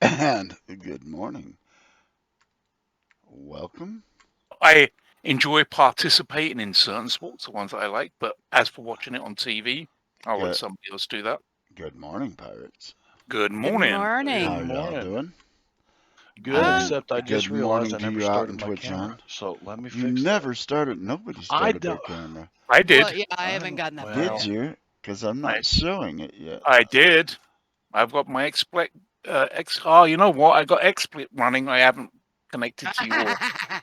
And good morning. Welcome. I enjoy participating in certain sports, the ones that I like, but as for watching it on TV, I'll let Good, somebody else do that. good morning, pirates. Good Good morning. How morning. y'all Morning. doing? Good, And except I good just realized morning I to never you out started in my Twitch camera. land. So let me You fix that. never started. Nobody I started their don't. camera. I did. Well, yeah, I haven't gotten that far Did yet. you? Because I'm I, not showing it yet. I did. I've got my XSplit. Oh, you know what? I got XSplit running. I haven't connected to your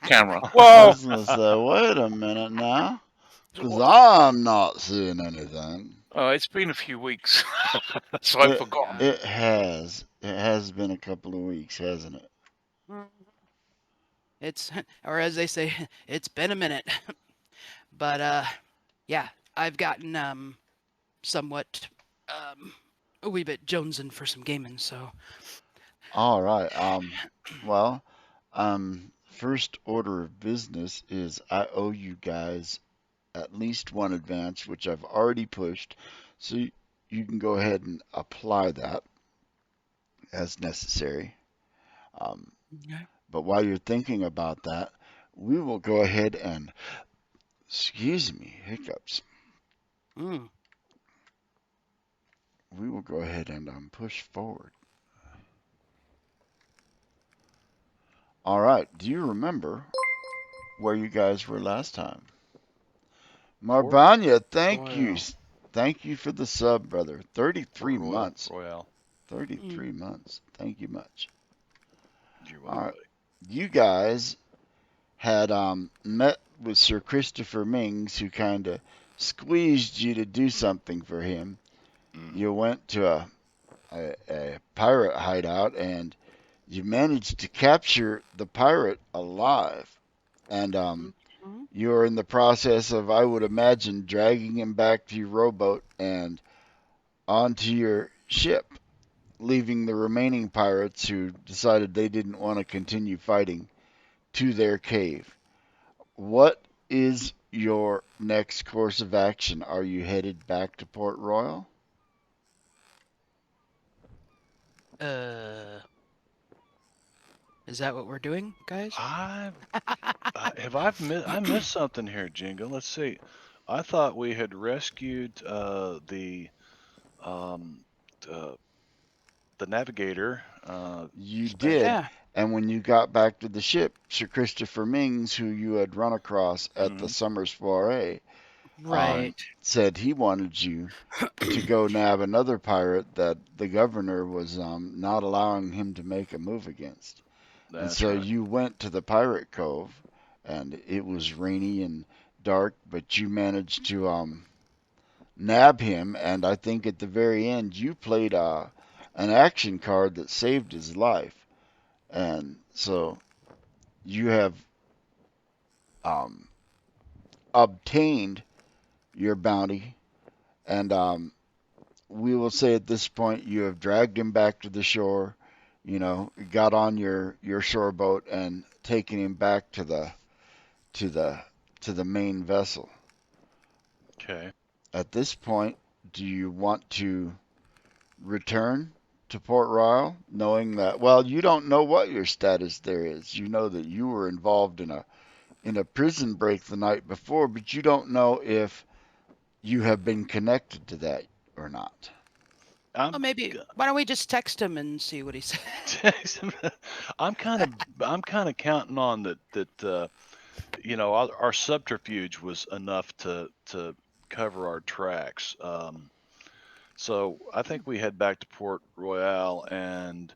camera. I Well, was gonna say, wait a minute now, because I'm not seeing anything. it's been a few weeks, so I've It forgotten. it has. It has been a couple of weeks, hasn't it? It's, or as they say, it's been a minute. But yeah, I've gotten somewhat a wee bit jonesing for some gaming. So All right. Well, first order of business is I owe you guys at least one advance, which I've already pushed. So you can go ahead and apply that as necessary. Um, okay. but while you're thinking about that, we will go ahead and, excuse me, hiccups. Mm. We will go ahead and push forward. All right. Do you remember where you guys were last time? Marbanya, thank you. Royale. Thank you for the sub, brother. 33 Port months. Royale. 33 months. Thank you much. You're All welcome, right. buddy. You guys had met with Sir Christopher Mings, who kind of squeezed you to do something for him. Mm-hmm. You went to a pirate hideout and you managed to capture the pirate alive. And Mhm. you're in the process of, I would imagine, dragging him back to your rowboat and onto your ship, leaving the remaining pirates who decided they didn't want to continue fighting to their cave. What is your next course of action? Are you headed back to Port Royal? Uh, is that what we're doing, guys? I I missed something here, Jingo. Let's see. I thought we had rescued um uh, the navigator. You And did, Yeah. And when you got back to the ship, Sir Christopher Mings, who you had run across at the Mhm. summer soiree, Right. said he wanted you to go nab another pirate that the governor was not allowing him to make a move against. And That's so right. you went to the pirate cove, and it was rainy and dark, but you managed to nab him. And I think at the very end, you played an action card that saved his life. And so you have um, obtained your bounty, and we will say at this point you have dragged him back to the shore. You know, got on your shore boat and taken him back to the to the main vessel. Okay. At this point, do you want to return to Port Royal, knowing that, well, you don't know what your status there is. You know that you were involved in a prison break the night before, but you don't know if you have been connected to that or not. Well, I'm maybe. Why don't we just text him and see what he says? I'm kind of counting on that our subterfuge was enough to cover our tracks. So I think we head back to Port Royal, and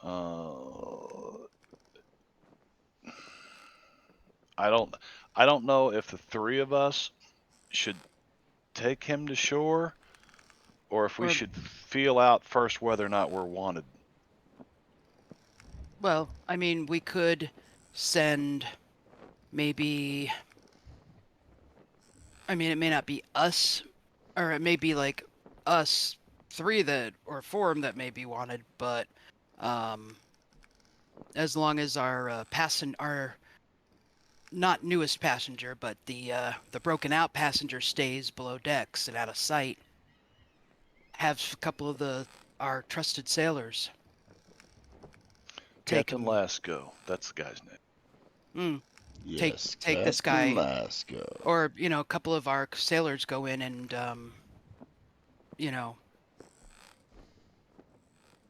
uh, I don't I don't know if the three of us should take him to shore, or if we Or, should feel out first whether or not we're wanted. well, I mean, we could send maybe. I mean, it may not be us, or it may be like us three that or four that may be wanted, but um, as long as our not newest passenger, but the broken out passenger stays below decks and out of sight, have a couple of our trusted sailors take Captain him. Lasco, that's the guy's name. Mm, Yes, take this Captain guy, Lasco. or a couple of our sailors go in and you know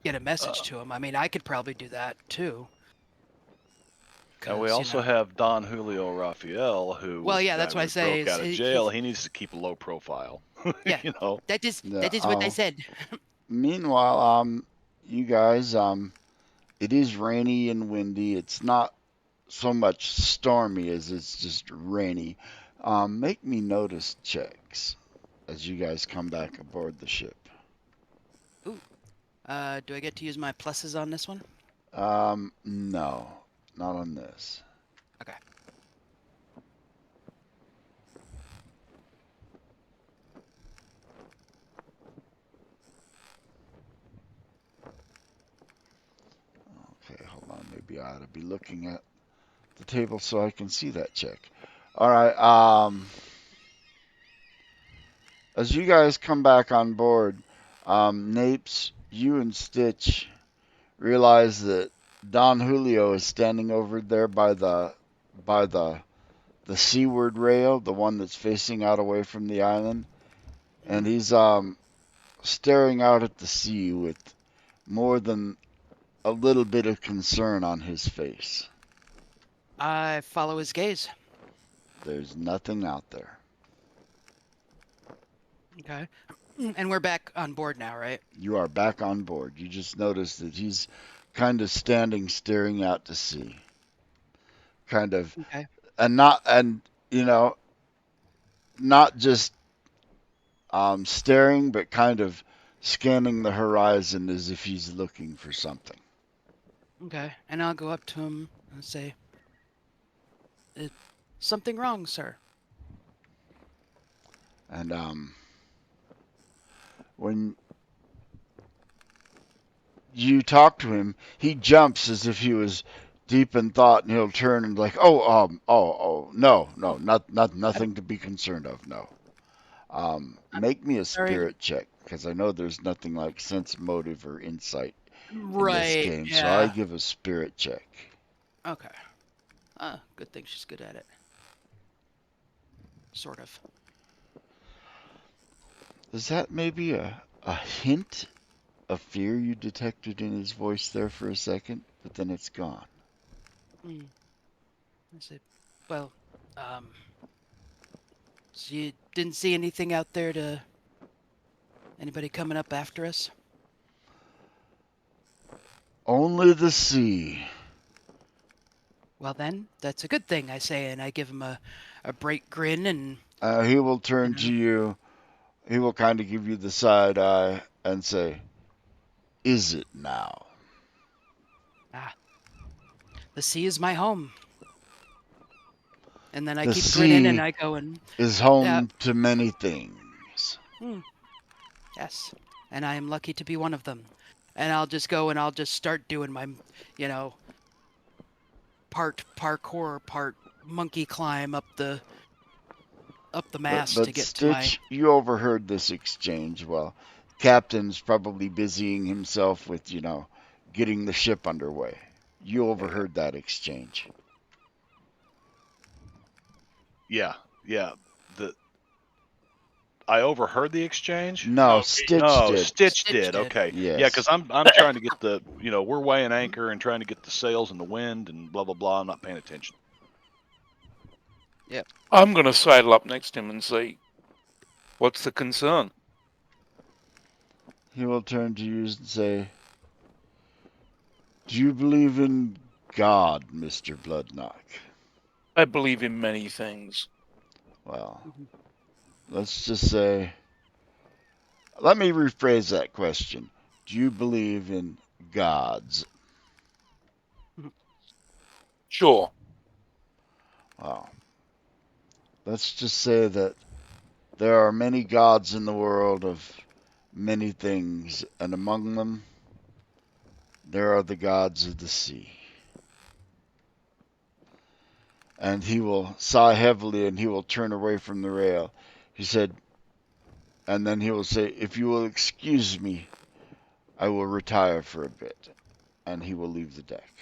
get a message Uh, to him. I mean, I could probably do that too, and we because also have Don Julio Raphael, who Well, yeah, I that's what I we say. broke Is out of jail. he's He needs to keep a low profile. yeah. you know. Yeah, That is what I said. meanwhile, you guys, it is rainy and windy. It's not so much stormy as it's just rainy. Make me notice checks as you guys come back aboard the ship. Ooh, do I get to use my pluses on this one? No, not on this. Okay. Okay, hold on. Maybe I ought to be looking at the table so I can see that check. All right. As you guys come back on board, Napes, you and Stitch realize that Don Julio is standing over there by the seaward rail, the one that's facing out away from the island, and Mhm. he's staring out at the sea with more than a little bit of concern on his face. I follow his gaze. There's nothing out there. Okay. And we're back on board now, right? You are back on board. You just notice that he's kind of standing staring out to sea. Kind of Okay. and not and you know, not just staring, but kind of scanning the horizon as if he's looking for something. Okay. And I'll go up to him and say, "Something wrong, sir." And when you talk to him, he jumps as if he was deep in thought, and he'll turn and like, no, no, nothing to be concerned of, no. Make me a Sorry. spirit check because I know there's nothing like sense, motive, or insight in this Right. game, so I Yeah. give a spirit check. Okay. Good thing she's good at it. Sort of. Is that maybe a hint of fear you detected in his voice there for a second? but then it's gone. I said, well, so you didn't see anything out there to anybody coming up after us? Only the sea. Well then, that's a good thing, I say, and I give him a bright grin and He will turn know. to you. He will kind of give you the side eye and say, "Is it now?" The sea is my home. And then I The keep grinning and sea I go and is home to many things. yes, and I am lucky to be one of them. And I'll just go and I'll just start doing my, part parkour, part monkey climb up the mast to But get to my. Stitch, you overheard this exchange. Well, Captain's probably busying himself with, getting the ship underway. You overheard that exchange. Yeah, yeah. I overheard the exchange. No, Stitch No, did. Stitch Stitch did. did. Okay. Yeah, Yes. because I'm trying to get the we're weighing anchor and trying to get the sails in the wind and blah blah blah. I'm not paying attention. I'm going to sail up next to him and say, "What's the concern?" He will turn to you and say, "Do you believe in God, Mr. Bloodknock?" I believe in many things. Well, let's just say, let me rephrase that question. Do you believe in gods? Sure. Well, let's just say that there are many gods in the world of many things, and among them, there are the gods of the sea. And he will sigh heavily and he will turn away from the rail. He said, and then he will say, "If you will excuse me, I will retire for a bit." And he will leave the deck.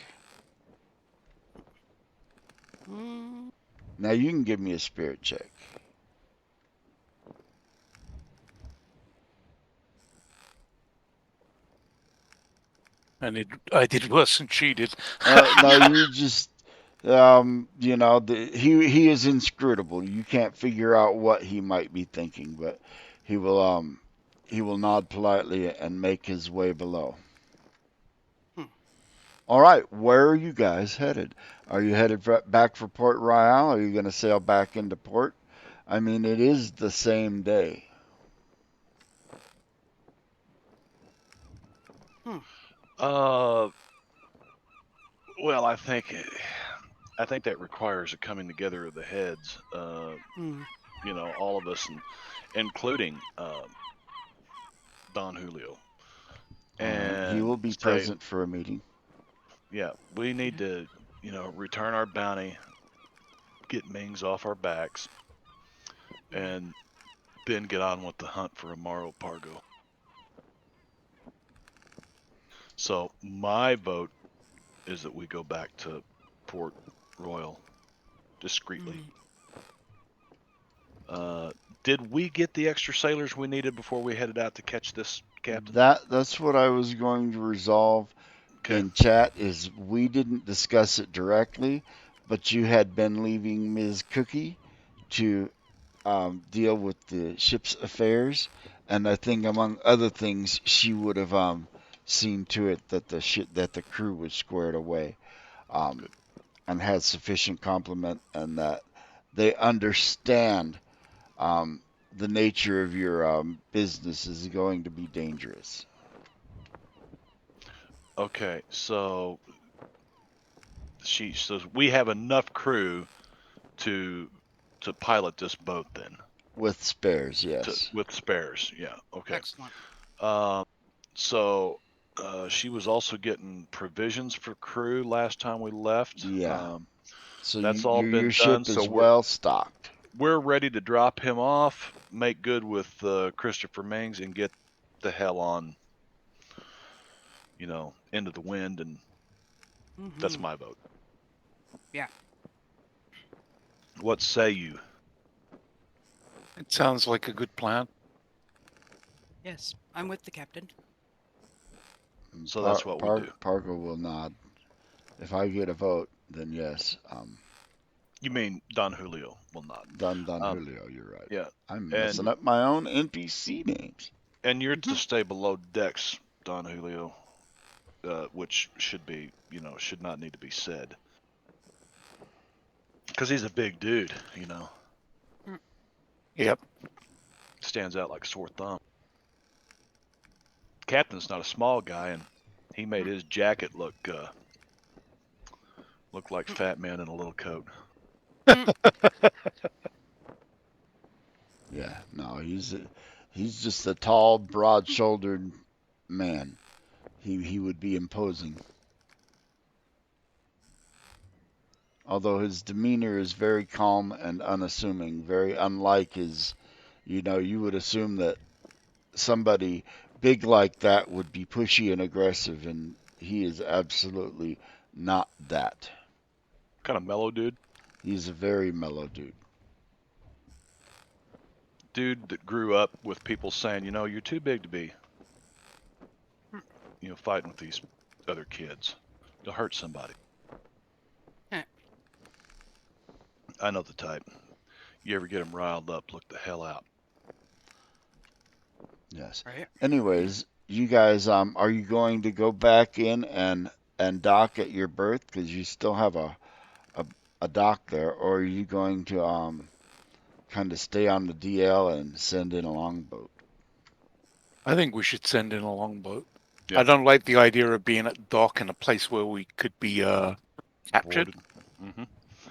Now you can give me a spirit check. And I did worse than she did. No, you just, he is inscrutable. You can't figure out what he might be thinking, but he will nod politely and make his way below. All right, where are you guys headed? Are you headed back for Port Royal? Are you going to sail back into port? I mean, it is the same day. Well, I think that requires a coming together of the heads. All of us, including Don Julio, All right, he and will be say, present for a meeting. yeah, we need to, return our bounty, get Mings off our backs, and then get on with the hunt for Amaro Pargo. So my vote is that we go back to Port Royal discreetly. Did we get the extra sailors we needed before we headed out to catch this, Captain? That's what I was going to resolve in chat. Is we didn't discuss it directly, but you had been leaving Ms. Cookie to deal with the ship's affairs, and I think among other things, she would have seen to it that the crew was squared away, and had sufficient complement, and that they understand the nature of your business is going to be dangerous. Okay, so she says we have enough crew to pilot this boat then. With spares, yes. With spares, yeah. Okay. Excellent. So she was also getting provisions for crew last time we left. Yeah. So that's all your been done. ship So is well stocked. we're ready to drop him off, make good with Christopher Mings, and get the hell on, into the wind, and that's my vote. Yeah. What say you? It sounds like a good plan. Yes, I'm with the captain. So that's what we do. Parker will nod. If I get a vote, then yes. You mean Don Julio will not. Don Um, Julio, you're right. yeah, I'm messing and up my own NPC names. you're to stay below Dex, Don Julio, which should be, should not need to be said, because he's a big dude. Yep. Stands out like a sore thumb. Captain's not a small guy, and he made his jacket look like Fat Man in a little coat. Yeah, no, he's just a tall, broad-shouldered man. He would be imposing. Although his demeanor is very calm and unassuming, very unlike his, you would assume that somebody big like that would be pushy and aggressive, and he is absolutely not that. Kind of mellow dude. He's a very mellow dude. Dude that grew up with people saying, you're too big to be, fighting with these other kids. You'll hurt somebody. I know the type. You ever get them riled up, look the hell out. Yes. Right. Anyways, you guys, are you going to go back in and dock at your berth because you still have a a dock there, or are you going to kind of stay on the DL and send in a longboat? I think we should send in a longboat. Yeah. I don't like the idea of being at dock in a place where we could be captured. Boarded. hmm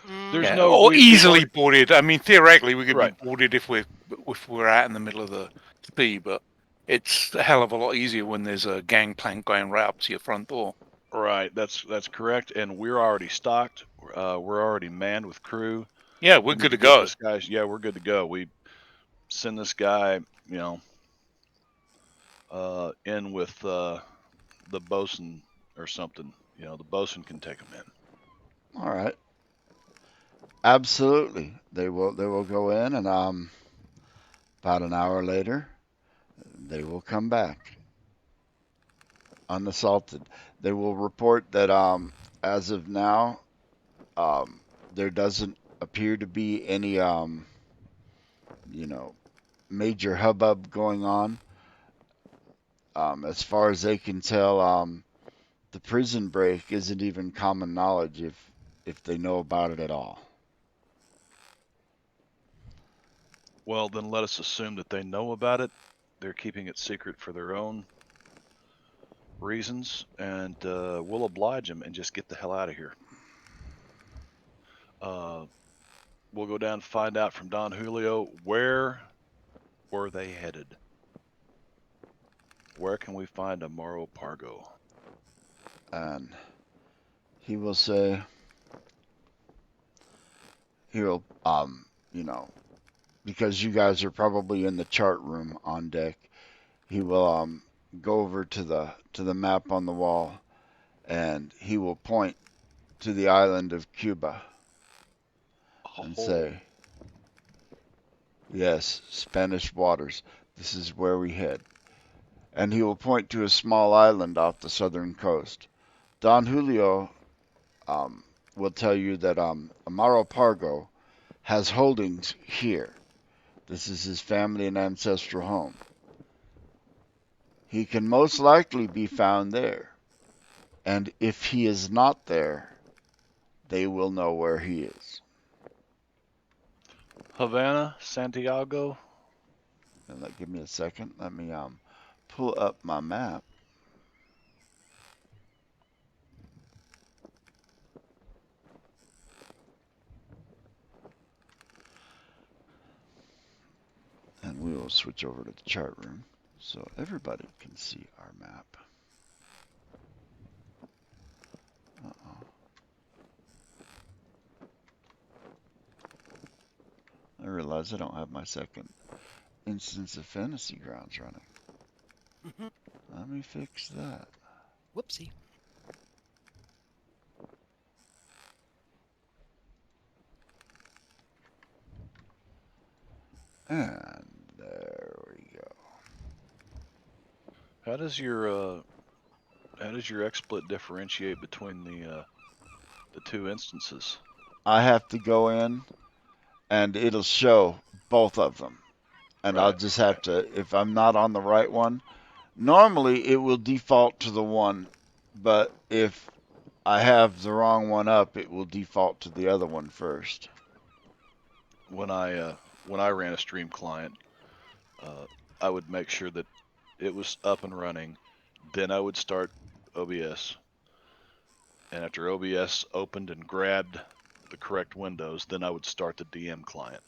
Mm, There's Yeah, no. or We've easily already. boarded. I mean, theoretically, we could be Right. boarded if we're out in the middle of the sea, but it's a hell of a lot easier when there's a gangplank going right up to your front door. Right. That's correct. And we're already stocked. We're already manned with crew. Yeah, we're We need good to to get go. this guy. Yeah, we're good to go. We send this guy, in with the bosun or something. The bosun can take him in. All right. Absolutely. They will go in and about an hour later they will come back unassaulted. They will report that as of now um there doesn't appear to be any you know major hubbub going on. As far as they can tell, the prison break isn't even common knowledge if they know about it at all. Well, then let us assume that they know about it. They're keeping it secret for their own reasons, and we'll oblige them and just get the hell out of here. Uh, we'll go down and find out from Don Julio where were they headed. Where can we find a Morro Pargo? And he will say he'll you know because you guys are probably in the chart room on deck. He will go over to the map on the wall and he will point to the island of Cuba and Oh, say, "Yes, Spanish waters. This is where we head." And he will point to a small island off the southern coast. Don Julio um, will tell you that Amaro Pargo has holdings here. This is his family and ancestral home. He can most likely be found there. And if he is not there, they will know where he is. Havana, Santiago. And give me a second. Let me pull up my map. And we will switch over to the chart room so everybody can see our map. Uh-oh. I realize I don't have my second instance of Fantasy Grounds running. mhm. Let me fix that. Whoopsie. And there we go. How does your XSplit differentiate between the two instances. I have to go in and it'll show both of them. And I'll Right, just right. have to, if I'm not on the right one, normally it will default to the one, but if I have the wrong one up, it will default to the other one first. When I ran a stream client, I would make sure that it was up and running. Then I would start OBS, and after OBS opened and grabbed the correct windows, then I would start the DM client.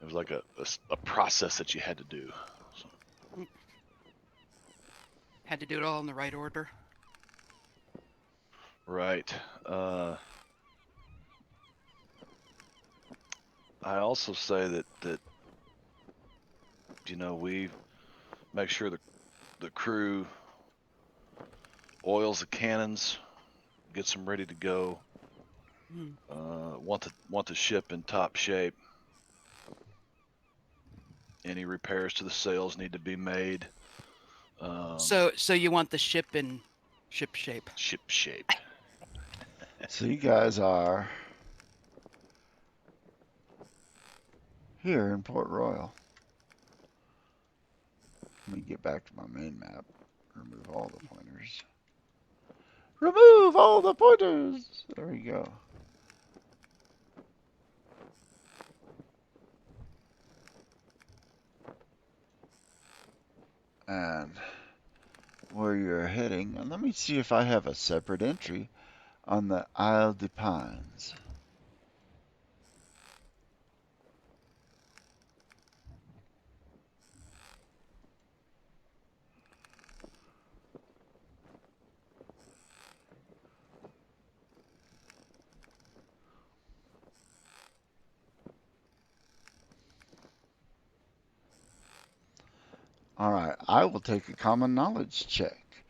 It was like a process that you had to do. So, Had to do it all in the right order. right. I also say that we make sure the crew oils the cannons, gets them ready to go. Hmm. Want the ship in top shape. Any repairs to the sails need to be made. So you want the ship in ship shape? Ship shape. So you guys are here in Port Royal. Let me get back to my main map. Remove all the pointers. Remove all the pointers! There we go. And where you're heading, and let me see if I have a separate entry on the Isle des Pines. Alright, I will take a common knowledge check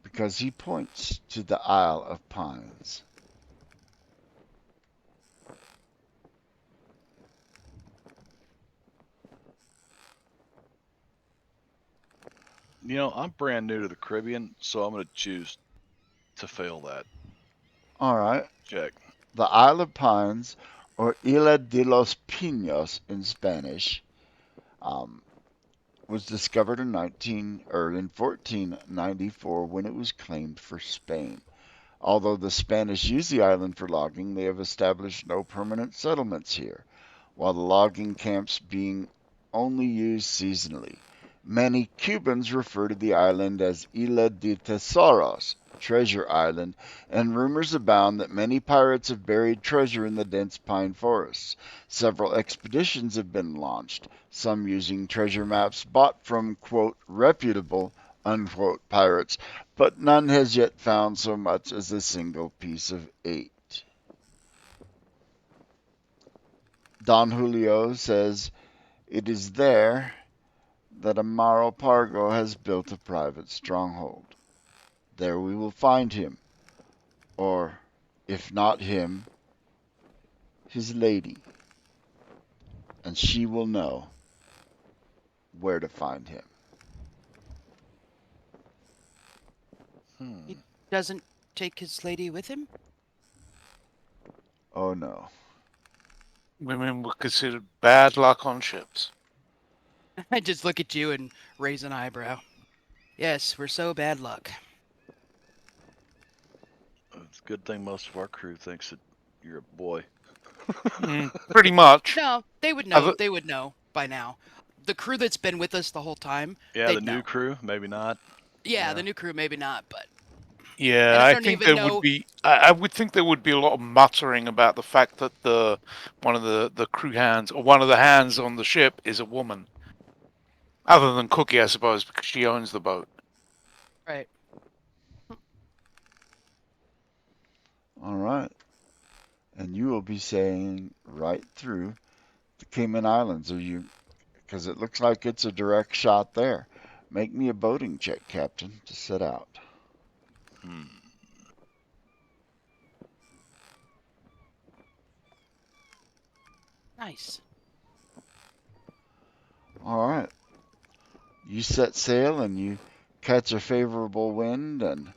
because he points to the Isle of Pines. I'm brand new to the Caribbean, so I'm going to choose to fail that Alright, check. the Isle of Pines, or Isla de los Pinos in Spanish, was discovered in 1494 when it was claimed for Spain. Although the Spanish used the island for logging, they have established no permanent settlements here, while the logging camps being only used seasonally. Many Cubans refer to the island as Isla de Tesoros, Treasure Island, and rumors abound that many pirates have buried treasure in the dense pine forests. Several expeditions have been launched, some using treasure maps bought from, quote, reputable, unquote, pirates, but none has yet found so much as a single piece of 8. Don Julio says, it is there that Amaro Pargo has built a private stronghold. There we will find him, or, if not him, his lady, and she will know where to find him. He doesn't take his lady with him? Oh no. Women were considered bad luck on ships. I just look at you and raise an eyebrow. Yes, we're so bad luck. It's a good thing most of our crew thinks that you're a boy. Pretty much. No, they would know. They would know by now. The crew that's been with us the whole time. Yeah, they'd the new know. crew, maybe not. Yeah, the new crew maybe not, but Yeah, and I I don't think even there would know. be. I would think there would be a lot of muttering about the fact that one of the crew hands or one of the hands on the ship is a woman. Other than Cookie, I suppose, because she owns the boat. Right. All right. And you will be sailing right through the Cayman Islands, because it looks like it's a direct shot there. Make me a boating check, Captain, to set out. Nice. All right. You set sail and you catch a favorable wind, and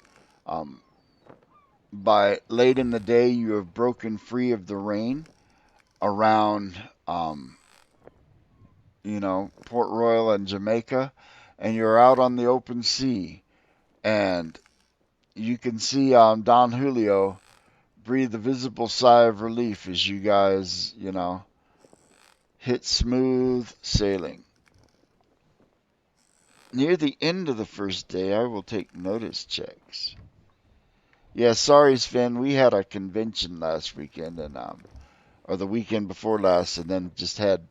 by late in the day, you have broken free of the rain around, Port Royal and Jamaica, and you're out on the open sea, and you can see Don Julio breathe a visible sigh of relief as you guys, hit smooth sailing. Near the end of the first day, I will take notice checks. Yeah, sorry, Sven. We had a convention last weekend, or the weekend before last, and then just had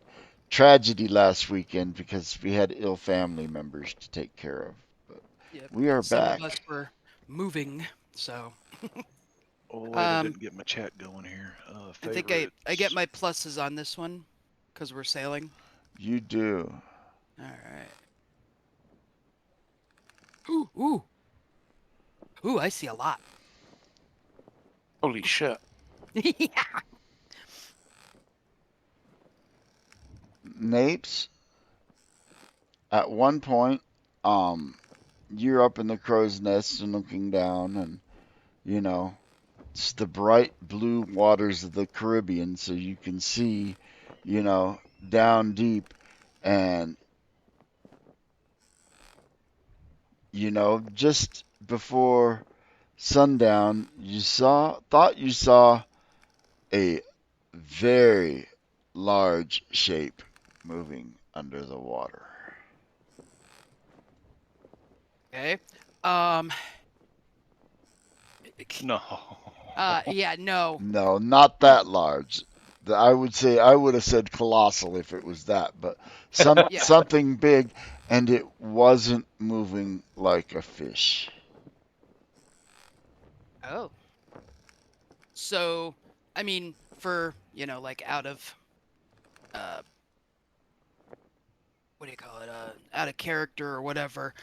tragedy last weekend because we had ill family members to take care of. But Yep. we are Some of back. us were moving, so Oh wait, I um, didn't get my chat going here. I think I get my pluses on this one because we're sailing. You do. All right. Ooh, ooh, ooh! I see a lot. Holy shit. Yeah. Napes, at one point, um, you're up in the crow's nest and looking down, and you know it's the bright blue waters of the Caribbean, so you can see, down deep, and just before sundown, thought you saw a very large shape moving under the water. Okay. Um. No. Yeah. No. No, not that large. I would say I would have said colossal if it was that, but Yeah. something big, and it wasn't moving like a fish. Oh. So, I mean, for like out of uh, what do you call it? Out of character or whatever.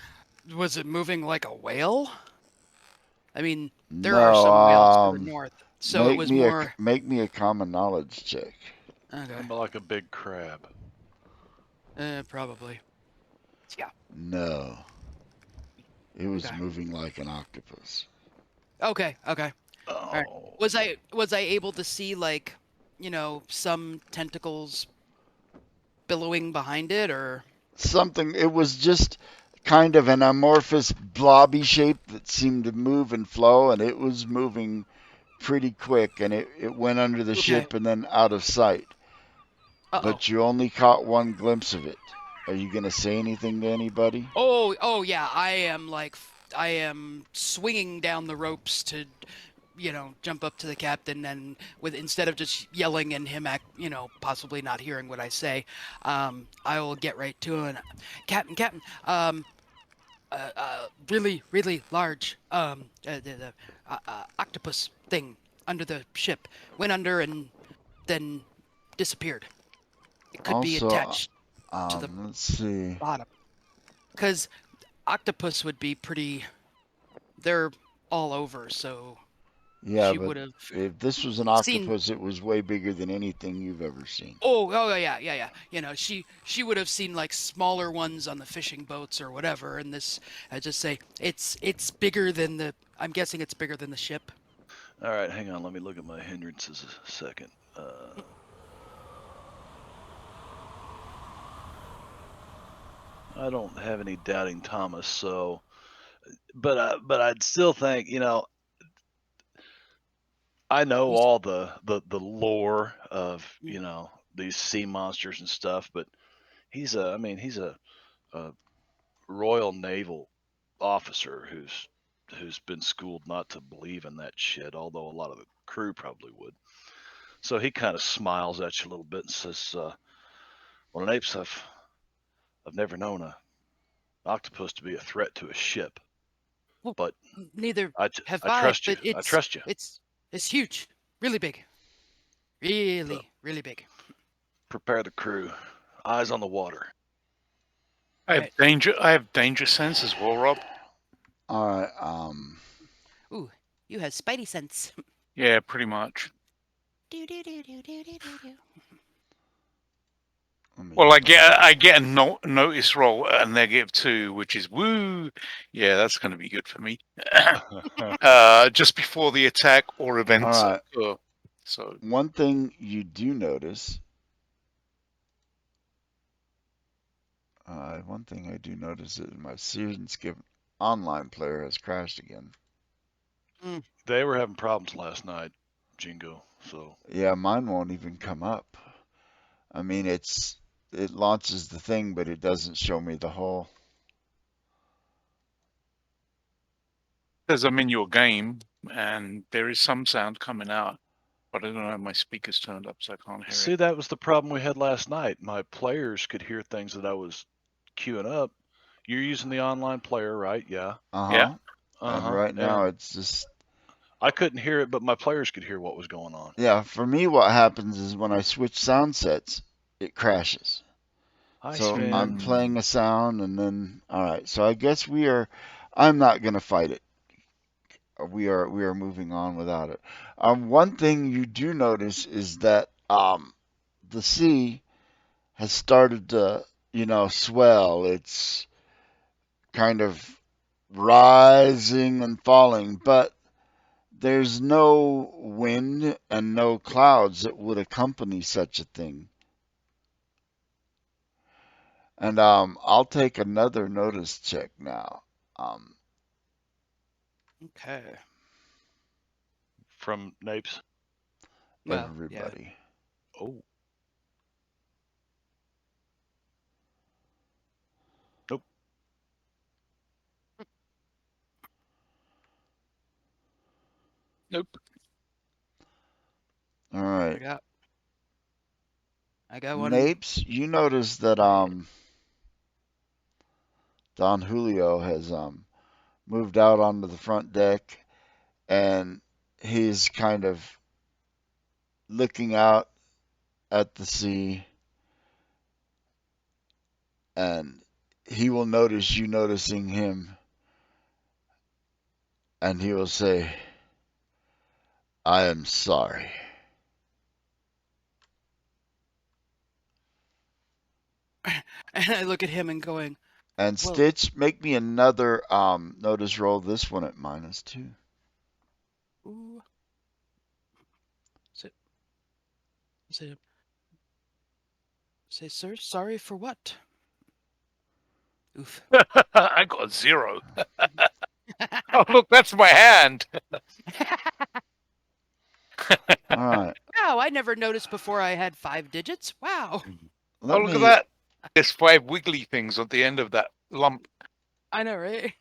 Was it moving like a whale? I mean, there are No, some whales to the north, so it was more. make me a common knowledge check. Okay. Like a big crab. Probably. Yeah. No, it was Okay. moving like an octopus. Okay. Okay. All right. Oh. Was I able to see like, some tentacles billowing behind it, or? Something, it was just kind of an amorphous blobby shape that seemed to move and flow, and it was moving pretty quick, and it went under the Okay. ship and then out of sight. Uh-oh. But you only caught one glimpse of it. Are you going to say anything to anybody? Oh yeah, I am swinging down the ropes to, jump up to the captain, and instead of just yelling and him possibly not hearing what I say, I will get right to him. Captain, really, really large, the octopus thing under the ship went under and then disappeared. It could be Also, attached to the let's see. bottom, because octopus would be pretty. They're all over, so Yeah, she but would have if this was an seen. octopus, it was way bigger than anything you've ever seen. Oh yeah. She would have seen like smaller ones on the fishing boats or whatever, and this I just say it's bigger than the. I'm guessing it's bigger than the ship. All right, hang on. Let me look at my hindrances a second. I don't have any doubting Thomas, so. But I'd still think, I know He's- all the lore of mm, these sea monsters and stuff, but he's a Royal Naval officer who's been schooled not to believe in that shit, although a lot of the crew probably would. So he kind of smiles at you a little bit and says, "Well, an apes, I've never known a octopus to be a threat to a ship, well, but neither have I I, trust you. but I trust you. it's huge, really big, So really big. prepare the crew, eyes on the water." I All have right. danger sense as well, Rob. All right. Ooh, you have spidey sense. Yeah, pretty much. Do do do do do do do do. Let me Well, hit my. I get a notice roll at a -2, which is woo. Yeah, that's going to be good for me. Just before the attack or All events right. occur. So One thing you do notice. One thing I do notice is my Sears and Skip online player has crashed again. They were having problems last night, Jingo. So Yeah, mine won't even come up. I mean, it launches the thing, but it doesn't show me the whole. as I'm in your game, and there is some sound coming out, but I don't have my speakers turned up, so I can't hear see, it. that was the problem we had last night. My players could hear things that I was queuing up. You're using the online player, right? Yeah. Yeah. Uh-huh. And Uh-huh. right now And it's just. I couldn't hear it, but my players could hear what was going on. Yeah, for me, what happens is when I switch sound sets, it crashes. Hi, So Sven. I'm playing a sound and then, all right. So I guess I'm not going to fight it. We are moving on without it. One thing you do notice is that the sea has started to, swell. It's kind of rising and falling, but there's no wind and no clouds that would accompany such a thing. And I'll take another notice check now. Um, Okay. From Napes. Well, yeah. everybody. Oh, nope. Nope. All I right. got I got one. Napes, you notice that Right. Don Julio has moved out onto the front deck and he's kind of looking out at the sea and he will notice you noticing him and he will say, I am sorry. And I look at him and going, And well, Stitch, make me another notice roll, this one at -2. ooh, say, say, say, sir, sorry for what? Oof. I got a 0. Oh, look, that's my hand. All right. Wow, I never noticed before I had 5 digits. Wow. Oh, Let look at me that. There's 5 wiggly things at the end of that lump. I know, right?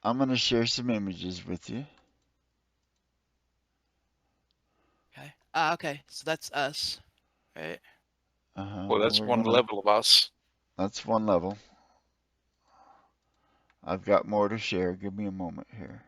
I'm going to share some images with you. Okay. Okay. So that's us, right? Uh-huh. Well, And that's we're one going to level of us. That's one level. I've got more to share. Give me a moment here.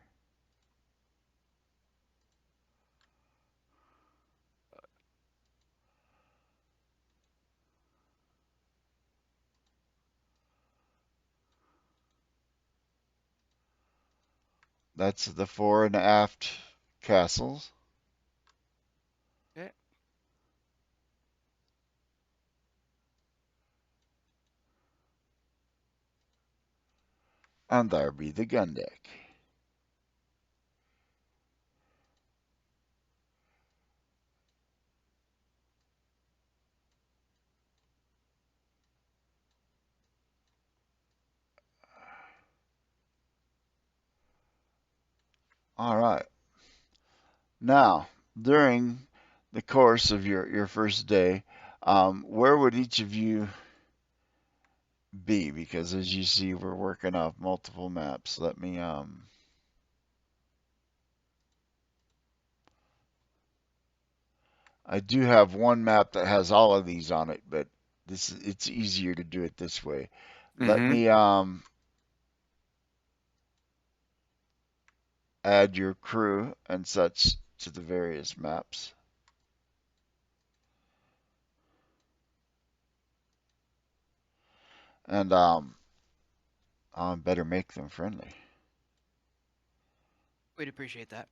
That's the fore and aft castles. Okay. And there be the gun deck. All right. Now, during the course of your first day, where would each of you be? Because as you see, we're working off multiple maps. Let me I do have one map that has all of these on it, but it's easier to do it this way. Let Mm-hmm. me add your crew and such to the various maps. And I better make them friendly. We'd appreciate that.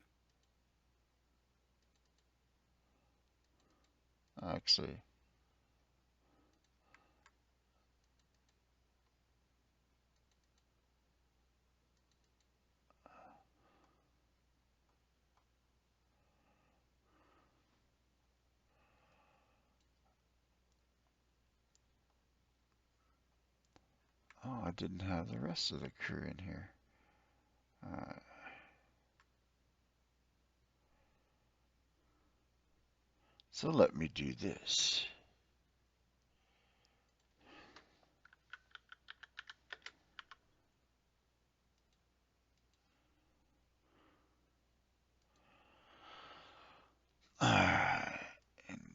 Actually, I didn't have the rest of the crew in here. So let me do this.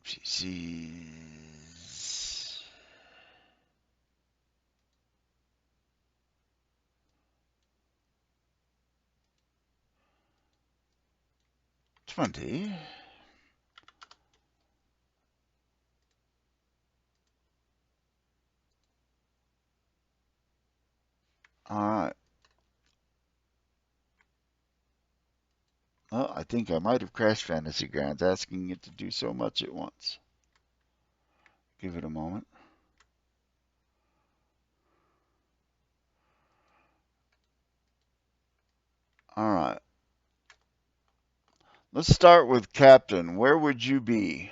NPCs. 20. Alright. Well, I think I might have crashed Fantasy Grounds asking it to do so much at once. Give it a moment. Alright. Let's start with Captain. Where would you be?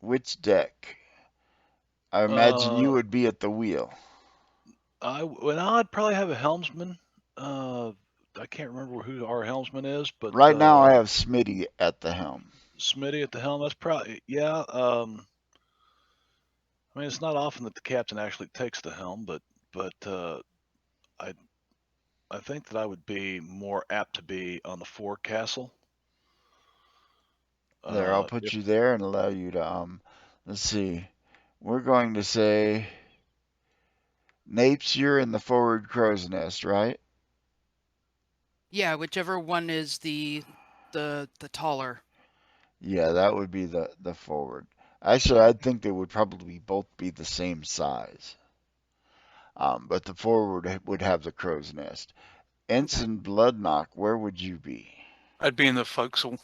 Which deck? I imagine you would be at the wheel. I'd probably have a helmsman. I can't remember who our helmsman is, but Right now I have Smitty at the helm. Smitty at the helm. That's probably yeah. I mean, it's not often that the captain actually takes the helm, but I think that I would be more apt to be on the forecastle. There, I'll put you there and allow you to let's see. We're going to say Napes, you're in the forward crow's nest, right? Yeah, whichever one is the taller. Yeah, that would be the forward. Actually, I think they would probably both be the same size. But the forward would have the crow's nest. Ensign Bloodknock, where would you be? I'd be in the forecastle.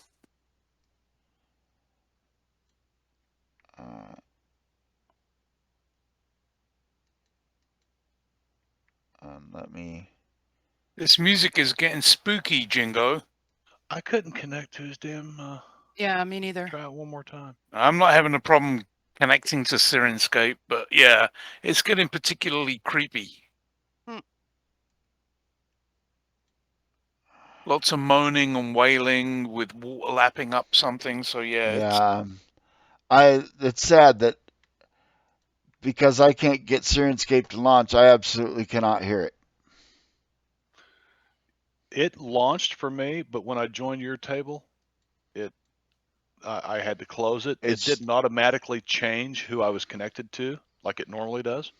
Let me. This music is getting spooky, Jingo. I couldn't connect to his damn. Yeah, me neither. Try it one more time. I'm not having a problem connecting to Sirenscape, but yeah, it's getting particularly creepy. Lots of moaning and wailing with water lapping up something. So yeah. It's sad that because I can't get Sirenscape to launch, I absolutely cannot hear it. It launched for me, but when I joined your table, I had to close it. It didn't automatically change who I was connected to like it normally does.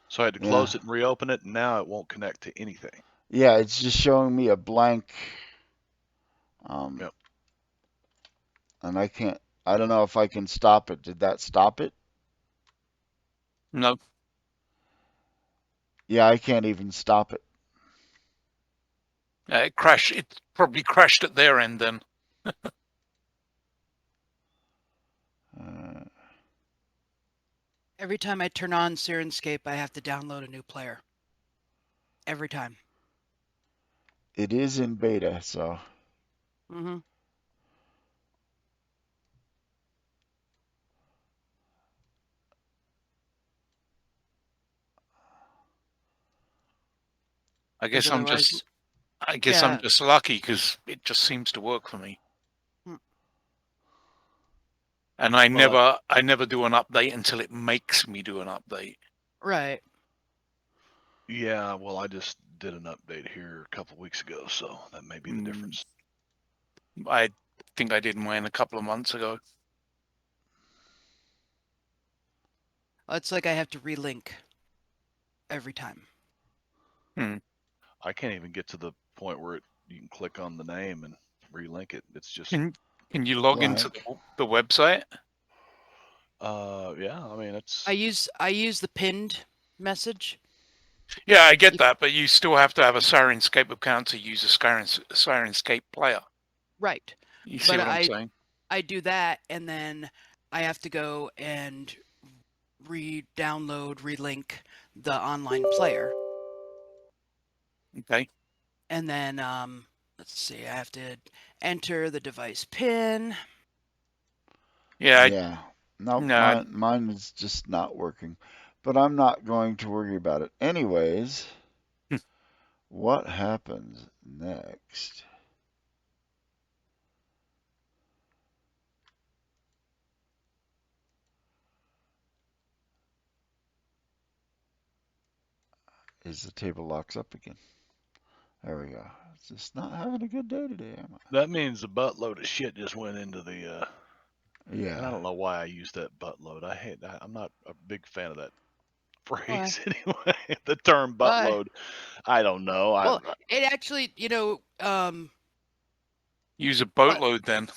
So I had to close it and reopen it, and now it won't connect to anything. Yeah, it's just showing me a blank. Yep. And I don't know if I can stop it. Did that stop it? No. Yeah, I can't even stop it. It crashed. It probably crashed at their end then. Every time I turn on Sirenscape, I have to download a new player. Every time. It is in beta, so. Mm-hmm. I guess I'm just lucky because it just seems to work for me. And I never do an update until it makes me do an update. Right. Yeah, well, I just did an update here a couple weeks ago, so that may be the difference. I think I did mine a couple of months ago. It's like I have to relink every time. I can't even get to the point where you can click on the name and relink it. It's just. Can you log into the website? Yeah. I mean, it's. I use the pinned message. Yeah, I get that, but you still have to have a Sirenscape account to use a Sirenscape player. Right. You see what I'm saying? I do that, and then I have to go and re-download, relink the online player. Okay. And then, let's see, I have to enter the device pin. Yeah. No, mine is just not working. But I'm not going to worry about it. Anyways. What happens next? Is the table locks up again? There we go. It's just not having a good day today, am I? That means a buttload of shit just went into the. Yeah. And I don't know why I use that buttload. I'm not a big fan of that Why? phrase anyway. The term Why? buttload. I don't know. Well, it actually, Use a what? boatload then.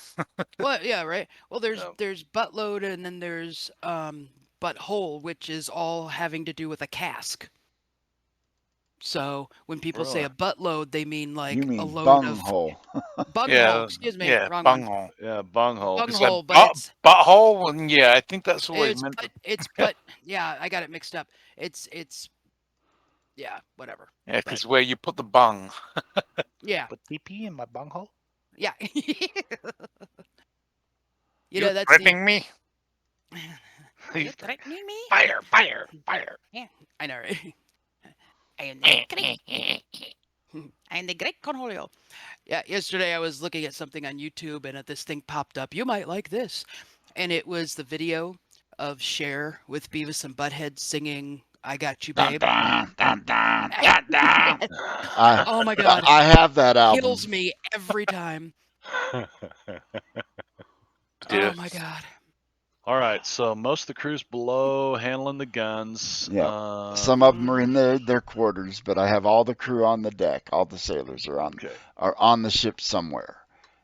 What? Yeah, right. Well, uh, there's buttload and then there's butthole, which is all having to do with a cask. So when people say Really? a buttload, they mean You like a mean load of bunghole. bunghole. Excuse me, Yeah, wrong one. bunghole. Yeah, bunghole. It's like Bunghole, but it's butthole, and yeah, I think that's always it's meant but to. it's but yeah, I got it mixed up. It's yeah, whatever. Yeah, But because where you put the bung. yeah, Put TP in my bunghole. yeah. You're That's the. threatening me? Are you threatening me? Fire! Fire! Fire! Yeah, I know, right? I am Eh, the great. I am the great Cornholio. Yeah, yesterday I was looking at something on YouTube and this thing popped up. You might like this. And it was the video of Cher with Beavis and Butthead singing I Got You, Dun Babe. dun dun dun dun dun. Yes. I Oh my God. I have that album. Kills me every time. Yeah. Oh my God. All right, so most of the crew's below handling the guns. Yeah. Some of them are in their quarters, but I have all the crew on the deck. All the sailors are Okay. on the ship somewhere,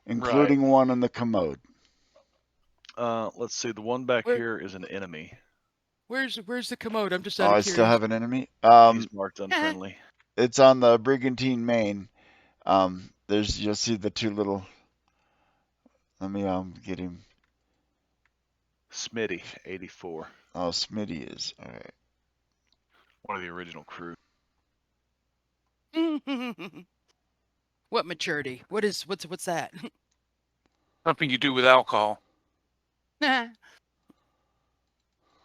including one in the commode. Let's see. The one back Where- here is an enemy. Where's the commode? I'm just Oh, out I of still curiosity. have an enemy. He's marked unfriendly. It's on the brigantine main. You'll see the two little. Let me get him. Smitty, 84. Oh, Smitty is all right. One of the original crew. What maturity? What's that? Something you do with alcohol.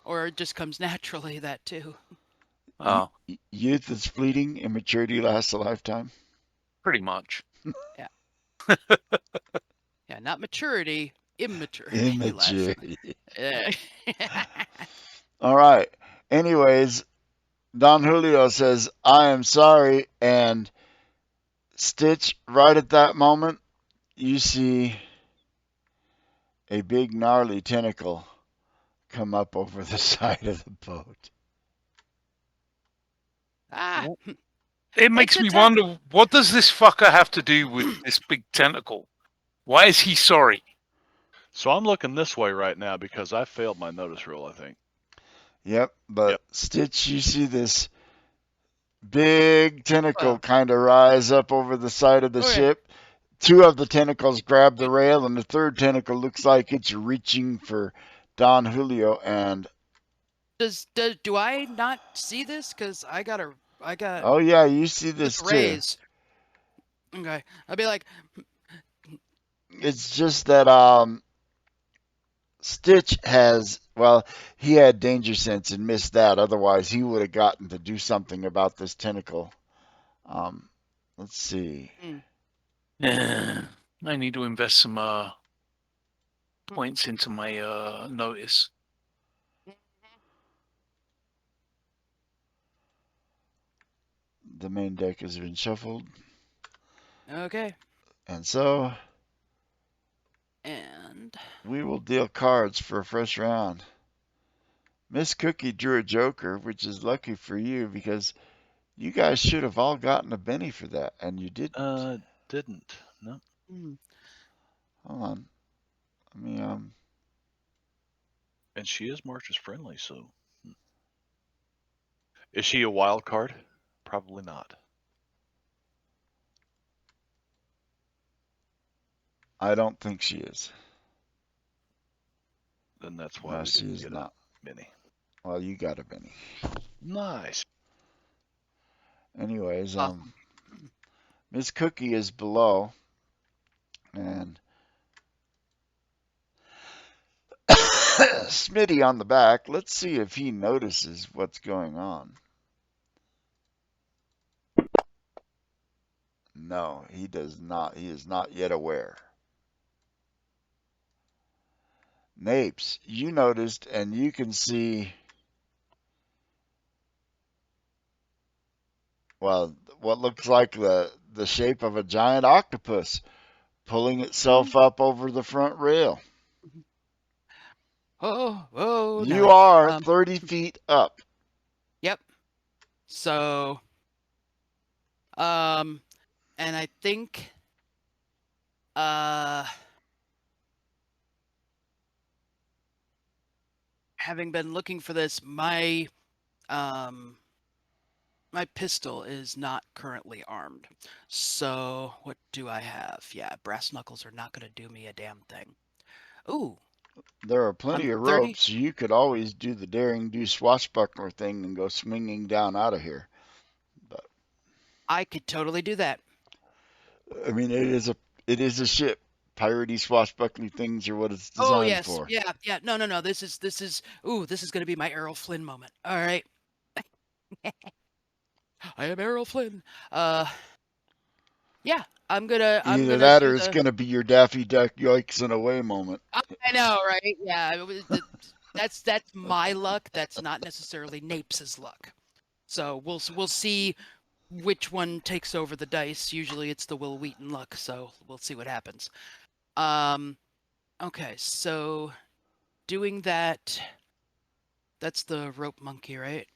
Or it just comes naturally, that too. Oh, Youth is fleeting, immaturity lasts a lifetime. pretty much. Yeah, not maturity, immaturity. Immaturity. Yeah. All right. Anyways, Don Julio says, I am sorry. And Stitch, right at that moment, you see a big gnarly tentacle come up over the side of the boat. Ah, It makes a me tough- wonder, what does this fucker have to do with this big tentacle? Why is he sorry? So I'm looking this way right now because I failed my notice roll, I think. Yep, but Yep. Stitch, you see this big tentacle Well. kind of rise up over the side of the Okay. ship. Two of the tentacles grab the rail, and the third tentacle looks like it's reaching for Don Julio. And do I not see this? Because I got oh yeah, you see this just too. raise. Okay, I'd be like, It's just that Stitch he had danger sense and missed that. Otherwise, he would have gotten to do something about this tentacle. Let's see. I need to invest some points into my notice. The main deck has been shuffled, okay, and so and we will deal cards for a fresh round. Miss Cookie drew a joker, which is lucky for you because you guys should have all gotten a Benny for that, and you didn't. Didn't. No. Hold on. Let me And she is March's friendly, so. Is she a wild card? Probably not. I don't think she is. Then that's why No, we she didn't is get not. a mini. Well, you got a Benny. Nice. Anyways, Awesome. Miss Cookie is below, and Smitty on the back. Let's see if he notices what's going on. No, he does not. He is not yet aware. Napes, you noticed, and you can see, well, what looks like the shape of a giant octopus pulling itself up over the front rail. Oh, You Nelly. are 30 feet up. Yep. So, and I think, uh, having been looking for this, um, my pistol is not currently armed. So, what do I have? Yeah, brass knuckles are not going to do me a damn thing. Ooh, There are plenty of 30. ropes. You could always do the daring do swashbuckler thing and go swinging down out of here. But I could totally do that. I mean, it is a ship. Piratey swashbuckling things are what it's Oh designed yes, for. yeah. No. This is. Ooh, this is going to be my Errol Flynn moment. All right, I am Errol Flynn. Uh, yeah, I'm Either gonna that do or it's the. going to be your Daffy Duck yoiks and away moment. I know, right? Yeah, that's my luck. That's not necessarily Napes's luck. So we'll see which one takes over the dice. Usually it's the Will Wheaton luck. So we'll see what happens. Um, okay, so doing that. That's the rope monkey, right?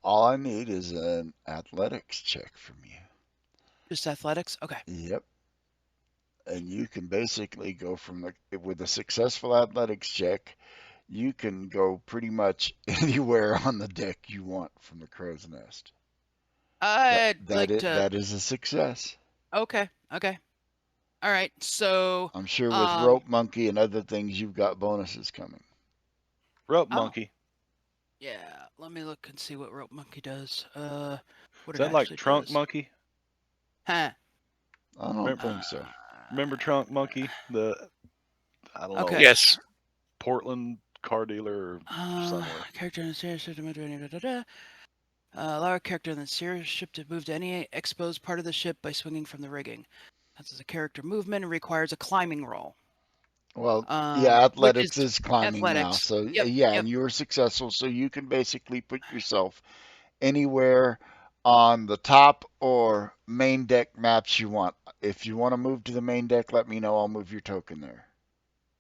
All I need is an athletics check from you. Just athletics. Okay. Yep. And you can basically go with a successful athletics check, you can go pretty much anywhere on the deck you want from the crow's nest. That I'd that like is, to. that is a success. Okay. All right. So, I'm sure with um, rope monkey and other things, you've got bonuses coming. Rope oh, monkey. yeah. Let me look and see what rope monkey does. What Is it that like actually trunk does. monkey? Huh. I don't Remember, think so. remember trunk monkey? I don't know, Okay. Yes. Portland car dealer or somewhere. Character in the series ship to move to any allow a character in the series ship to move to any exposed part of the ship by swinging from the rigging. This is a character movement and requires a climbing roll. Well, yeah, Which is athletics is climbing now. athletics. So Yep. yeah, Yep. and you were successful, so you can basically put yourself anywhere on the top or main deck maps you want. If you want to move to the main deck, let me know. I'll move your token there.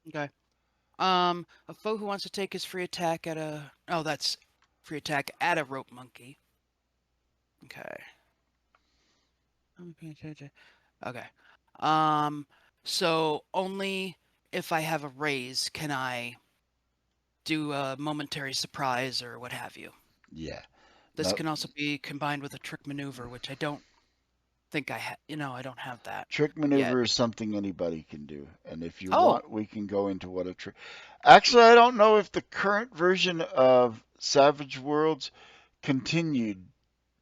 Okay. A foe who wants to take his free attack at a that's free attack at a rope monkey. Okay. Okay. So only if I have a raise can I do a momentary surprise or what have you. Yeah. This No, can also be combined with a trick maneuver, which I don't think I don't have that trick yet. maneuver is something anybody can do. And if you Oh, want, we can go into what a trick. Actually, I don't know if the current version of Savage Worlds continued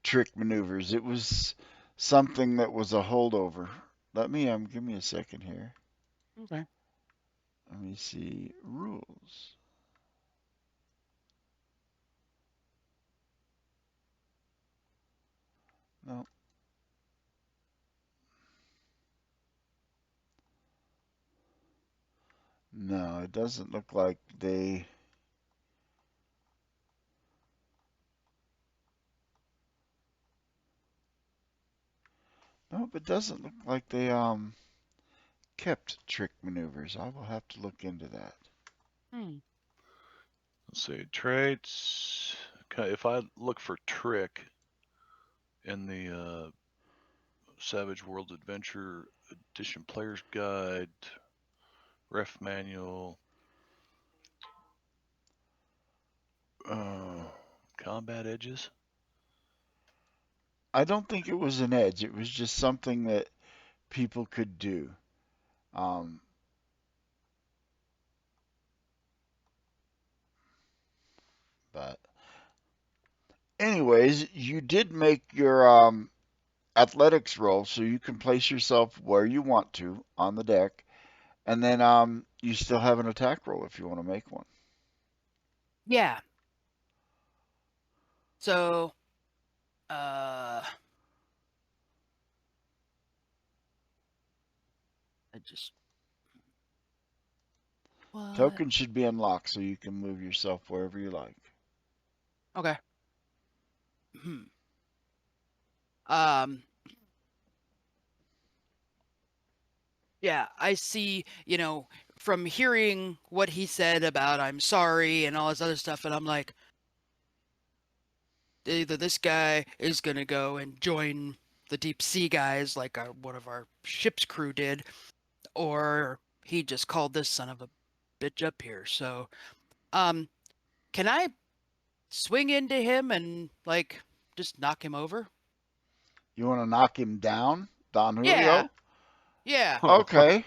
trick maneuvers. It was something that was a holdover. Give me a second here. okay. Let me see rules. No, no, it doesn't look like they. Nope, it doesn't look like they kept trick maneuvers. I will have to look into that. Hmm. Let's see, traits. Okay, if I look for trick in the Savage World Adventure Edition Player's Guide, Ref Manual, combat edges. I don't think it was an edge. It was just something that people could do. Um, but anyways, you did make your athletics roll, so you can place yourself where you want to on the deck, and then you still have an attack roll if you want to make one. Yeah. So, uh, Just what? Token should be unlocked so you can move yourself wherever you like. Okay. Um. Yeah, I see. From hearing what he said about I'm sorry and all this other stuff, and I'm like, either this guy is gonna go and join the deep sea guys like one of our ship's crew did, or he just called this son of a bitch up here. So, can I swing into him and like just knock him over? You want to knock him down, Don Yeah, Julio? yeah. Okay.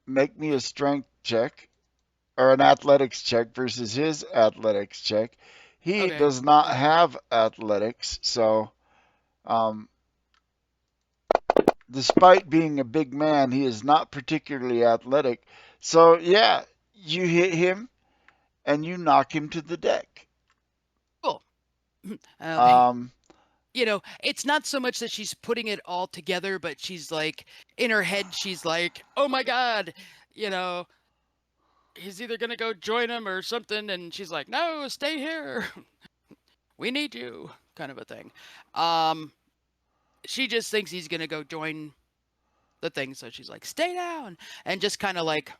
Make me a strength check or an athletics check versus his athletics check. He Okay. does not have athletics, so um, despite being a big man, he is not particularly athletic. So yeah, you hit him and you knock him to the deck. Cool. Okay. Um, It's not so much that she's putting it all together, but she's like, in her head, she's like, oh my God, you know, he's either going to go join him or something. And she's like, no, stay here. We need you, kind of a thing. She just thinks he's going to go join the thing. So she's like, stay down, and just kind of like,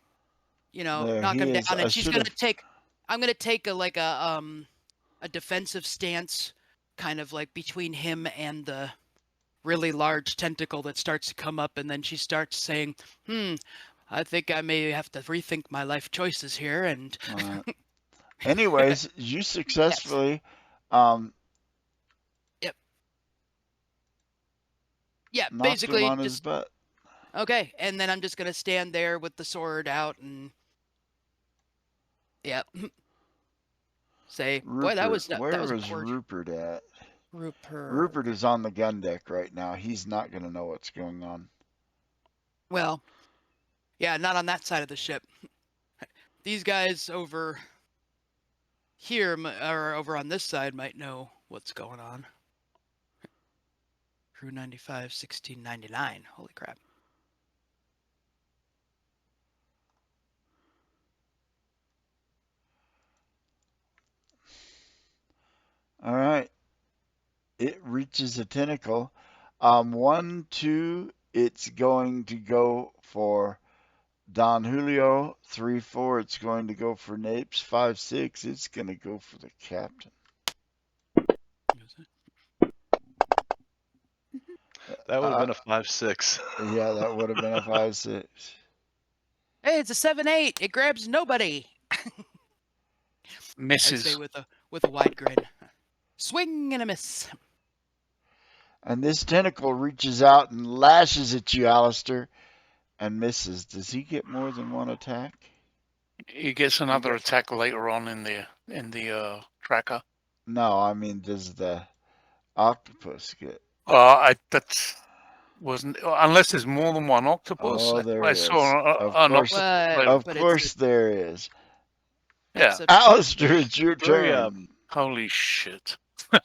there knock he him is. down. I And she's should going have. to take, I'm going to take a defensive stance, kind of like between him and the really large tentacle that starts to come up, and then she starts saying, I think I may have to rethink my life choices here. And Anyways, you yes, successfully um, yep, yeah, knocked him basically on his just butt. okay. And then I'm just gonna stand there with the sword out and yep, say, boy, Rupert, that where was a was gorgeous Rupert at? Rupert. Rupert is on the gun deck right now. He's not going to know what's going on. Well, yeah, not on that side of the ship. These guys over here or over on this side might know what's going on. Crew 95, 1699. Holy crap. All right. It reaches a tentacle. 1, 2, it's going to go for Don Julio. 3, 4, it's going to go for Napes. 5, 6, it's going to go for the captain. That would have Uh, been a 5-6. yeah, that would have been a 5, 6. Hey, it's a 7-8. It grabs nobody. I say Misses. with a wide grin. Swing and a miss. And this tentacle reaches out and lashes at you, Alistair, and misses. Does he get more than one attack? He gets another attack later on in the tracker. No, I mean, does the octopus get? That wasn't unless there's more than one octopus. Oh, there I is. saw Of an course, octopus. of But course there is. Yeah. Alistair, it's your Very, turn. Holy shit.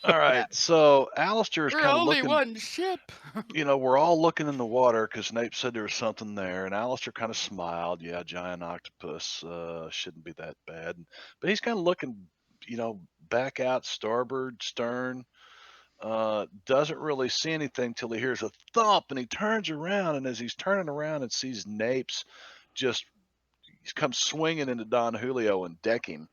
all right, so Alistair is we're kind of only looking. one ship. We're all looking in the water because Nape said there was something there, and Alistair kind of smiled. Yeah, giant octopus shouldn't be that bad. But he's kind of looking, back out, starboard, stern. Doesn't really see anything till he hears a thump, and he turns around, and as he's turning around and sees Napes just he's come swinging into Don Julio and deck him.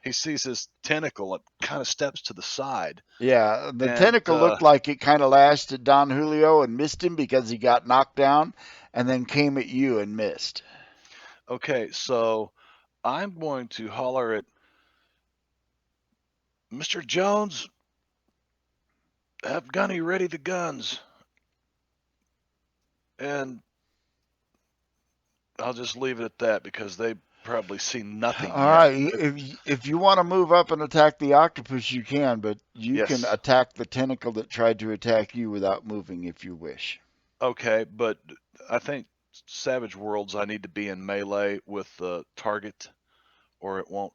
He sees his tentacle and kind of steps to the side. Yeah, the And tentacle looked like it kind of lashed at Don Julio and missed him because he got knocked down, and then came at you and missed. okay, so I'm going to holler at Mr. Jones, have Gunny ready the guns. And I'll just leave it at that because they probably see nothing All yet. right, if you want to move up and attack the octopus, you can, but you can Yes. attack the tentacle that tried to attack you without moving if you wish. Okay, but I think Savage Worlds I need to be in melee with the target or it won't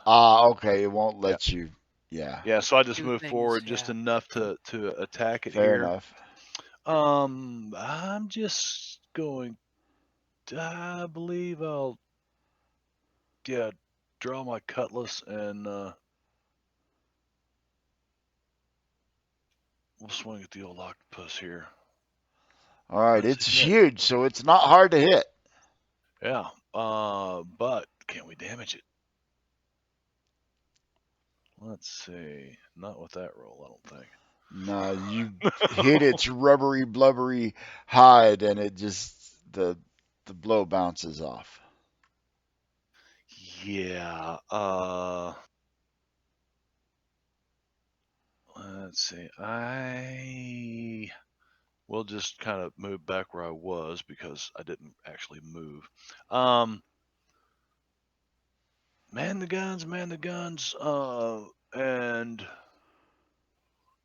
Okay, it won't yeah. let you. Yeah, Yeah, so I just Do move things, forward just yeah. enough to attack it fair here. enough. I'm just going I believe I'll, yeah, draw my cutlass and we'll swing at the old octopus here. All right, Let's it's hit. huge, so it's not hard to hit. Yeah, but can we damage it? Let's see. Not with that roll, I don't think. No, you hit its rubbery, blubbery hide, and it just the blow bounces off. Yeah. Let's see. I will just kind of move back where I was because I didn't actually move. Man the guns, man the guns. And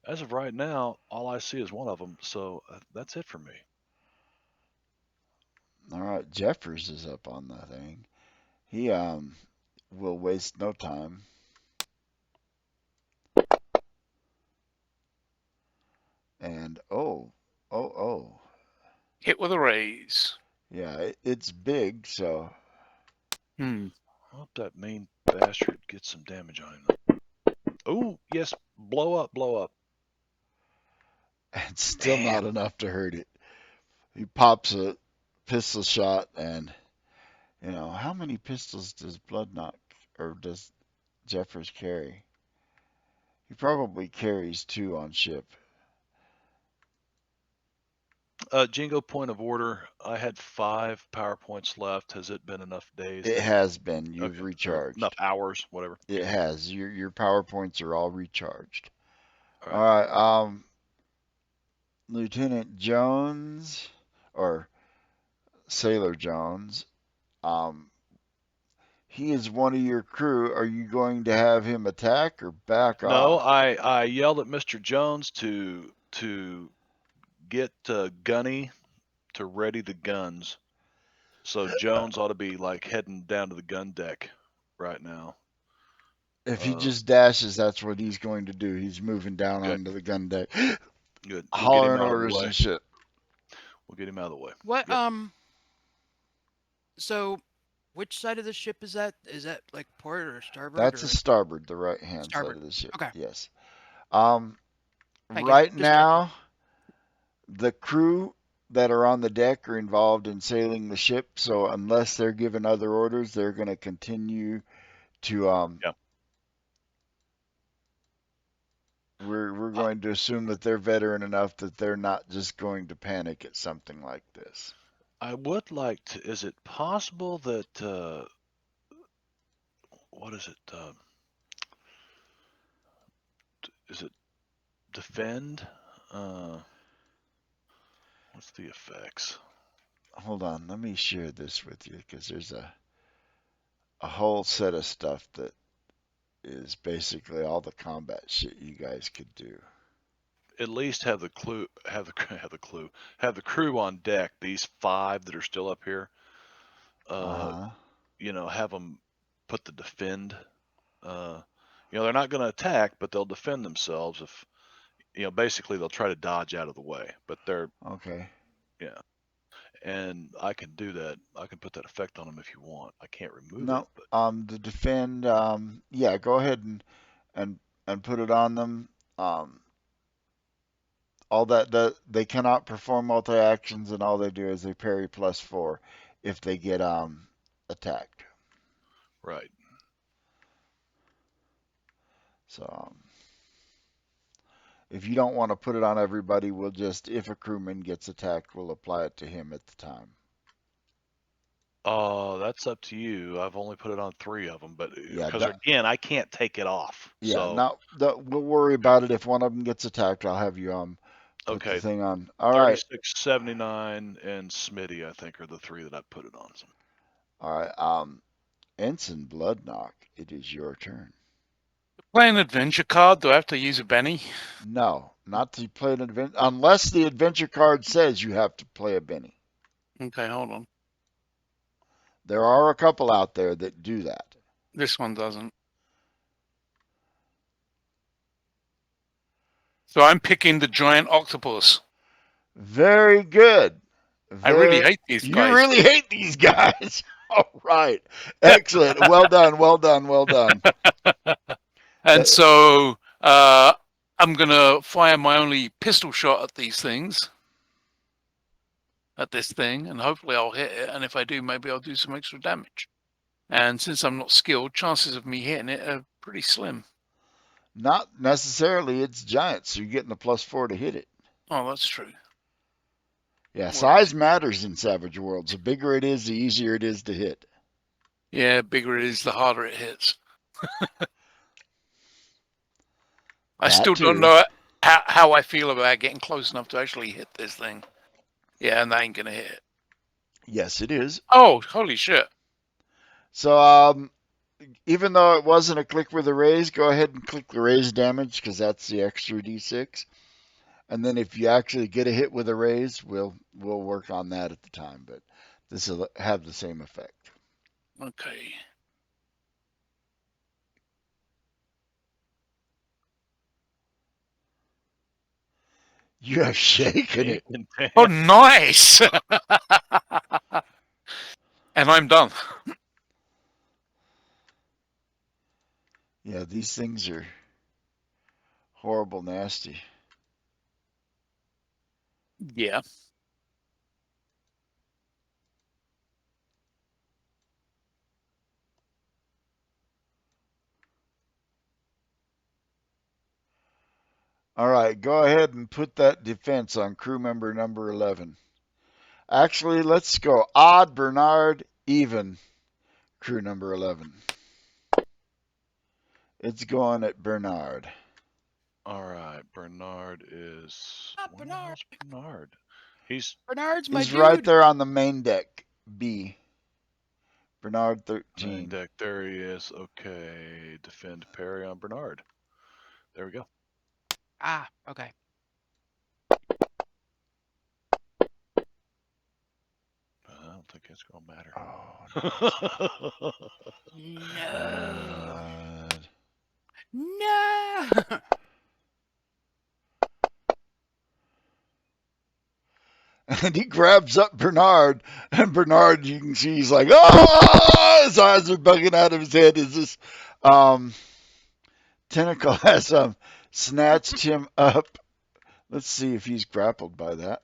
as of right now, all I see is one of them. So that's it for me. All right, Jeffers is up on the thing. He will waste no time. And oh, Hit with a raise. yeah, it's big, so Hmm. I hope that mean bastard gets some damage on him. Oh, yes. Blow up, blow up. it's still not Damn. enough to hurt it. He pops a pistol shot, and how many pistols does Bloodknock or does Jeffers carry? He probably carries 2 on ship. Jingo, point of order. I had 5 PowerPoints left. Has it been enough days? It has been. You've Okay, or enough recharged. hours, whatever. It Okay. has. Your PowerPoints are all recharged. All All right. right. Lieutenant Jones or Sailor Jones. Um, he is one of your crew. Are you going to have him attack or back No, off? I yelled at Mr. Jones to get Gunny to ready the guns. So Jones ought to be like heading down to the gun deck right now. If he just dashes, that's what he's going to do. He's moving down Okay, onto the gun deck, good. We'll get him hollering out of the orders way. and shit. We'll get him out of the way. What Yep. So which side of the ship is that? Is that like port or starboard That's or a starboard, the right hand side starboard? of the ship. Okay. Yes. Um, Okay, good. right Just checking. now, the crew that are on the deck are involved in sailing the ship, so unless they're given other orders, they're going to continue to Yeah. we're I, going to assume that they're veteran enough that they're not just going to panic at something like this. I would like to. Is it possible that what is it? Is it defend? What's the effects? Hold on, let me share this with you because there's a whole set of stuff that is basically all the combat shit you guys could do. At least have the clue, have the have the clue, have the crew on deck. These 5 that are still up here. Uh-huh. Have them put the defend. They're not going to attack, but they'll defend themselves if basically they'll try to dodge out of the way. But they're Okay. yeah, and I can do that. I can put that effect on them if you want. I can't remove it, No, but the defend, yeah, go ahead and and put it on them. Um, all that they cannot perform multi actions, and all they do is they parry +4 if they get attacked. right. So if you don't want to put it on everybody, we'll just if a crewman gets attacked, we'll apply it to him at the time. Oh, that's up to you. I've only put it on 3 of them, but Yeah, because again, I can't take it off. yeah. So Now we'll worry about it if one of them gets attacked. I'll have you put the okay, thing on. All right, 36, 79, and Smitty, I think, are the 3 that I put it on. all right. Ensign Bloodknock, it is your turn. Play an adventure card. Do I have to use a Benny? No, not to play an adventure unless the adventure card says you have to play a Benny. Okay, hold on. There are a couple out there that do that. This one doesn't. So I'm picking the giant octopus. Very good. I really Very, hate these you guys. really hate these guys. All right. Excellent. Well done. Well done. Well done. And That, so I'm going to fire my only pistol shot at these things, at this thing, and hopefully I'll hit it. And if I do, maybe I'll do some extra damage. And since I'm not skilled, chances of me hitting it are pretty slim. not necessarily. It's giant, so you're getting a +4 to hit it. Oh, that's true. Yeah, What size is it? matters in Savage Worlds. The bigger it is, the easier it is to hit. Yeah, bigger it is, the harder it hits. I That still don't too. know how I feel about getting close enough to actually hit this thing. Yeah, and that ain't going to hit it. Yes, it is. Oh, holy shit. So, even though it wasn't a click with a raise, go ahead and click the raise damage because that's the extra d6. And then if you actually get a hit with a raise, we'll work on that at the time. But this will have the same effect. Okay. You have shaken it. Oh, nice. And I'm done. Yeah, these things are horrible, nasty. Yeah. All right, go ahead and put that defense on crew member number 11. Actually, let's go odd, Bernard, even, crew number 11. It's going at Bernard. All right, Bernard is. Not Where the Bernard. hell's Bernard? He's Bernard's my He's dude. right there on the main deck, B. Bernard main 13. deck. There he is. Okay, defend parry on Bernard. There we go. Ah, okay. I don't think it's gonna matter. Oh, No. God. No. And he grabs up Bernard, and Bernard, you can see he's like, oh, his eyes are bugging out of his head as this tentacle has snatched him up. Let's see if he's grappled by that.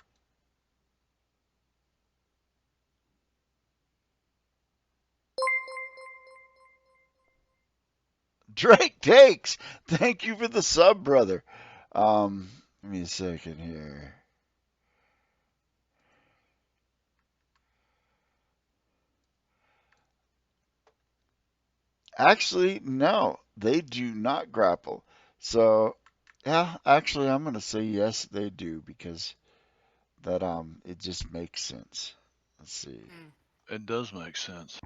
Drake takes. Thank you for the sub, brother. Give me a second here. Actually, no, they do not grapple. So, yeah, actually, I'm gonna say yes, they do because that it just makes sense. Let's see. It does make sense.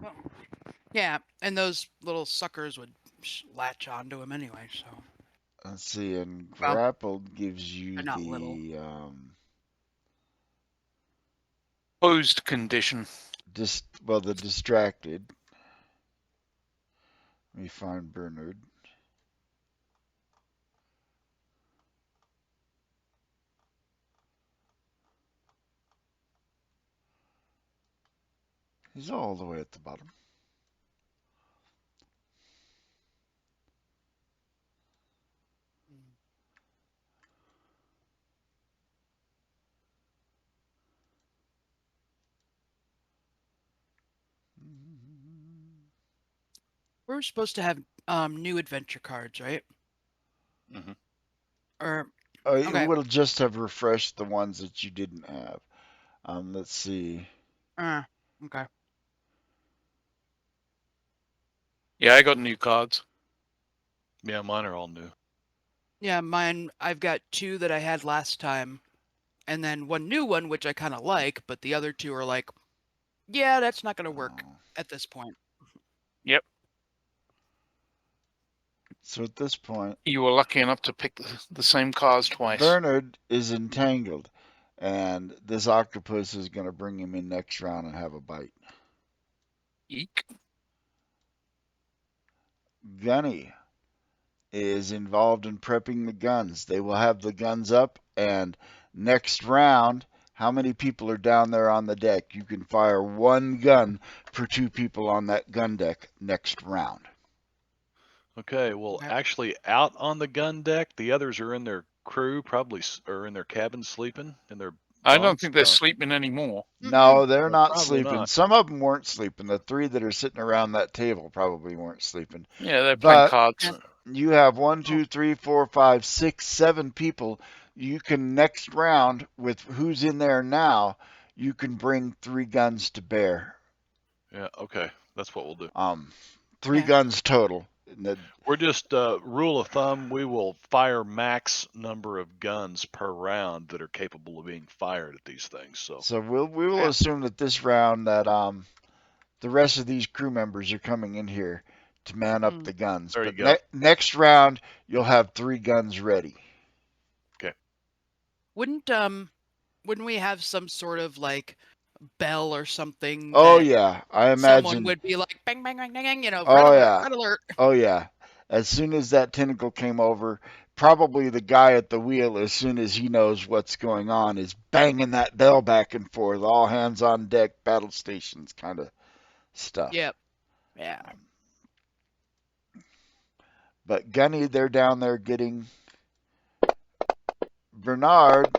Yeah, and those little suckers would latch onto him anyway, so Let's see, and Well, grappled gives you they're not little. the Closed condition. the distracted. Let me find Bernard. He's all the way at the bottom. We're supposed to have new adventure cards, right? Mhm. Or It okay. would just have refreshed the ones that you didn't have. Let's see. Okay. Yeah, I got new cards. Yeah, mine are all new. Yeah, mine. I've got two that I had last time, and then one new one which I kind of like, but the other two are like, yeah, that's not gonna work Oh. at this point. Yep. So at this point, You were lucky enough to pick the same cards twice. Bernard is entangled, and this octopus is going to bring him in next round and have a bite. Eek. Gunny is involved in prepping the guns. They will have the guns up, and next round, How many people are down there on the deck? You can fire one gun for 2 people on that gun deck next round. Okay, well, Okay. actually, out on the gun deck, the others are in their crew, probably, or in their cabins sleeping in their I don't bunks. think they're sleeping anymore. No, they're Well, not probably sleeping. not. Some of them weren't sleeping. The 3 that are sitting around that table probably weren't sleeping. Yeah, they're playing But cards. you have 1, 2, 3, 4, 5, 6, 7 people. You can next round with who's in there now. You can bring 3 guns to bear. Yeah, okay, that's what we'll do. 3 Yeah. guns total. We're just rule of thumb. We will fire max number of guns per round that are capable of being fired at these things. So We will Yeah. assume that this round that the rest of these crew members are coming in here to man up the guns. there you But go. next round you'll have 3 guns ready. Wouldn't we have some sort of like bell or something Oh that yeah, I someone imagine. would be like bang bang bang bang, bang, red Oh alert, yeah, red alert. oh yeah. As soon as that tentacle came over, probably the guy at the wheel, as soon as he knows what's going on, is banging that bell back and forth. All hands on deck, battle stations kind of stuff. Yep. Yeah. But Gunny, they're down there getting. Bernard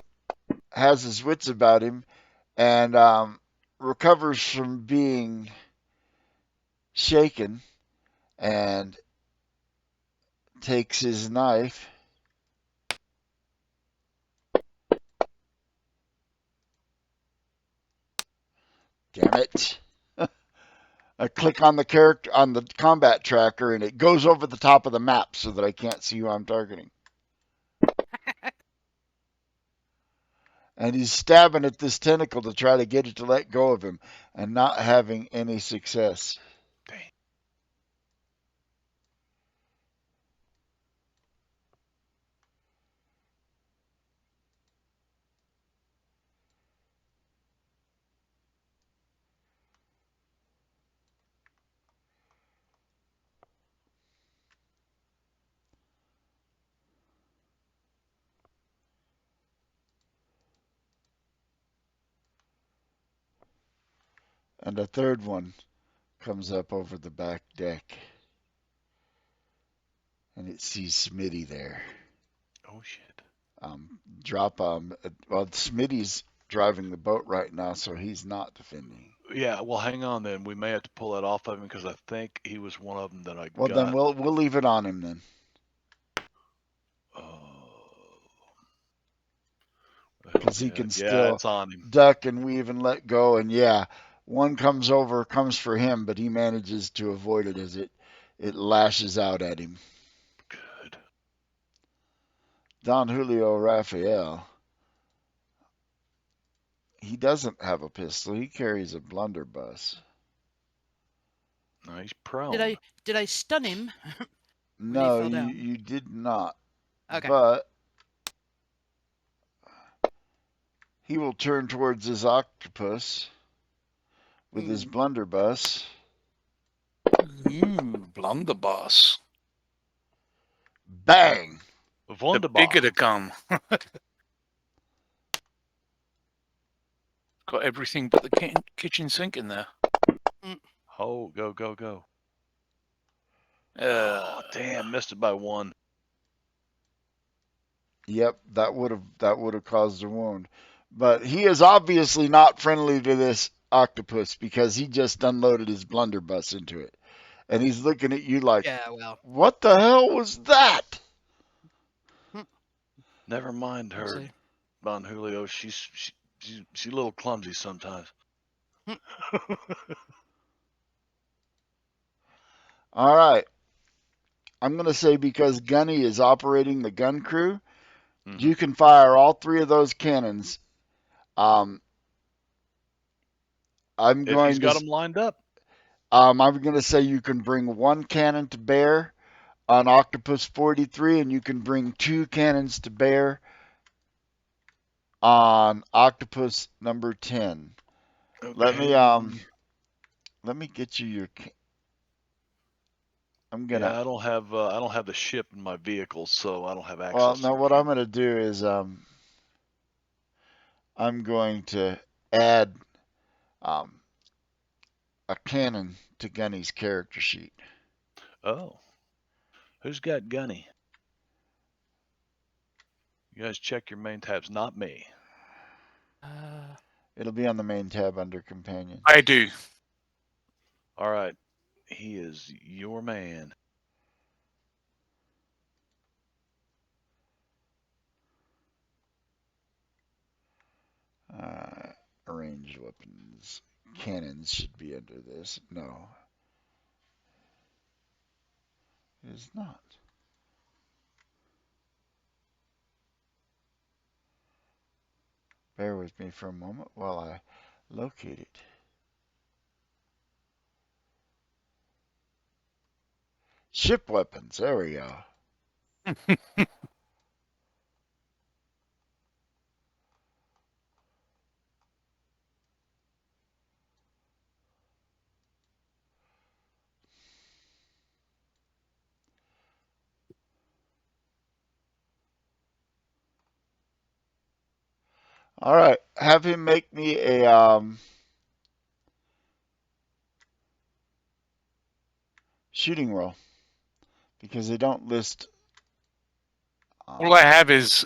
has his wits about him and recovers from being shaken and takes his knife. Damn it. I click on the character on the combat tracker and it goes over the top of the map so that I can't see who I'm targeting. And he's stabbing at this tentacle to try to get it to let go of him and not having any success. Dang. And a third one comes up over the back deck. And it sees Smitty there. Oh shit. Well, Smitty's driving the boat right now, so he's not defending. Yeah, well, hang on then. We may have to pull that off of him because I think he was one of them that I Well, got. then we'll leave it on him then. Because he can still it's on him. duck and weave and let go. And yeah, one comes for him, but he manages to avoid it as it lashes out at him. Good. Don Julio Raphael. He doesn't have a pistol. He carries a blunderbuss. No, he's prone. Did I stun him? No, fell down? you did not. Okay. But he will turn towards his octopus with his blunderbuss. Ooh, blunderbuss. Bang! The Wunderbar. bigger the gun. Got everything but the kitchen sink in there. Oh, go, go, go. Oh, damn, missed it by 1. Yep, that would have caused a wound. But he is obviously not friendly to this octopus because he just unloaded his blunderbuss into it. And he's looking at you like, Yeah, well. what the hell was that? Never mind her, See. Don Julio. She's a little clumsy sometimes. All right. I'm going to say because Gunny is operating the gun crew, you can fire all 3 of those cannons. I'm If going he's to got them lined up. I'm going to say you can bring 1 cannon to bear on Octopus 43 and you can bring 2 cannons to bear on Octopus number 10. Okay. Let me get you your Yeah, I don't have the ship in my vehicle, so I don't have access. Well, now what I'm going to do is I'm I'm going to add um, a cannon to Gunny's character sheet. Oh, who's got Gunny? You guys check your main tabs, not me. It'll be on the main tab under companions. I do. All right, he is your man. Ranged weapons. Cannons should be under this. No, it is not. Bear with me for a moment while I locate it. Ship weapons. There we go. All right. Have him make me a shooting roll because they don't list. All I have as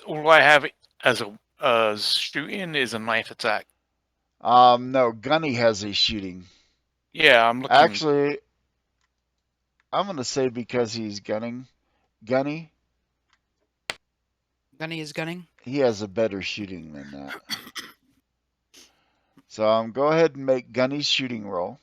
a shooting is a knife attack. No, Gunny has a shooting. Yeah, I'm looking. Actually, I'm gonna say because he's Gunny, Gunny is gunning. he has a better shooting than that. So go ahead and make Gunny's shooting roll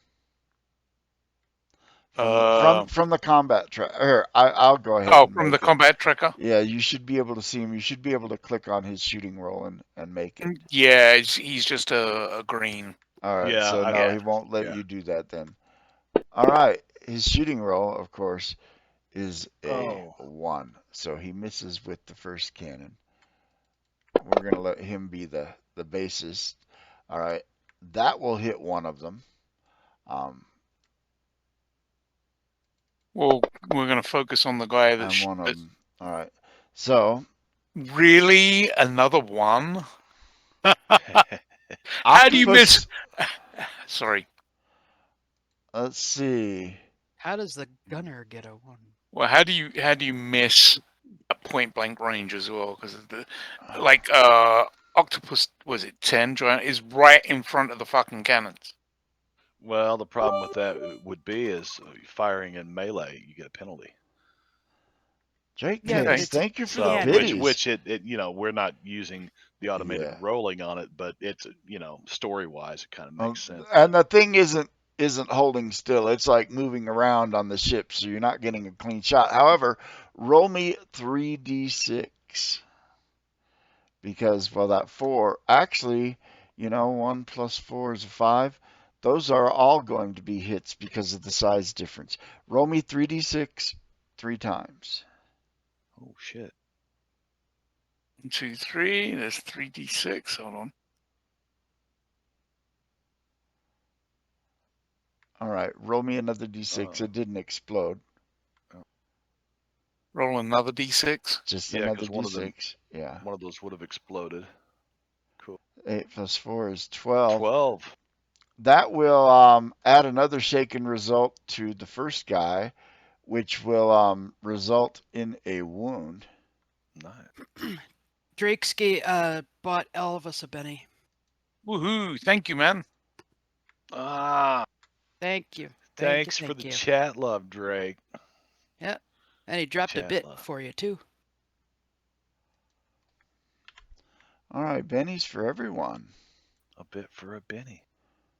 from the combat track. Here, I'll go ahead and from the make it. combat tracker. Yeah, you should be able to see him. You should be able to click on his shooting roll and make it. Yeah, he's just a green. All right, Yeah, so I- no, yeah. he won't let yeah. you do that then. All right, his shooting roll, of course, is a Oh, 1. So he misses with the first cannon. We're going to let him be the bassist. All right, that will hit one of them. Well, we're gonna focus on the guy that. And one of them. All right, so Really, another one? octopus. How do you miss? Sorry. Let's see. How does the gunner get a 1? Well, how do you miss a point blank range as well? Because the octopus was it 10 giant is right in front of the fucking cannons. well, the problem with that would be is firing in melee, you get a penalty. Drake Yeah, but Case, it's thank you for So, the handy. which biddies. it we're not using the automated Yeah. rolling on it, but it's story wise, it kind of makes sense. And the thing isn't holding still. It's like moving around on the ship, so you're not getting a clean shot. However, roll me 3d6 because that 4 actually, 1 plus 4 is a 5. Those are all going to be hits because of the size difference. Roll me 3d6 3 times. Oh shit! 1, 2, 3. There's 3d6. Hold on. All right, roll me another d6. It didn't explode. Roll another d6. Just Yeah, another because one of them, d6. Yeah. one of those would have exploded. Cool. 8 plus 4 is 12. 12. That will add another shaken result to the first guy, which will result in a wound. Nice. Bought Elvis a Benny. Woohoo! Thank you, man. Ah, Thank you. thanks for thank the you. chat love, Drake. Yeah. And he dropped a Chat bit love. for you, too. All right, Benny's for everyone. A bit for a Benny.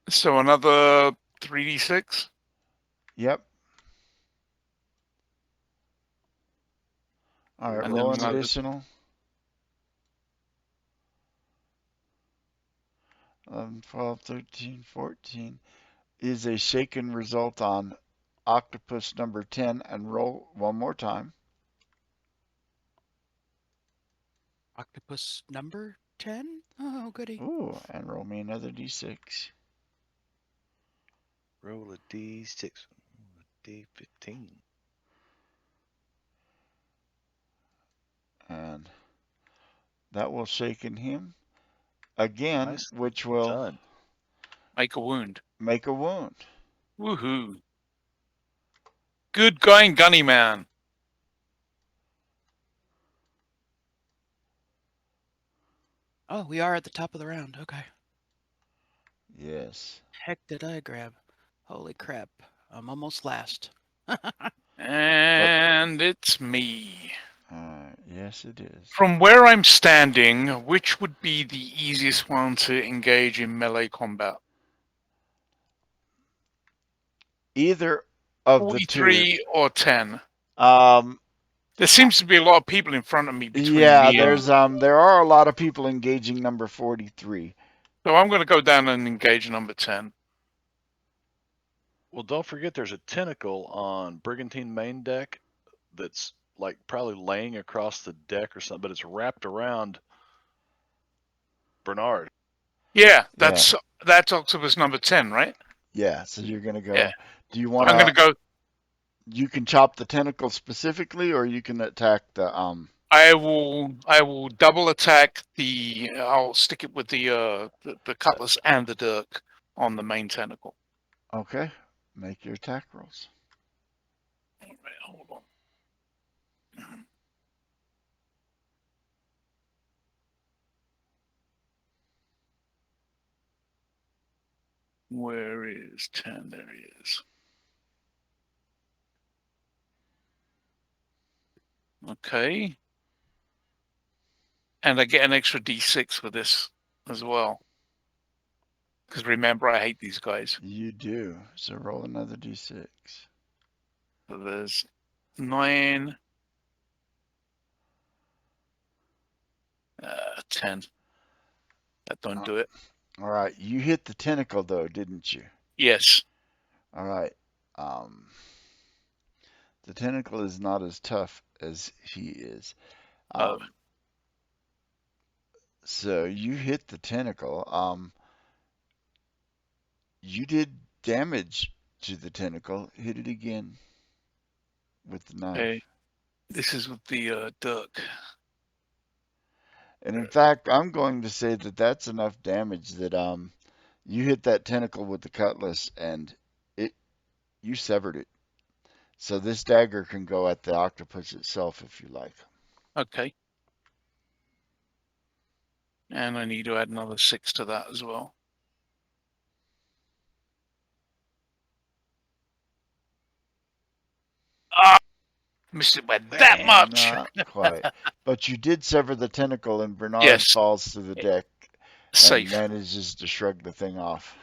So another 3d6. Yep. All right, And roll then an another- additional. 11, 12, 13, 14 is a shaken result on octopus number 10, and roll one more time. Octopus number 10? Oh, goody. Ooh, and roll me another d6. Roll a D6. Roll a D15. And that will shaken him. again, Nicely which will done. Make a wound. make a wound. Woohoo! Good going, Gunny Man. Oh, we are at the top of the round. Okay. Yes. Heck did I grab? Holy crap. I'm almost last. And it's me. Yes, it is. From where I'm standing, which would be the easiest one to engage in melee combat? Either of the two. 43 or 10? Um, There seems to be a lot of people in front of me between yeah, me and... there are a lot of people engaging number 43. So I'm going to go down and engage number 10. Well, don't forget there's a tentacle on Brigantine main deck that's like probably laying across the deck or something, but it's wrapped around Bernard. Yeah, Yeah. that's Octopus number 10, right? Yeah, so you're gonna Yeah. go. Do you I'm going to wanna? go... You can chop the tentacle specifically, or you can attack the I will double attack the... I'll stick it with the cutlass and the dirk on the main tentacle. Okay, make your attack rolls. All right, hold on. Where is 10? There he is. Okay. And I get an extra d6 for this as well. Because remember, I hate these guys. You do. So roll another d6. So there's 9, 10. That don't do it. All right, you hit the tentacle though, didn't you? Yes. All right. Um, the tentacle is not as tough as he is. Oh. So you hit the tentacle. You did damage to the tentacle. Hit it again with the knife. Okay. This is with the dirk. And in fact, I'm going to say that that's enough damage that you hit that tentacle with the cutlass and it you severed it. So this dagger can go at the octopus itself if you like. Okay. And I need to add another 6 to that as well. Ah! Missed it by that much! Not quite. But you did sever the tentacle and Bernard Yes. falls to the deck and Safe. manages to shrug the thing off.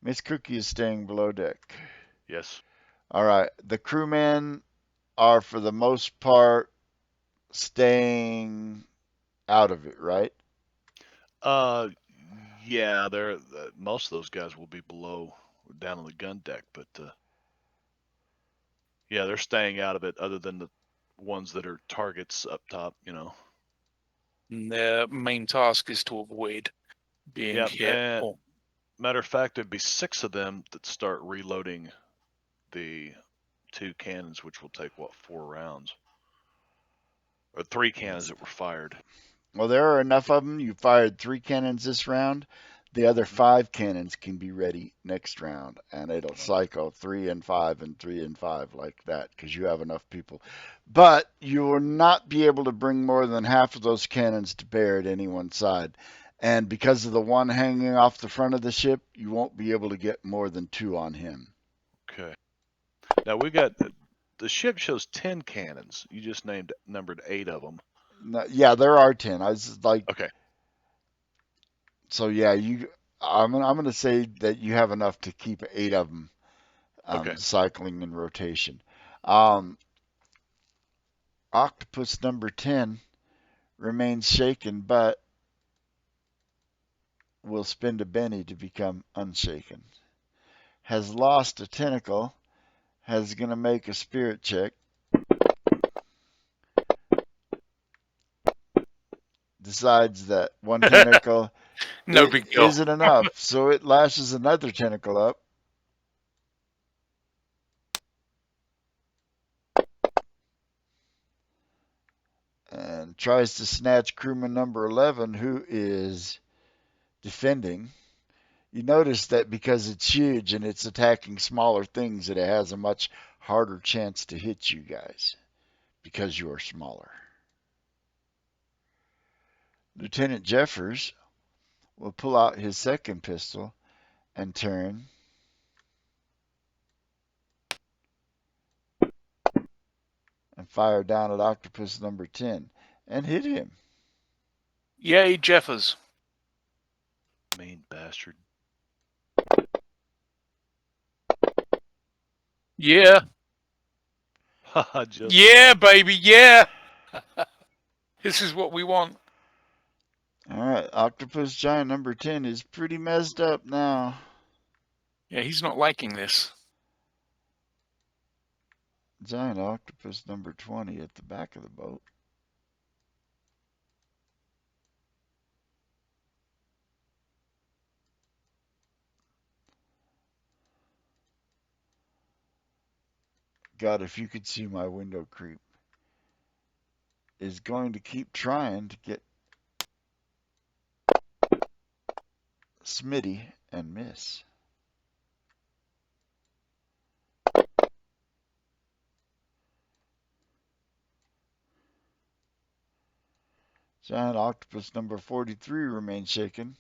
Miss Cookie is staying below deck. Yes. All right. The crewmen are for the most part staying out of it, right? Uh, yeah, they're most of those guys will be below, down on the gun deck, but yeah, they're staying out of it. Other than the ones that are targets up top, you know. And their main task is to avoid being Yeah, hit. and matter of fact, there'd be 6 of them that start reloading the 2 cannons, which will take what, 4 rounds, or 3 cannons that were fired. Well, there are enough of them. You fired 3 cannons this round. The other 5 cannons can be ready next round, and it'll cycle 3 and 5 and 3 and 5 like that because you have enough people. But you will not be able to bring more than half of those cannons to bear at any one side. And because of the one hanging off the front of the ship, you won't be able to get more than 2 on him. Okay. Now we got the ship shows 10 cannons. You just numbered 8 of them. No, yeah, there are 10. I was like, Okay. so yeah, I'm going to say that you have enough to keep 8 of them Okay. cycling in rotation. Octopus number 10 remains shaken, but will spend a Benny to become unshaken. Has lost a tentacle, has going to make a spirit check. Decides that one tentacle No big deal. isn't enough, so it lashes another tentacle up. And tries to snatch crewman number 11, who is defending. You notice that because it's huge and it's attacking smaller things, that it has a much harder chance to hit you guys because you are smaller. Lieutenant Jeffers will pull out his second pistol and turn and fire down at octopus number 10 and hit him. Yay, Jeffers. Mean bastard. Yeah. Just Yeah, baby, yeah. This is what we want. All right, octopus giant number 10 is pretty messed up now. Yeah, he's not liking this. Giant octopus number 20 at the back of the boat. God, if you could see my window creep, is going to keep trying to get Smitty and miss. Giant octopus number 43 remains shaken,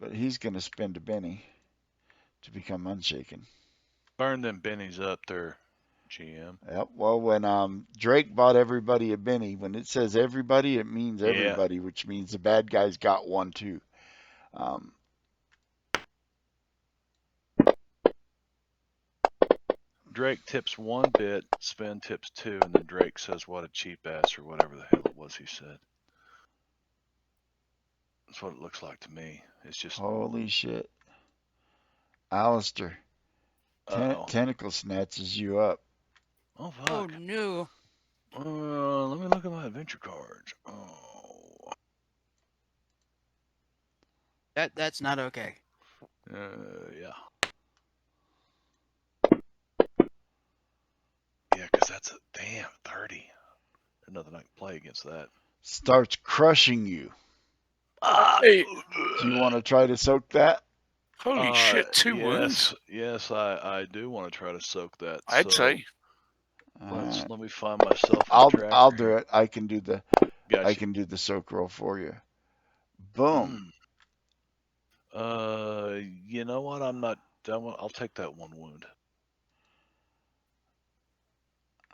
but he's going to spend a Benny to become unshaken. burn them bennies up there, GM. Yep. Well, when Drake bought everybody a Benny, when it says everybody, it means Yeah. everybody, which means the bad guys got one too. Drake tips one bit, Sven tips two, and then Drake says, "What a cheap ass," or whatever the hell it was he said. That's what it looks like to me. It's just Holy shit. Alistair, uh-oh. tentacle snatches you up. Oh Oh fuck. no. Let me look at my adventure cards. Oh. That's not okay. Yeah. Yeah, because that's a damn 30. There's nothing I can play against that. Starts crushing you. Hey. Do you want to try to soak that? Holy shit, two yes, wounds? Yes, I do want to try to soak that. I'd say. Alright. Let me find myself a I'll tractor do here. it. I can do the soak roll for you. Boom. You know what? I'm not. I'll take that one wound.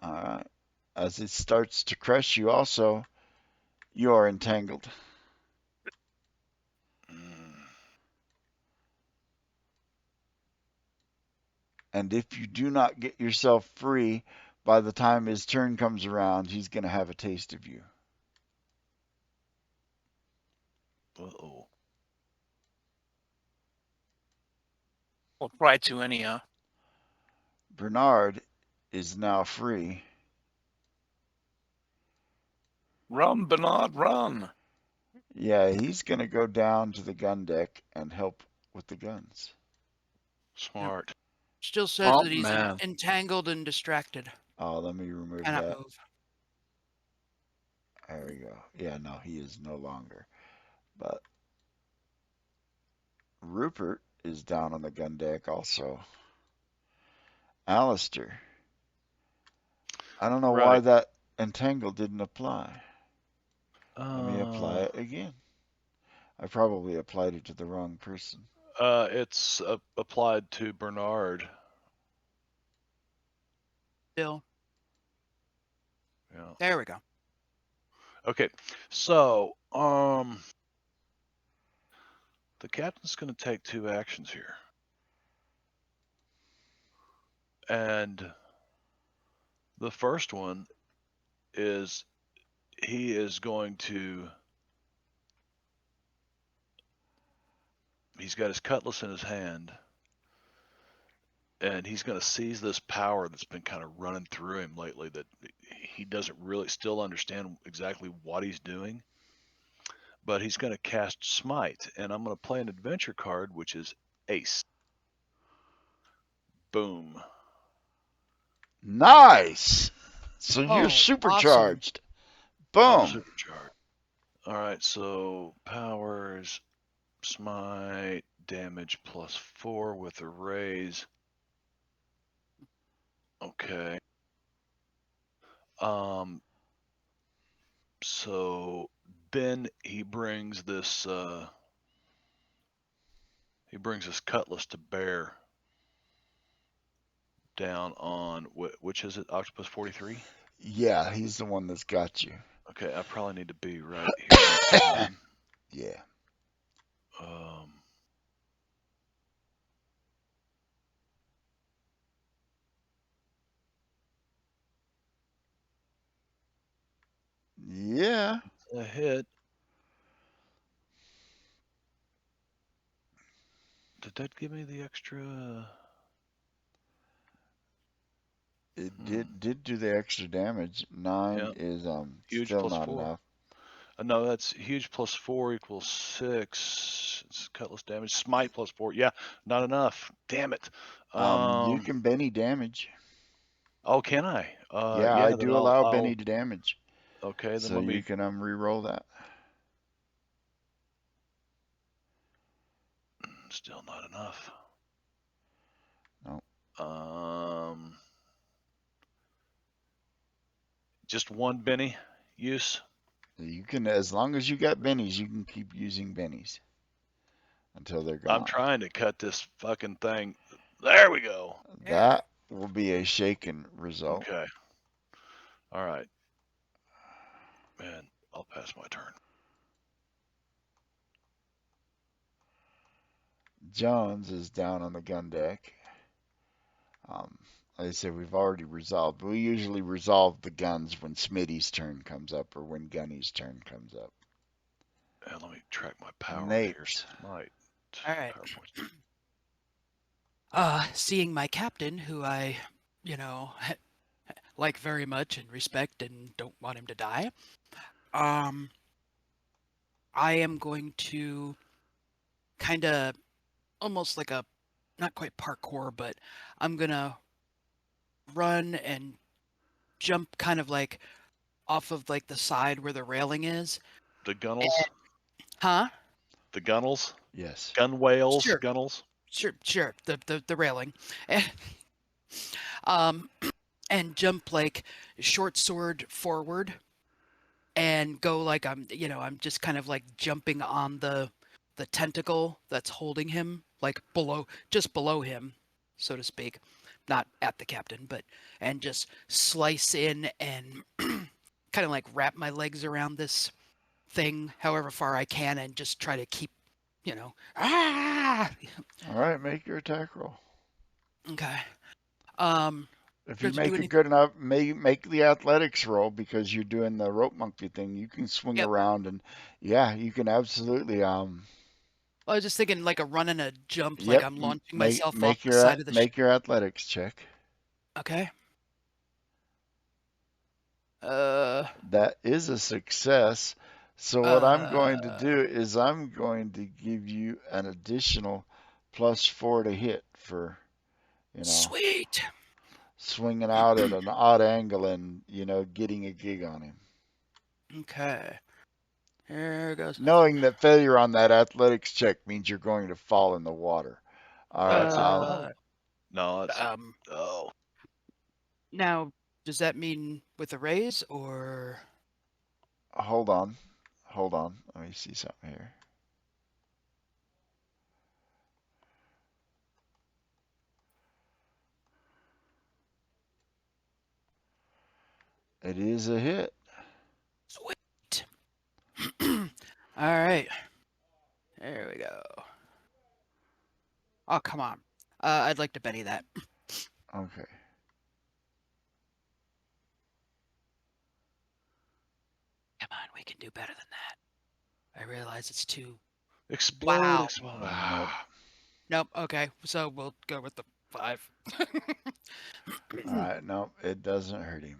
All right. As it starts to crush you, also, you are entangled. And if you do not get yourself free by the time his turn comes around, he's going to have a taste of you. Uh-oh. I'll try to anyhow. Bernard is now free. Run, Bernard, run. Yeah, he's going to go down to the gun deck and help with the guns. Smart. Still says Oh, that he's man. entangled and distracted. Oh, let me remove Cannot that. move. There we go. Yeah, no, he is no longer. But Rupert is down on the gun deck also. Alistair. I don't know why that entangle didn't apply. Let me apply it again. I probably applied it to the wrong person. It's applied to Bernard. Still. Yeah. There we go. Okay. So, the captain's going to take two actions here. And the first one is he is going to. He's got his cutlass in his hand, and he's going to seize this power that's been kind of running through him lately that he doesn't really still understand exactly what he's doing. But he's going to cast Smite, and I'm going to play an adventure card, which is Ace. Boom. Nice. So you're Oh, supercharged. I'm Boom. supercharged. All right, so powers Smite damage +4 with a raise. Okay. So then he brings this cutlass to bear down on which is it? Octopus 43. Yeah, he's the one that's got you. Okay, I probably need to be right here next to him. Yeah. Yeah. A hit. Did that give me the extra? It did do the extra damage. 9 Yeah. is Huge still plus not 4. enough. No, that's huge +4 equals 6. It's cutlass damage. Smite +4. Yeah, not enough. Damn it. You can Benny damage. Oh, can I? Yeah, Yeah. I Then do allow Benny to damage. Okay, then So let you me. can re-roll that. Still not enough. No. Just one Benny use. You can, as long as you got bennies, you can keep using bennies until they're I'm gone. trying to cut this fucking thing. There we go. That will be a shaken result. Okay. All right. Man, I'll pass my turn. Jones is down on the gun deck. Like I said, we've already resolved. We usually resolve the guns when Smitty's turn comes up or when Gunny's turn comes up. And let me track my power Nate. here. Smite. All right. Power points. Seeing my captain, who I, you know, like very much and respect and don't want him to die, I am going to kind of almost like a, not quite parkour, but I'm gonna run and jump kind of like off of like the side where the railing is. The gunnels? Huh? The gunnels? Yes. Gun whales? Sure. Gunnels? Sure. The railing. um, and jump like short sword forward and go like I'm just kind of like jumping on the tentacle that's holding him, like just below him, so to speak, not at the captain, but and just slice in and kind of like wrap my legs around this thing however far I can and just try to keep, All right, make your attack roll. Okay. If you Does it make do it anything? good enough, make the athletics roll because you're doing the rope monkey thing. You can swing Yep. around and yeah, you can absolutely I was just thinking like a run and a jump, like yep, I'm launching make myself off make the your side of the make your athletics check. Okay. That is a success. So what I'm going to do is I'm going to give you an additional +4 to hit for, Sweet. swinging out at an odd angle and, getting a gig on him. Okay. Here goes Knowing that failure on that athletics check means you're going to fall in the water. All right. No, it's. um Oh. now does that mean with a raise or Hold on. Let me see something here. It is a hit. sweet? All right. There we go. Oh, come on. I'd like to Benny that. Okay. Come on, we can do better than that. I realize it's too. Explode. Wow. Explode. No. Nope. Okay, so we'll go with the 5. All right. No, it doesn't hurt him.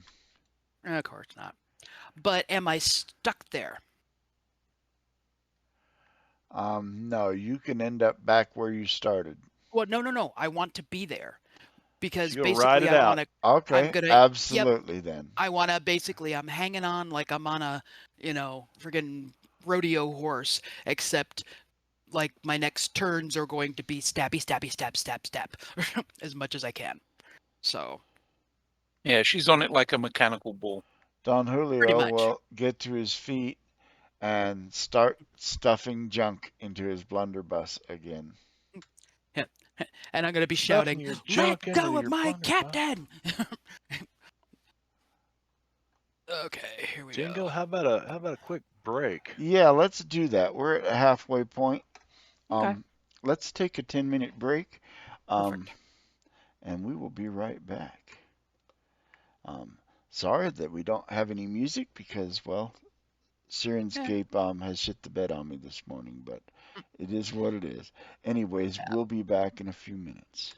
Of course not. But am I stuck there? No, you can end up back where you started. Well, no. I want to be there because You'll ride basically it I out. want to. I'm Okay, gonna. Yep. absolutely then. I want to basically. I'm hanging on like I'm on a, friggin' rodeo horse, except like my next turns are going to be stabby, stabby, stab, stab, stab, as much as I can. So Yeah, she's on it like a mechanical bull. Don pretty Julio much. will get to his feet and start stuffing junk into his blunderbuss again. Yeah. And I'm gonna be Stuffing shouting, your "Let junk into go of your my blunderbuss. captain!" Okay, here we Jingo, go. how about a quick break? Yeah, let's do that. We're at a halfway point. Okay, Let's take a 10-minute break, um, perfect. and we will be right back. Um, Sorry that we don't have any music because, well, Yeah. Sirenscape has shit the bed on me this morning, but it is what it is. Anyways, Yeah. we'll be back in a few minutes.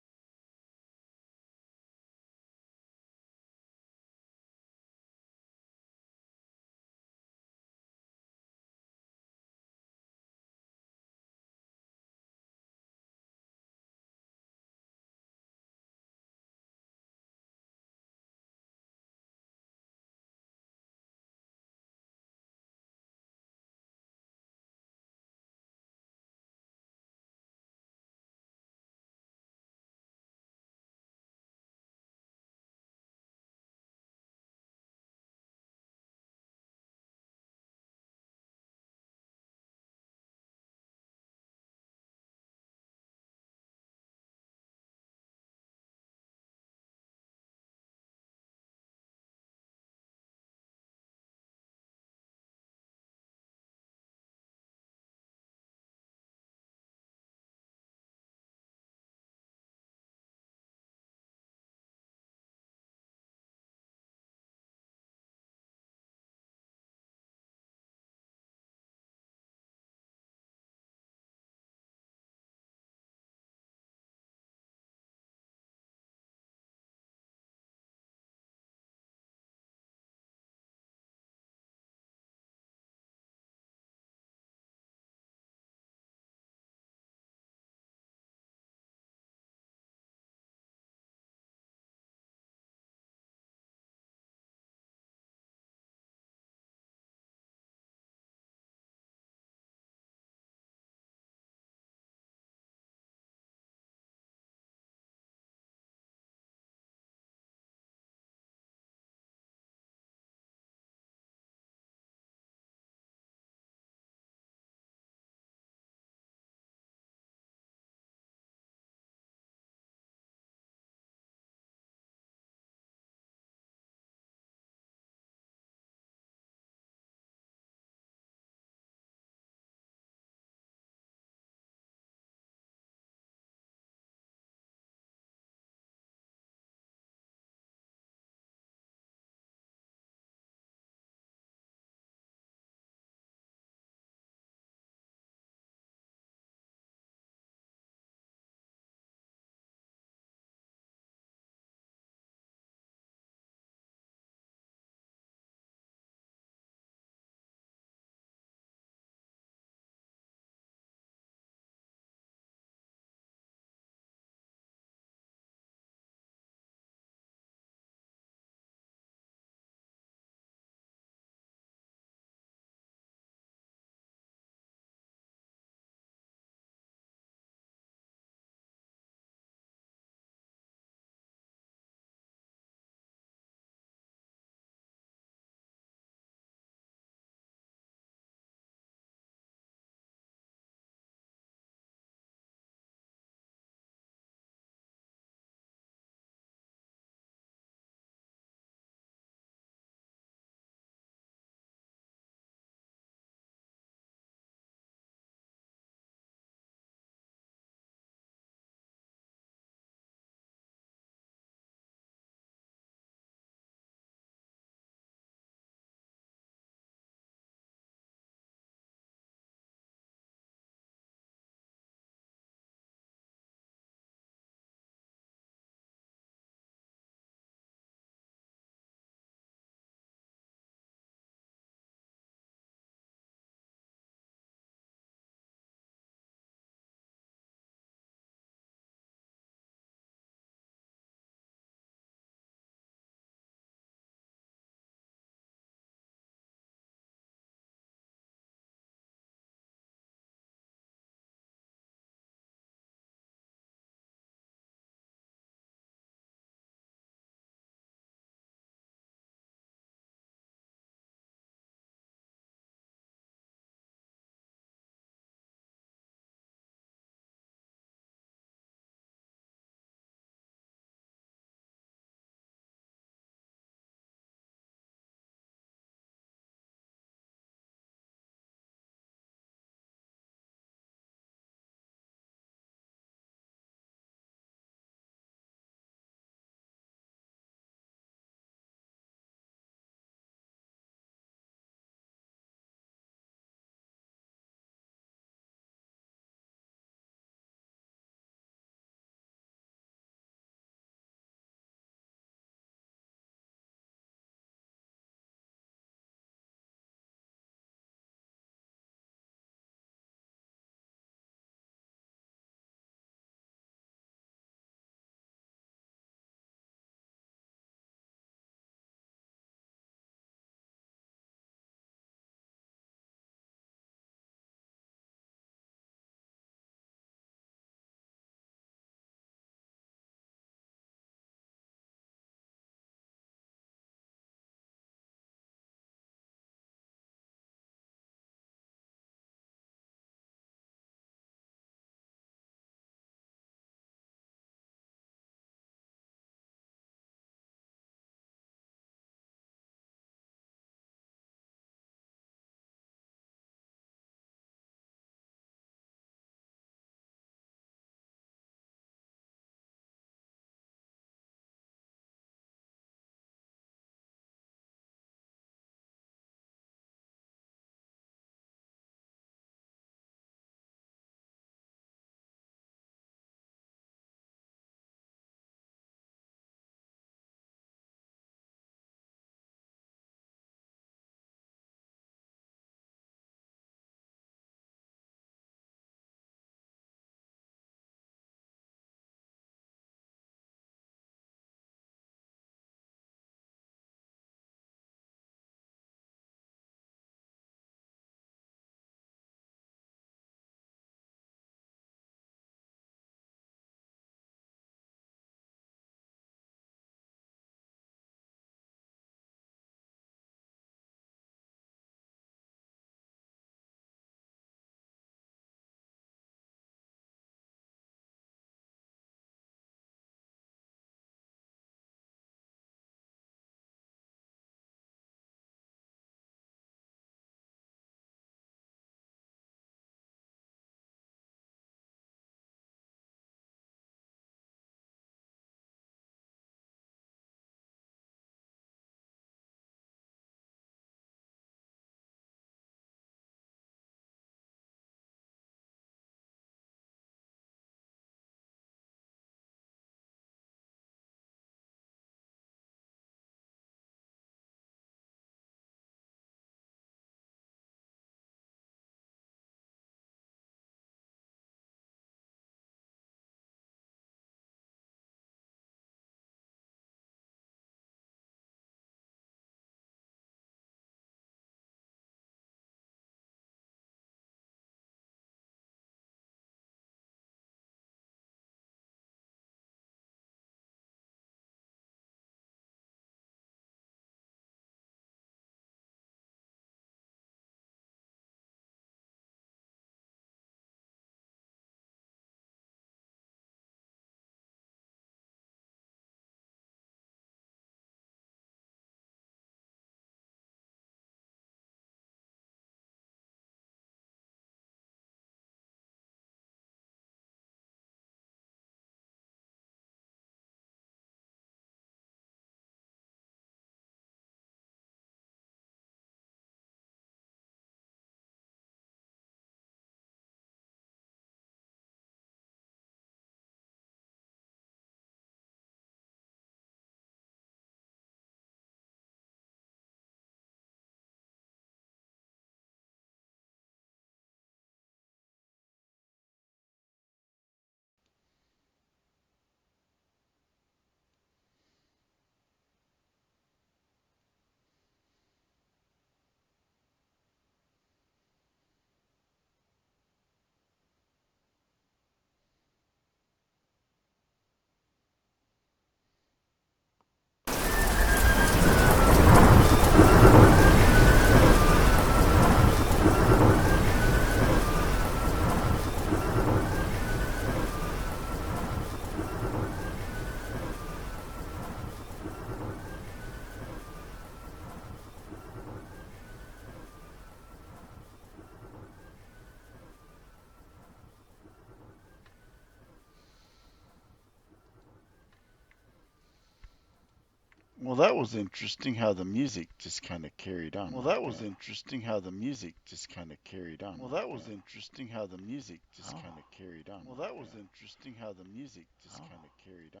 Well, that was interesting how the music just kind of carried on. Well, that was interesting how the music just kind of carried on. Well, that was interesting how the music just kind of carried on. Well, that was interesting how the music just kind of carried on.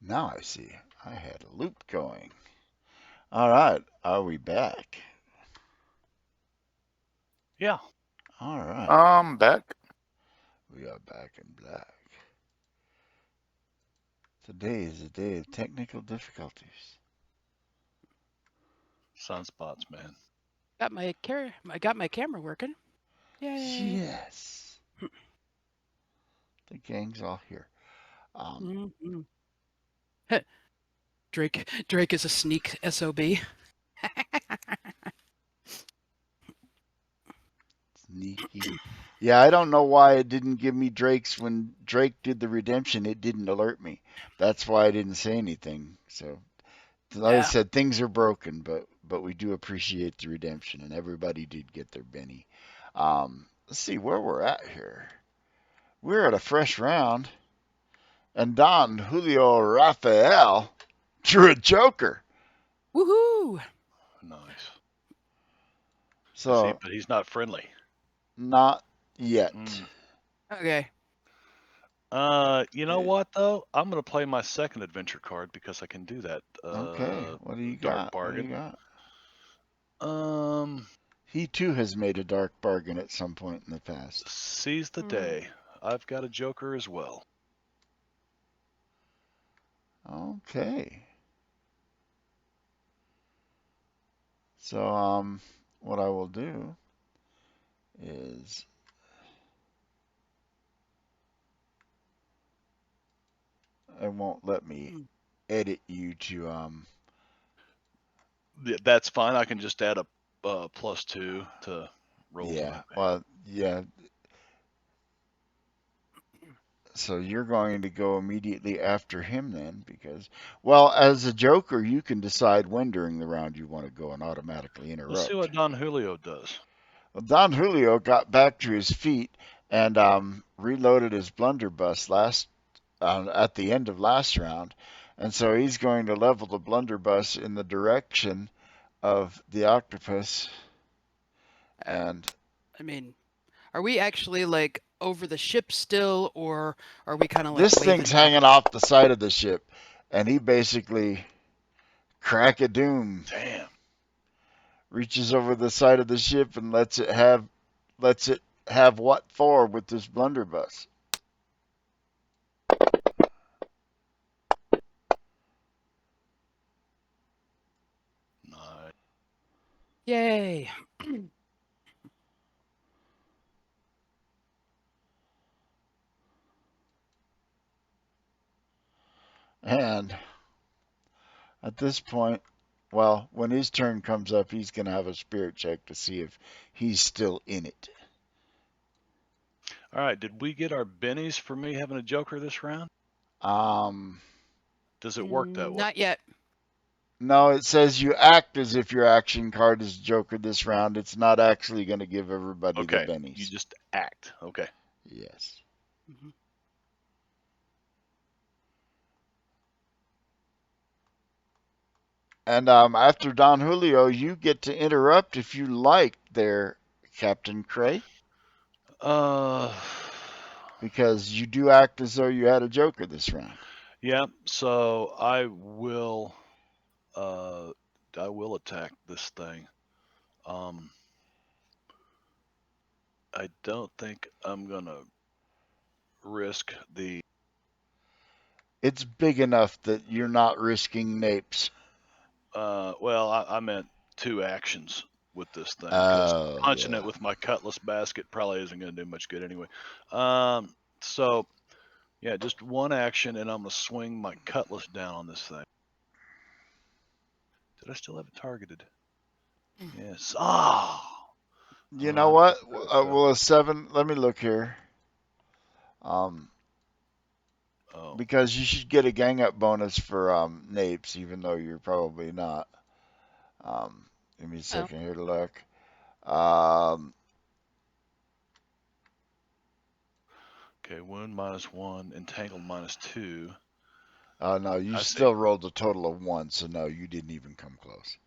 Now I see. I had a loop going. All right. Are we back? Yeah. All right. I'm back. We are back in black. Today is a day of technical difficulties. Sunspots, man. I got my camera working. Yay. Yes. The gang's all here. Mhm. Drake is a sneak SOB. Sneaky. Yeah, I don't know why it didn't give me Drake's when Drake did the redemption. It didn't alert me. That's why I didn't say anything. So, like I Yeah. said, things are broken, but we do appreciate the redemption, and everybody did get their Benny. Let's see where we're at here. We're at a fresh round, and Don Julio Rafael drew a Joker. Woohoo! Nice. So But he's not friendly. not yet. Okay. You know what though? I'm gonna play my second adventure card because I can do that. Okay, what do you Dark got? bargain. What do you got? He too has made a dark bargain at some point in the past. Seize the day. I've got a joker as well. Okay. So, what I will do is it won't let me edit you to That's fine. I can just add a +2 to rolls. yeah. Well, yeah. So you're going to go immediately after him then, because, well, as a Joker, you can decide when during the round you want to go and automatically interrupt. Let's see what Don Julio does. Well, Don Julio got back to his feet and reloaded his blunderbuss at the end of last round, and so he's going to level the blunderbuss in the direction of the octopus. And I mean, are we actually like over the ship still, or are we kind of like this thing's hanging off the side of the ship, and he basically crack-a-doom Damn. reaches over the side of the ship and lets it have what for with this blunderbuss. Nice. Yay! And at this point, well, when his turn comes up, he's going to have a spirit check to see if he's still in it. All right. Did we get our bennies for me having a joker this round? Does it work that way? Not yet. No, it says you act as if your action card is Joker this round. It's not actually going to give everybody the bennies. You just act. Okay. Yes. Mhm. And after Don Julio, you get to interrupt if you like there, Captain Cray, because you do act as though you had a Joker this round. Yeah. So I will attack this thing. I don't think I'm gonna risk the. It's big enough that you're not risking napes. Well, I meant 2 actions with this thing because punching it with my cutlass basket probably isn't going to do much good anyway. So yeah, just 1 action, and I'm going to swing my cutlass down on this thing. Did I still have it targeted? Yes. You know what? Well, a 7. Let me look here. Because you should get a gang up bonus for napes, even though you're probably not. Give me a second here to look. Okay, wound -1, entangled -2. Oh no, you I see. still rolled a total of 1, so no, you didn't even come close.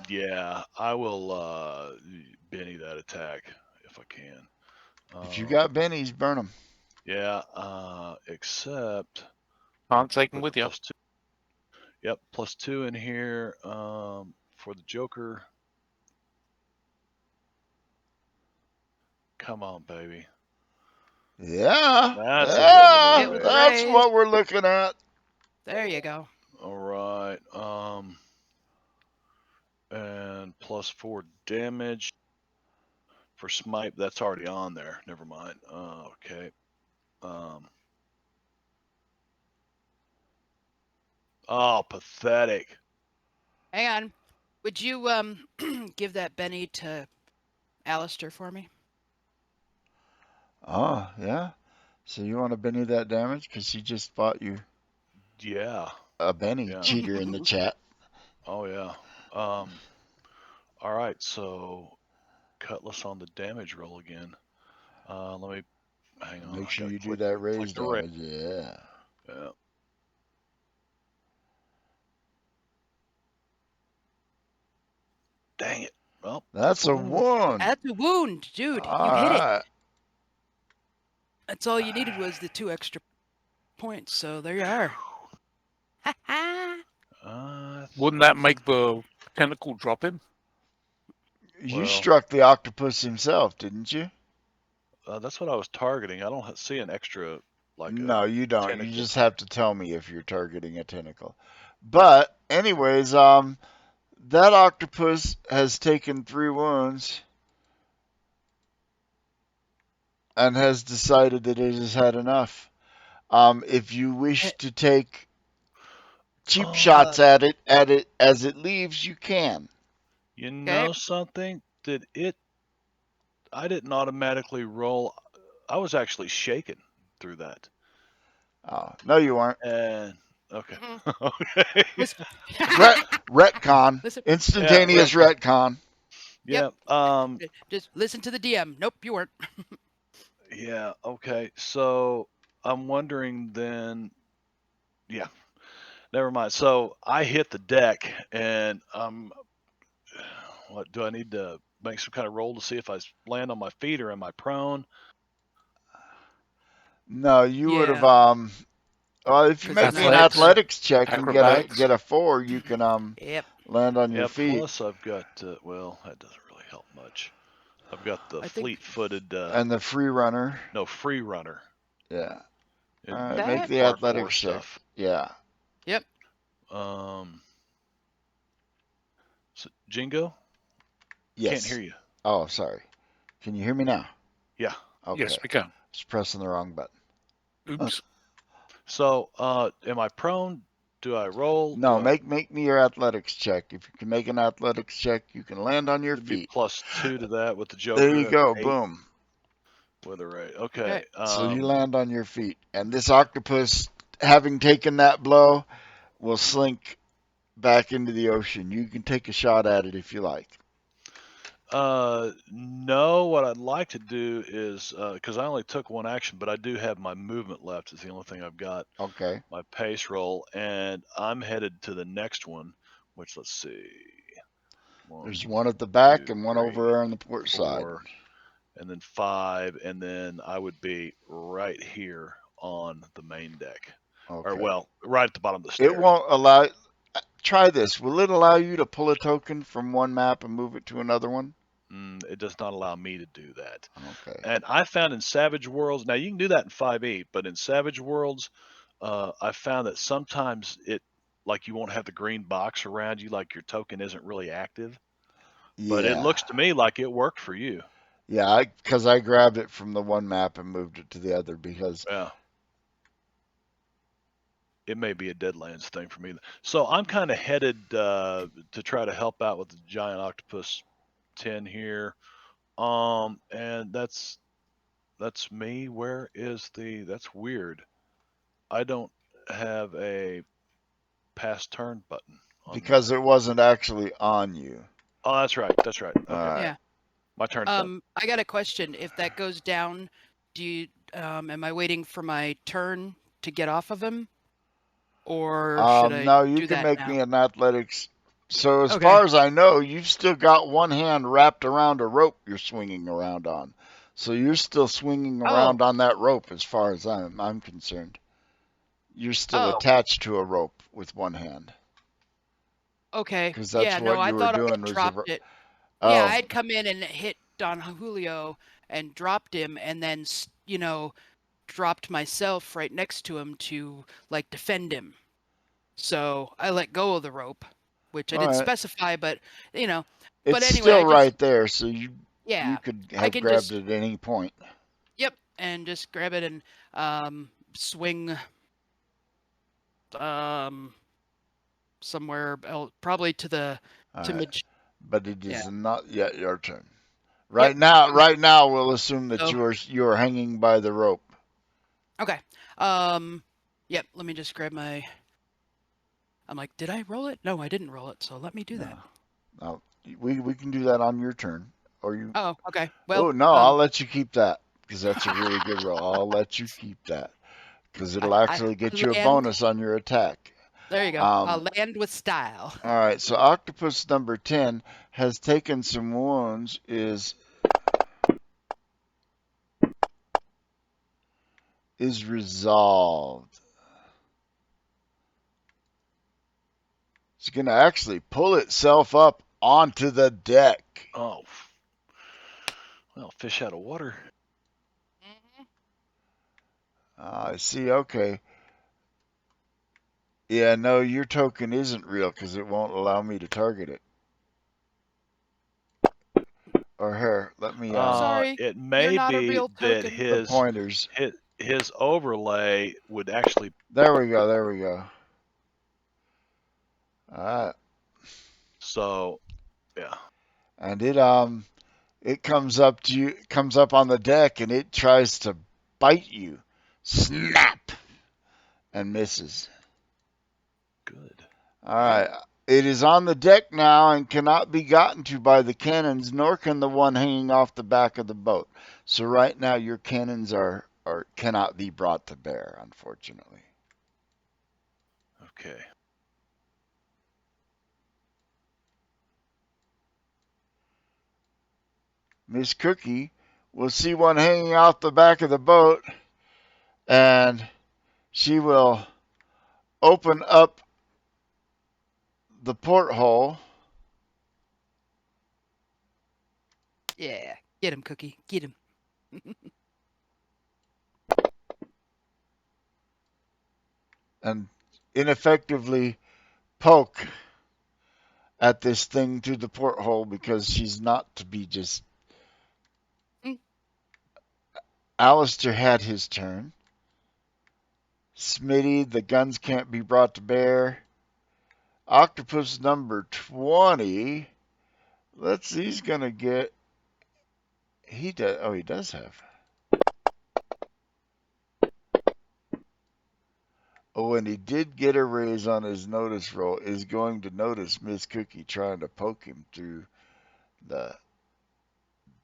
Yeah, I will Benny that attack if I can. If you got bennies, burn them. Yeah, except Can't take them put the with you. +2. Yep, +2 in here for the Joker. Come on, baby. Yeah, That's a hit with a It was raise. that's raised. what we're looking at. There you go. All right. And +4 damage for smite. That's already on there. Never mind. Okay. Oh, pathetic. Hang on. Would you give that Benny to Alistair for me? Oh, yeah. So you want to Benny that damage? Because he just fought you Yeah. a Benny Yeah. cheater in the chat. Oh yeah. All right. So Cutlass on the damage roll again. Let me hang on. Make I sure gotta you do click that raise the raise. damage. Yeah. Yeah. Dang it. Well, That's a wound. wound. That's a wound, dude. All You hit it. right. That's all you needed was the 2 extra points. So there you are. Ha ha. Wouldn't that make the tentacle drop him? You Well, struck the octopus himself, didn't you? that's what I was targeting. I don't see an extra like a No, you don't. You tentacle. just have to tell me if you're targeting a tentacle. But anyways, that octopus has taken 3 wounds and has decided that it has had enough. If you wish to take cheap shots at it as it leaves, you can. You know something? I didn't automatically roll. I was actually shaken through that. Oh, no, you weren't. And okay. Mhm. Okay. Listen. Retcon. Listen. Instantaneous retcon. Yeah. Just listen to the DM. Nope, you weren't. Yeah. Okay. So I'm wondering then. Yeah. Never mind. So I hit the deck, and what do I need to make some kind of roll to see if I land on my feet or am I prone? No, you would have Yeah. if you 'Cause make me an Athletics, athletics check and acrobatics. get a 4, you can Yep. land on your Yeah. feet. Plus I've got well, that doesn't really help much. I've got the I think fleet-footed And the free runner. no free runner. Yeah. It'd All right, be make that. the parkour athletics check. stuff. Yeah. Yep. So, Jingo, Yes. can't hear you. Oh, sorry. Can you hear me now? Yeah. Okay. Yes, we can. Just pressing the wrong button. Oops. So, am I prone? Do I roll? No, make me your athletics check. If you can make an athletics check, you can land on your It'd be feet. +2 to that with the Joker. There you go. 8 Boom. with a ray. Okay. So you land on your feet, and this octopus, having taken that blow, will slink back into the ocean. You can take a shot at it if you like. No. What I'd like to do is because I only took 1 action, but I do have my movement left. Is the only thing I've got. Okay. My pace roll, and I'm headed to the next one. Which let's see. There's one at the back 2, and one 3, over on the port side. 4, and then 5, and then I would be right here on the main deck. Okay. Or well, right at the bottom of the stairs. It won't allow. Try this. Will it allow you to pull a token from one map and move it to another one? It does not allow me to do that. Okay. And I found in Savage Worlds, now you can do that in 5e, but in Savage Worlds, I found that sometimes like you won't have the green box around you, like your token isn't really active. Yeah. But it looks to me like it worked for you. Yeah, because I grabbed it from the one map and moved it to the other because. Yeah. It may be a Deadlands thing for me. So I'm kind of headed to try to help out with the giant octopus 10 here. And that's me. Where is that's weird. I don't have a pass turn button on Because mine. it wasn't actually on you. Oh, that's right. That's right. Okay. All right. Yeah. My turn's done. I got a question. If that goes down, do you am I waiting for my turn to get off of him? or should I No, you do can that make now? me an athletics. So as Okay. far as I know, you've still got one hand wrapped around a rope you're swinging around on. So you're still swinging Oh, around on that rope as far as I'm concerned. You're still oh, attached to a rope with one hand okay. because that's Yeah, no, what I you were thought I doing had was dropped it. Yeah, I oh, had come in and hit Don Julio and dropped him, and then dropped myself right next to him to like defend him. So I let go of the rope, which I all didn't right. specify, but you know. But It's anyway, still I just right there, so you yeah, could I have can grabbed just it at any point. yep, and just grab it and swing um somewhere else, probably to the All to right, mid. but it Yeah. is not yet your turn. Yep. Right now, we'll assume that So you're hanging by the rope. okay. Yep. Let me just grab my. I'm like, did I roll it? No, I didn't roll it. So let me do that. No, no, we can do that on your turn, or you. Oh, okay. Oh Well, no, I'll let you keep that because that's a really good roll. I'll let you keep that because it'll actually I get you a land. bonus on your attack. There you go. I'll Um, land with style. all right, so octopus number 10 has taken some wounds. Is resolved. It's going to actually pull itself up onto the deck. Oh, well, fish out of water. I see. Okay. Yeah, no, your token isn't real because it won't allow me to target it or her. Let me Sorry, It you're may not a be real that token. the pointers. his overlay would actually. There we go. There we go. All right. So yeah. And it comes up on the deck and it tries to bite you. Snap and misses. Good. All right. It is on the deck now and cannot be gotten to by the cannons, nor can the one hanging off the back of the boat. So right now your cannons are cannot be brought to bear, unfortunately. Okay. Miss Cookie will see one hanging off the back of the boat, and she will open up the porthole. Yeah. Get him, Cookie. Get him. And ineffectively poke at this thing through the porthole because she's not to be just. Mm. Alistair had his turn. Smitty, the guns can't be brought to bear. Octopus number 20. Let's see, he's going to get. He does. Oh, he does have. Oh, and he did get a raise on his notice roll. Is going to notice Miss Cookie trying to poke him through the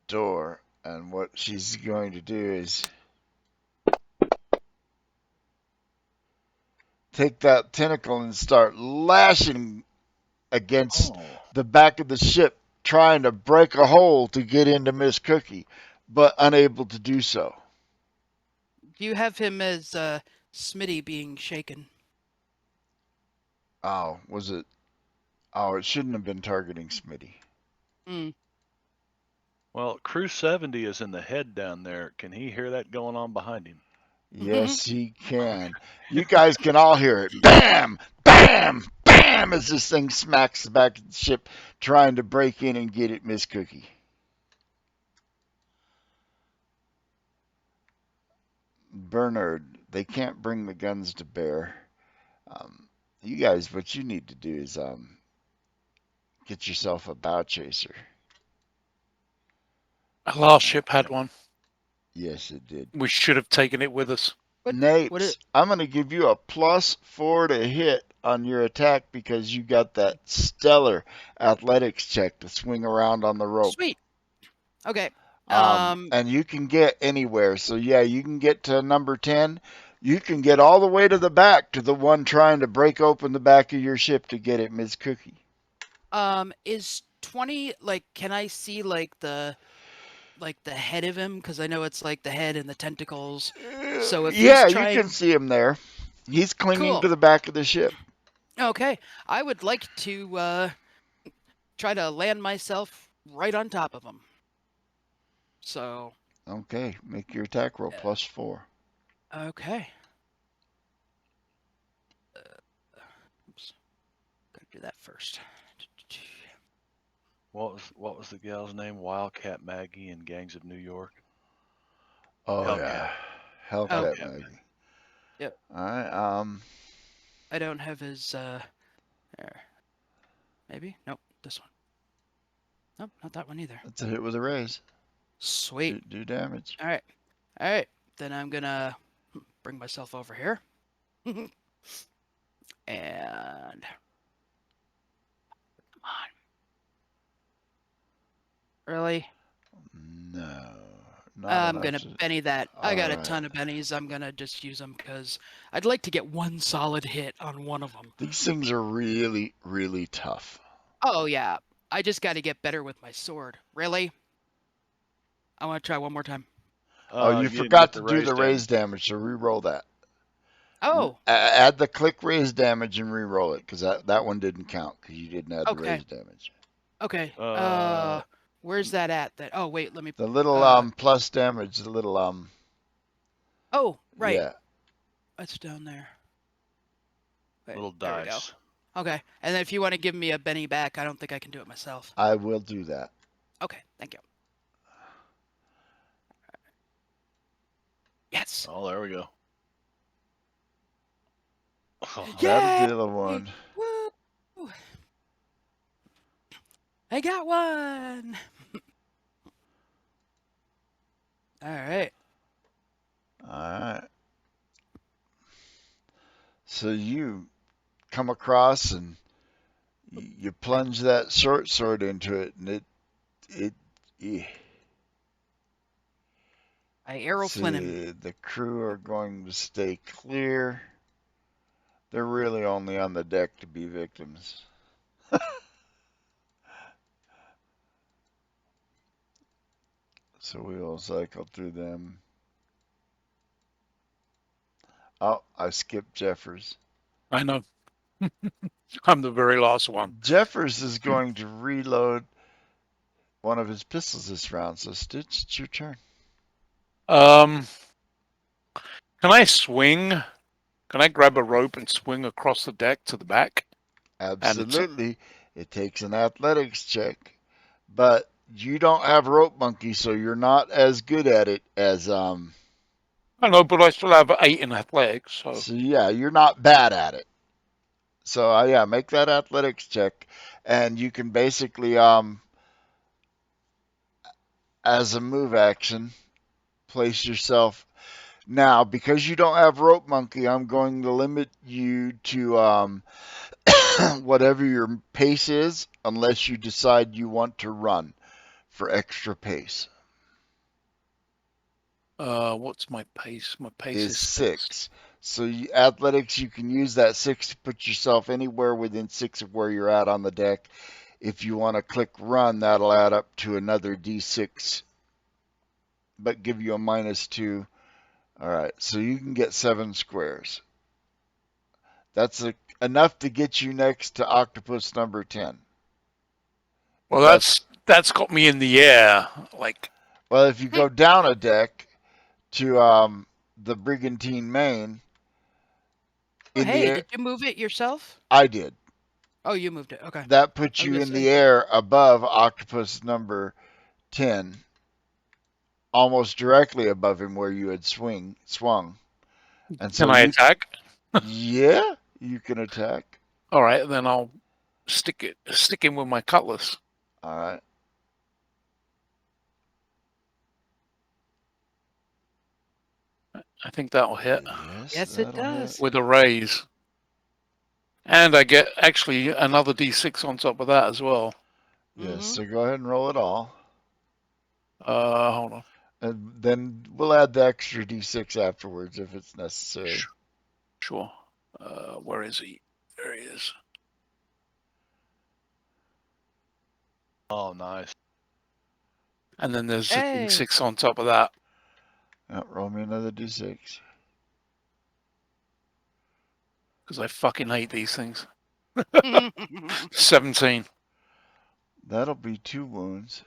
door. And what she's going to do is take that tentacle and start lashing against Oh. the back of the ship, trying to break a hole to get into Miss Cookie, but unable to do so. Do you have him as Smitty being shaken? Oh, was it? Oh, it shouldn't have been targeting Smitty. Mm. Well, Crew 70 is in the head down there. Can he hear that going on behind him? Yes, he can. You guys can all hear it. Bam! Bam! Bam! As this thing smacks the back of the ship, trying to break in and get at Miss Cookie. Bernard, they can't bring the guns to bear. You guys, what you need to do is get yourself a bow chaser. Our last ship had one. Yes, it did. We should have taken it with us. Nate, What it? I'm going to give you a +4 to hit on your attack because you got that stellar athletics check to swing around on the rope. Sweet. Okay. And you can get anywhere. So yeah, you can get to number 10, You can get all the way to the back to the one trying to break open the back of your ship to get it, Ms. Cookie. Is 20 like? Can I see like the head of him? Because I know it's like the head and the tentacles. So if he's Yeah, you trying, can see him there. He's clinging cool. to the back of the ship. Okay, I would like to try to land myself right on top of him. So Okay, make your attack roll +4. okay. Oops, gotta do that first. What was the gal's name? Wildcat Maggie in Gangs of New York. Oh Hellcat. yeah, Hellcat Oh, Hellcat Maggie. Maggie. Yep. All right. I don't have his there. Maybe? Nope, this one. Nope, not that one either. That's a hit with a raise. Sweet. Do damage. All right. Then I'm gonna bring myself over here. And come on. Really? No, not I'm enough gonna to. Benny that. I got a Alright. ton of bennies. I'm gonna just use them because I'd like to get one solid hit on one of them. These things are really, really tough. Oh yeah, I just got to get better with my sword. Really? I want to try one more time. Oh, you You didn't get forgot the to do the damage. raise damage, so re-roll that. Oh, Add the click raise damage and re-roll it, because that one didn't count, because you didn't add the okay, raise damage. okay. Uh, Where's that at? That. Oh wait, let me. The little plus damage, the little Oh right, yeah. it's down there. Wait, little there we go. dice. Okay, and then if you want to give me a Benny back, I don't think I can do it myself. I will do that. Okay, thank you. Yes. Oh, there we go. That'll Yay! deal a 1. Woo! I got one. All right. Alright. So you come across and you plunge that short sword into it, and eh. I arrow flint him. See, the crew are going to stay clear. They're really only on the deck to be victims. So we will cycle through them. Oh, I skipped Jeffers. I know. I'm the very last one. Jeffers is going to reload one of his pistols this round. So Stitch, it's your turn. Can I swing? Can I grab a rope and swing across the deck to the back? Absolutely. It takes an athletics check. But you don't have rope monkey, so you're not as good at it as I know, but I still have 8 in athletics, so so yeah, you're not bad at it. So yeah, make that athletics check, and you can basically as a move action place yourself. Now, because you don't have rope monkey, I'm going to limit you to whatever your pace is, unless you decide you want to run for extra pace. what's my pace? My pace Is is 6. So athletics, you can use that 6 to put yourself anywhere within 6 of where you're at on the deck. If you want to click run, that'll add up to another d6, but give you a -2. All right, so you can get 7 squares. That's enough to get you next to octopus number 10. Well, that's got me in the air. Like, Well, if you go down a deck to the brigantine main, Oh, in the hey, air, did you move it yourself? I did. Oh, you moved it. Okay. That puts I was you gonna in the say. air above octopus number 10, almost directly above him where you had swung. And so can I attack? yeah, you can attack. All right, then I'll stick him with my cutlass. All right. I think that'll hit Yes, it That'll does. hit. with a raise. And I get actually another d6 on top of that as well. Yes, Mhm. so go ahead and roll it all. Hold on. And then we'll add the extra d6 afterwards if it's necessary. Sure. Where is he? There he is. Oh, nice. And then there's Hey. a d6 on top of that. Roll me another d6. Because I fucking hate these things. 17. That'll be 2 wounds.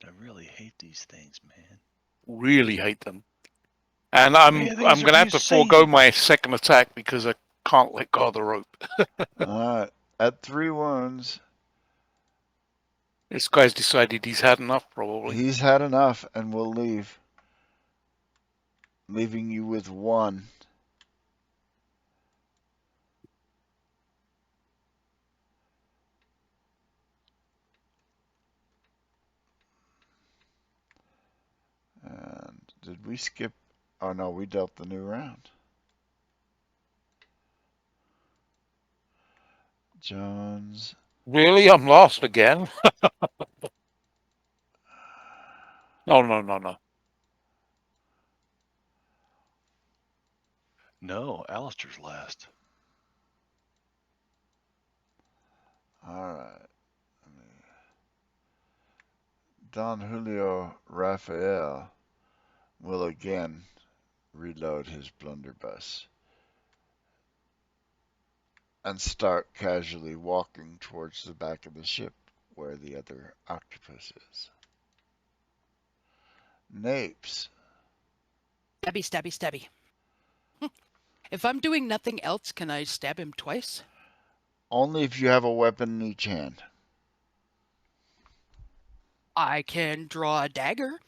I really hate these things, man. Really hate them. And I'm Man, these going are to have to forego insane. my second attack because I can't let go of the rope. Alright. At 3 wounds, This guy's decided he's had enough, probably. he's had enough and will leave. Leaving you with 1. And did we skip? Oh no, we dealt the new round. Jones. Really? I'm lost again? No. No, Alistair's last. Alright. Don Julio Raphael will again reload his blunderbuss and start casually walking towards the back of the ship where the other octopus is. Napes. Stabby. If I'm doing nothing else, can I stab him twice? Only if you have a weapon in each hand. I can draw a dagger.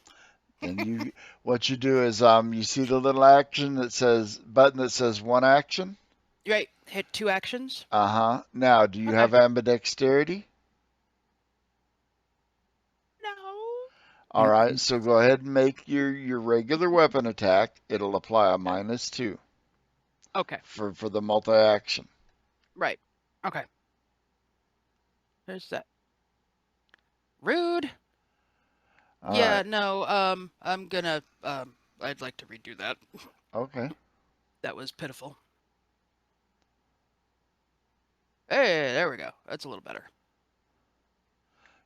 And what you do is you see the little action that says button that says 1 action? Right, hit 2 actions. Uh-huh. Now, do you Okay. have ambidexterity? No. All right, so go ahead and make your regular weapon attack. It'll apply a -2 Okay, for the multi-action. right. Okay. There's that. Rude. All Yeah, right. no, I'm gonna, I'd like to redo that. Okay. That was pitiful. Hey, there we go. That's a little better.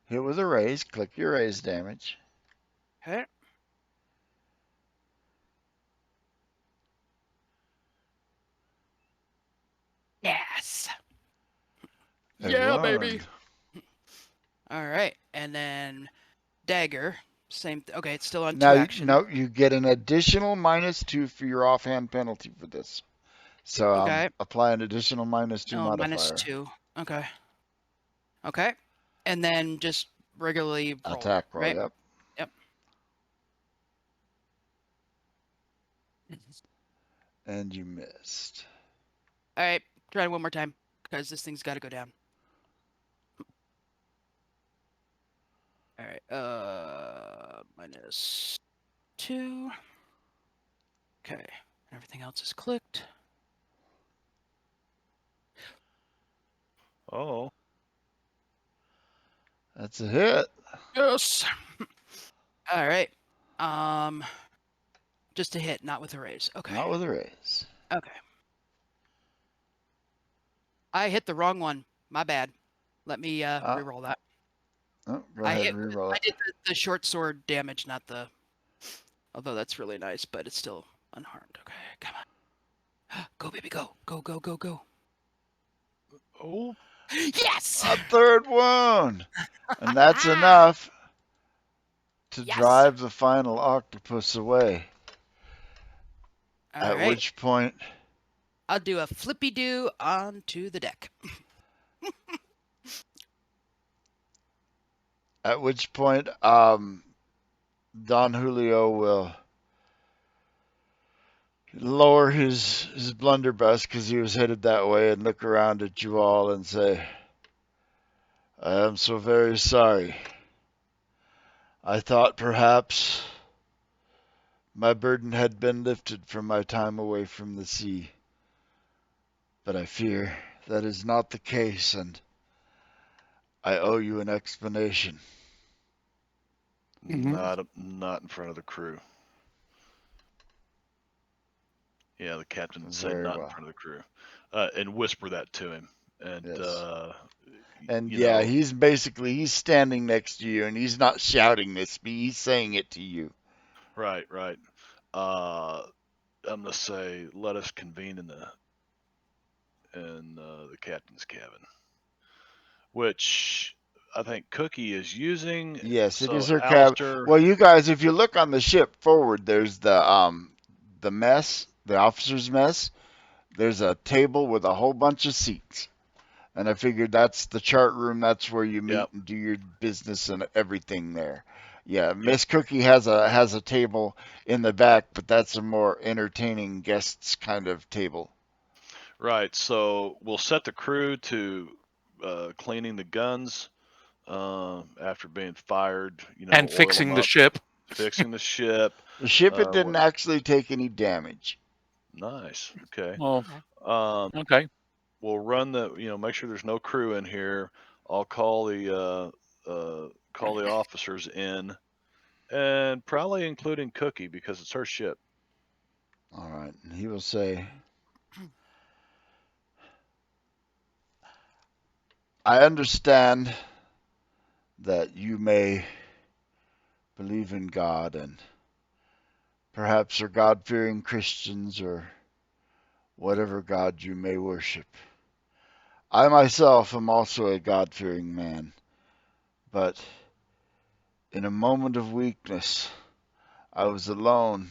Hit with a raise. Click your raise damage. Okay. Yes. A Yeah, baby. wound. All right, and then dagger. Same. Okay, it's still on 2 Now, action. no, you get an additional -2 for your offhand penalty for this. So Okay. apply an additional -2 Oh, modifier. -2. Okay. Okay. And then just regularly roll. Attack roll. Right. Yep. Yep. And you missed. All right. Try it one more time because this thing's got to go down. All right. -2. Okay. Everything else is clicked. Oh, That's a hit. Yes. All right. Just a hit, not with a raise. Okay. Not with a raise. Okay. I hit the wrong one. My bad. Let me re-roll that. Oh, go I ahead hit. and reroll I it. did the short sword damage, not the. Although that's really nice, but it's still unharmed. Okay, come on. Go, baby, go. Go. oh, Yes! A 3rd wound. And that's enough to Yes! drive the final octopus away. All At right. which point, I'll do a flippy do onto the deck. Don Julio will lower his blunderbuss because he was headed that way and look around at you all and say, I am so very sorry. I thought perhaps my burden had been lifted from my time away from the sea. But I fear that is not the case, and I owe you an explanation. Mhm. Not in front of the crew. Yeah, the captain would say Very not in well. front of the crew, and whisper that to him. And Yes. And you yeah, know, he's standing next to you, and he's not shouting this, but he's saying it to you. right, right. Uh, I'm gonna say let us convene in the captain's cabin, which I think Cookie is using. Yes, it So is her cab. Alistair, Well, you guys, if you look on the ship forward, there's the mess, the officers' mess. There's a table with a whole bunch of seats. And I figured that's the chart room. That's where you yep, meet and do your business and everything there. Yeah, yep, Miss Cookie has a table in the back, but that's a more entertaining guests kind of table. right. So we'll set the crew to cleaning the guns after being fired. And Oil them fixing the up, ship. fixing the ship. The ship it What? didn't actually take any damage. Nice. Okay. Oh, Um, okay. we'll run make sure there's no crew in here. I'll call the officers in, and probably including Cookie because it's her ship. All right, and he will say, "I understand that you may believe in God and perhaps are God-fearing Christians or whatever God you may worship. I myself am also a God-fearing man, but in a moment of weakness, I was alone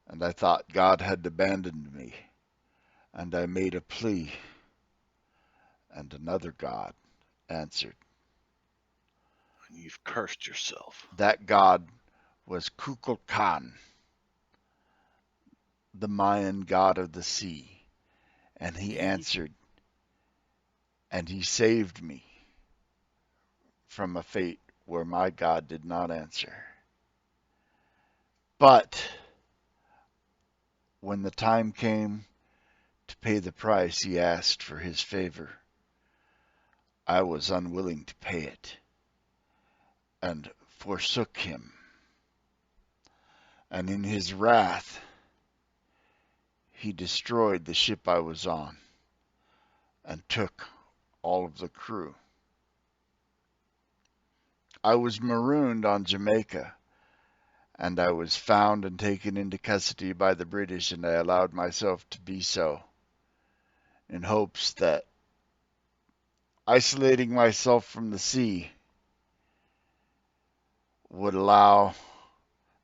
and I thought God had abandoned me, and I made a plea, and another God answered. And you've cursed yourself. That God was Kukulkan, the Mayan god of the sea, and he answered, and he saved me from a fate where my God did not answer. But when the time came to pay the price he asked for his favor, I was unwilling to pay it, and forsook him. And in his wrath, he destroyed the ship I was on, and took all of the crew. I was marooned on Jamaica, and I was found and taken into custody by the British, and I allowed myself to be so, in hopes that isolating myself from the sea would allow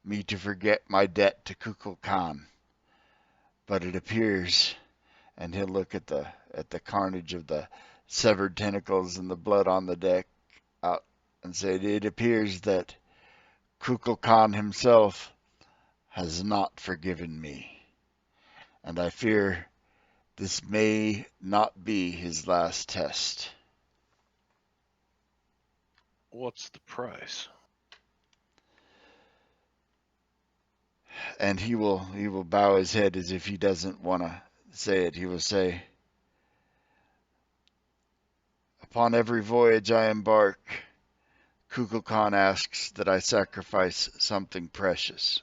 me to forget my debt to Kukulkan. But it appears, and he'll look at the carnage of the severed tentacles and the blood on the deck out and say, it appears that Kukulkan himself has not forgiven me, and I fear this may not be his last test. What's the price? And he will bow his head as if he doesn't want to say it. He will say, upon every voyage I embark, Kukulkan asks that I sacrifice something precious.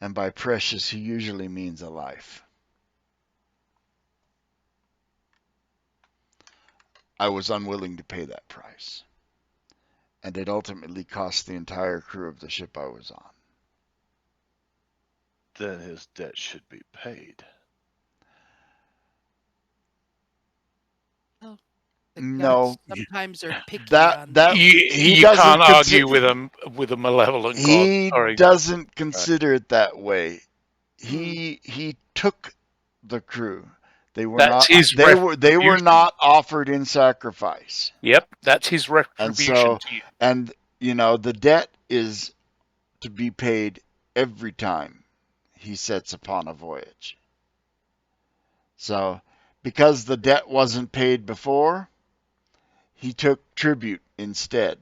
And by precious, he usually means a life. I was unwilling to pay that price, and it ultimately cost the entire crew of the ship I was on. Then his debt should be paid. Oh, the No, gods sometimes are picky that on. that You he you can't doesn't consider argue with a malevolent god. he Sorry. doesn't Right. consider it that way. Mm, He took the crew. They were That's not his they were retribution. not offered in sacrifice. Yep, that's his And retribution so to you. and the debt is to be paid every time he sets upon a voyage. So because the debt wasn't paid before, he took tribute instead.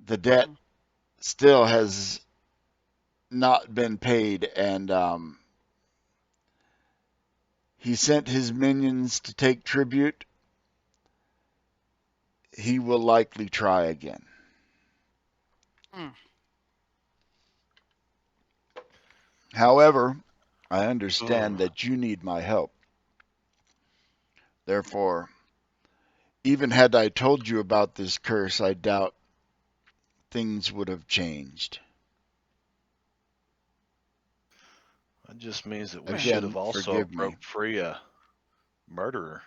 The debt mm, still has not been paid, and he sent his minions to take tribute. He will likely try again. Hmm. However, I understand Ugh. that you need my help. Therefore, even had I told you about this curse, I doubt things would have changed. That just means that we Well, should Again, have also forgive me. broke free a murderer.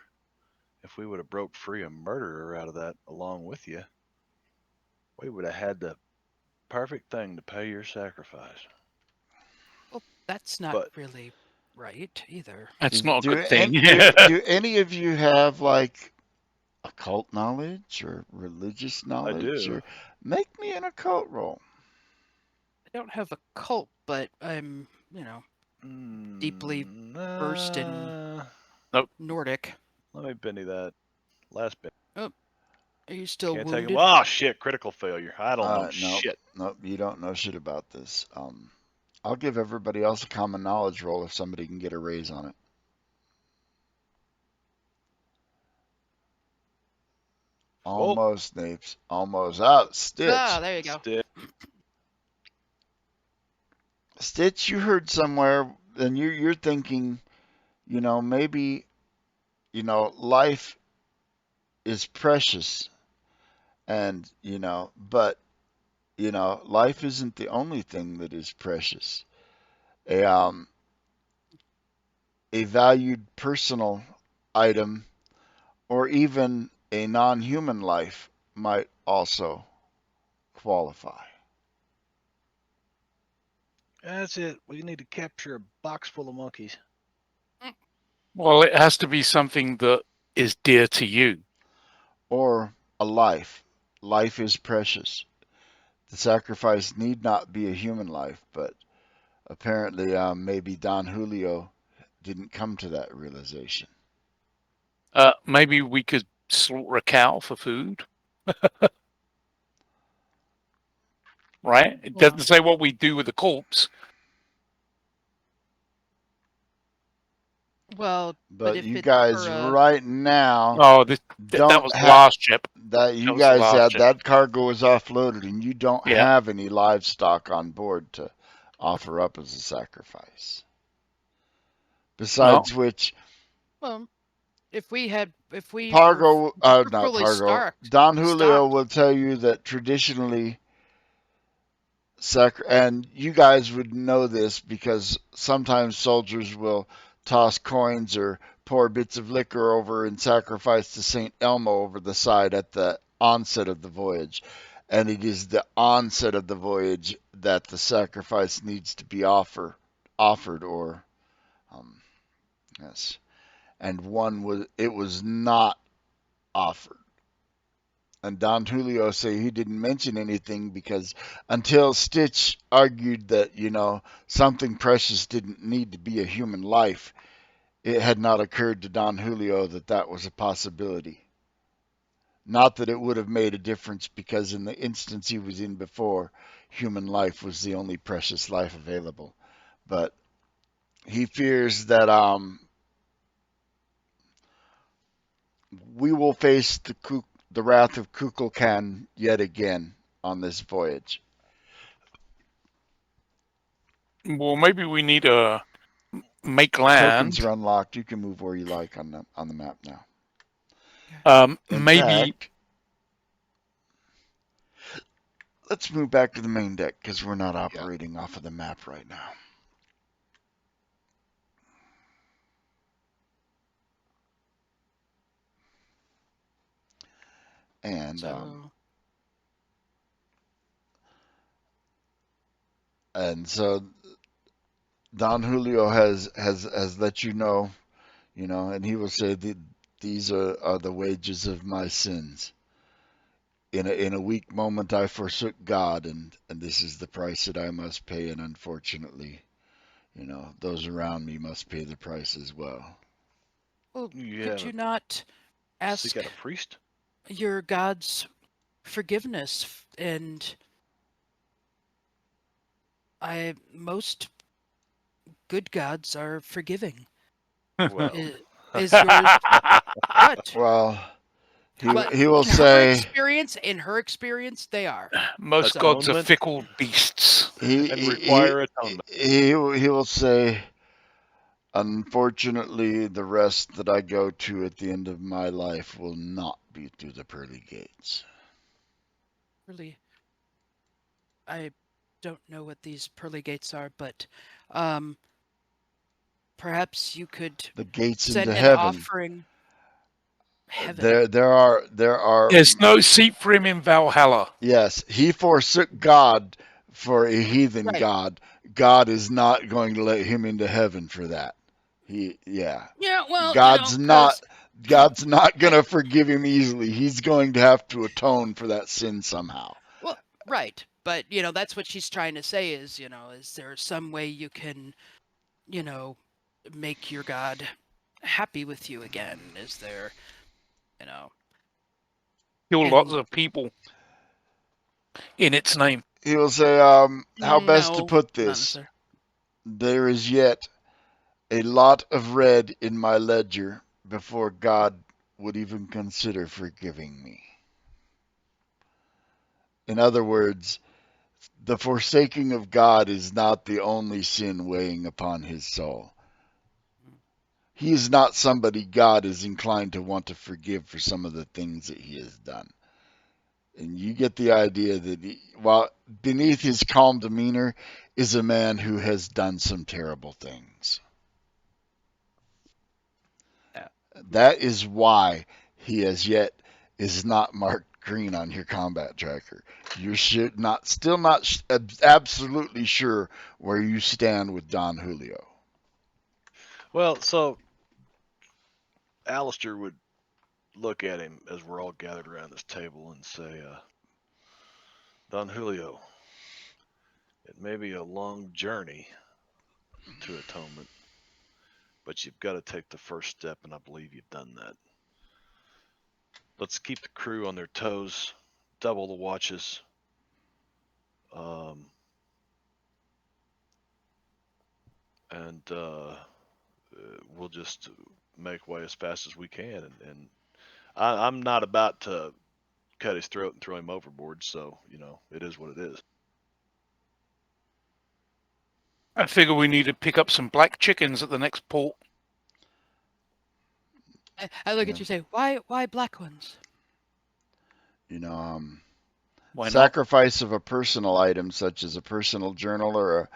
If we would have broke free a murderer out of that along with you, we would have had the perfect thing to pay your sacrifice. well, that's not But really right either. That's not a Do good thing. do any of you have like occult knowledge or religious I knowledge? do. Or make me an occult roll. I don't have a cult, but I'm, deeply Mm, versed in Nope. Nordic. let me Benny that last bit. Oh, are you still Can't take him. wounded? Oh shit! Critical failure. I don't know Nope, shit. nope. You don't know shit about this. I'll give everybody else a common knowledge roll if somebody can get a raise on it. Oh, Almost, Napes. Almost. Out. Ah, Stitch. there you go. stick. Stitch, you heard somewhere, and you're thinking, maybe, life is precious, and but life isn't the only thing that is precious. A a valued personal item or even a non-human life might also qualify. That's it. We need to capture a box full of monkeys. Well, it has to be something that is dear to you. Or a life. Life is precious. The sacrifice need not be a human life, but apparently, maybe Don Julio didn't come to that realization. Maybe we could slaughter a cow for food, right? It doesn't Well, say what we do with the corpse. but But if you it's guys for a right now Oh, that don't was the have last ship. that That you was the guys last had ship. that cargo is offloaded and you don't Yeah. have any livestock on board to offer up as a sacrifice. Well, Besides which, well, if we were Pargo, not fully Pargo, stocked, Don Julio stocked. will tell you that traditionally, and you guys would know this because sometimes soldiers will toss coins or pour bits of liquor over and sacrifice to St. Elmo over the side at the onset of the voyage. And it is the onset of the voyage that the sacrifice needs to be offered, or um, yes, and it was not offered. And Don Julio say he didn't mention anything because until Stitch argued that, something precious didn't need to be a human life, it had not occurred to Don Julio that that was a possibility. Not that it would have made a difference because in the instance he was in before, human life was the only precious life available. But he fears that we will face the wrath of Kukulkan yet again on this voyage. well, maybe we need to make Tokens land. are unlocked. You can move where you like on the map now. In Maybe. fact, let's move back to the main deck because we're not Yeah. operating off of the map right now. And So, so Don Julio has let you know, and he will say that these are the wages of my sins. In a weak moment I forsook God, and this is the price that I must pay, and unfortunately, those around me must pay the price as well. well, You could have you a not seek ask out a priest. your God's forgiveness? And most good gods are forgiving. Well, Is yours what? Well, But he will in her say experience, they are. Most So gods are Atonement fickle beasts. he and he require atonement. he will say, unfortunately, the rest that I go to at the end of my life will not be through the pearly gates. really, I don't know what these pearly gates are, but um, perhaps you could The gates into send an heaven. offering. Heaven, There are There's no seat for him in Valhalla. yes, he forsook God for a heathen right? god. God is not going to let him into heaven for that. Yeah. Yeah, well, God's not because God's not going I to forgive him easily. He's going to have to atone for that sin somehow. well, right, but that's what she's trying to say is is there some way you can you know make your God happy with you again? Is there you know Kill lots and of people in its name. He will say, how best to no, put not this? necessarily. There is yet a lot of red in my ledger before God would even consider forgiving me. In other words, the forsaking of God is not the only sin weighing upon his soul. He is not somebody God is inclined to want to forgive for some of the things that he has done. And you get the idea that while beneath his calm demeanor is a man who has done some terrible things. Yeah. That is why he as yet is not marked green on your combat tracker. You're still not absolutely sure where you stand with Don Julio. Well, so Alistair would look at him as we're all gathered around this table and say, Don Julio, it may be a long journey to atonement, but you've got to take the first step, and I believe you've done that. Let's keep the crew on their toes, double the watches. Um, and we'll just make way as fast as we can. And I'm not about to cut his throat and throw him overboard, so it is what it is. I figure we need to pick up some black chickens at the next port. I look at Yeah. you and say, why black ones? You know, Why not? sacrifice of a personal item such as a personal journal or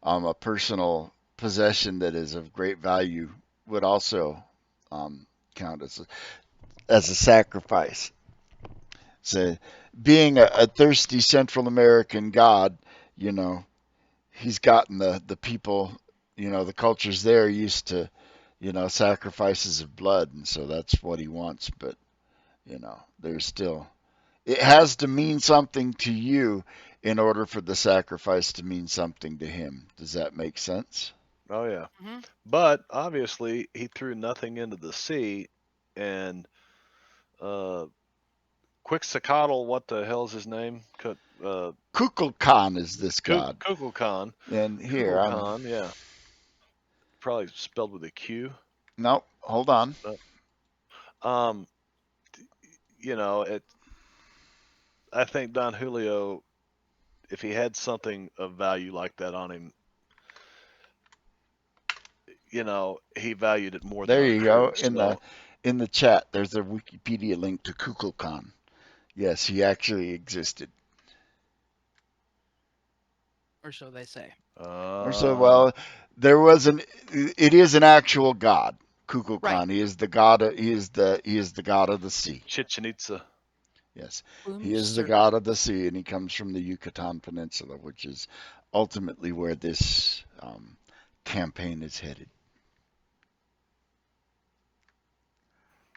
a personal possession that is of great value would also um, count as a sacrifice. So, being a thirsty Central American god, you know, he's gotten the people, the cultures there used to, sacrifices of blood, and so that's what he wants. But there's still it has to mean something to you in order for the sacrifice to mean something to him. Does that make sense? Oh yeah, Hmm. but obviously he threw nothing into the sea, and uh, Quixotic, what the hell's his name? Kukulkan is this god, Kukulkan. and here I'm. Kukulkan, yeah, probably spelled with a Q. Nope, hold on. Um, it. I think Don Julio, if he had something of value like that on him, he valued it more than There our you go. crew. In the chat, there's a Wikipedia link to Kukulkan. Yes, he actually existed. Or so they say. Or so, So, well, there was an. It is an actual god, Right. Kukulkan. He is the god. He is the god of the sea. Chichen Itza. Yes, he Blooms is the certainly. god of the sea, and he comes from the Yucatan Peninsula, which is ultimately where this campaign is headed.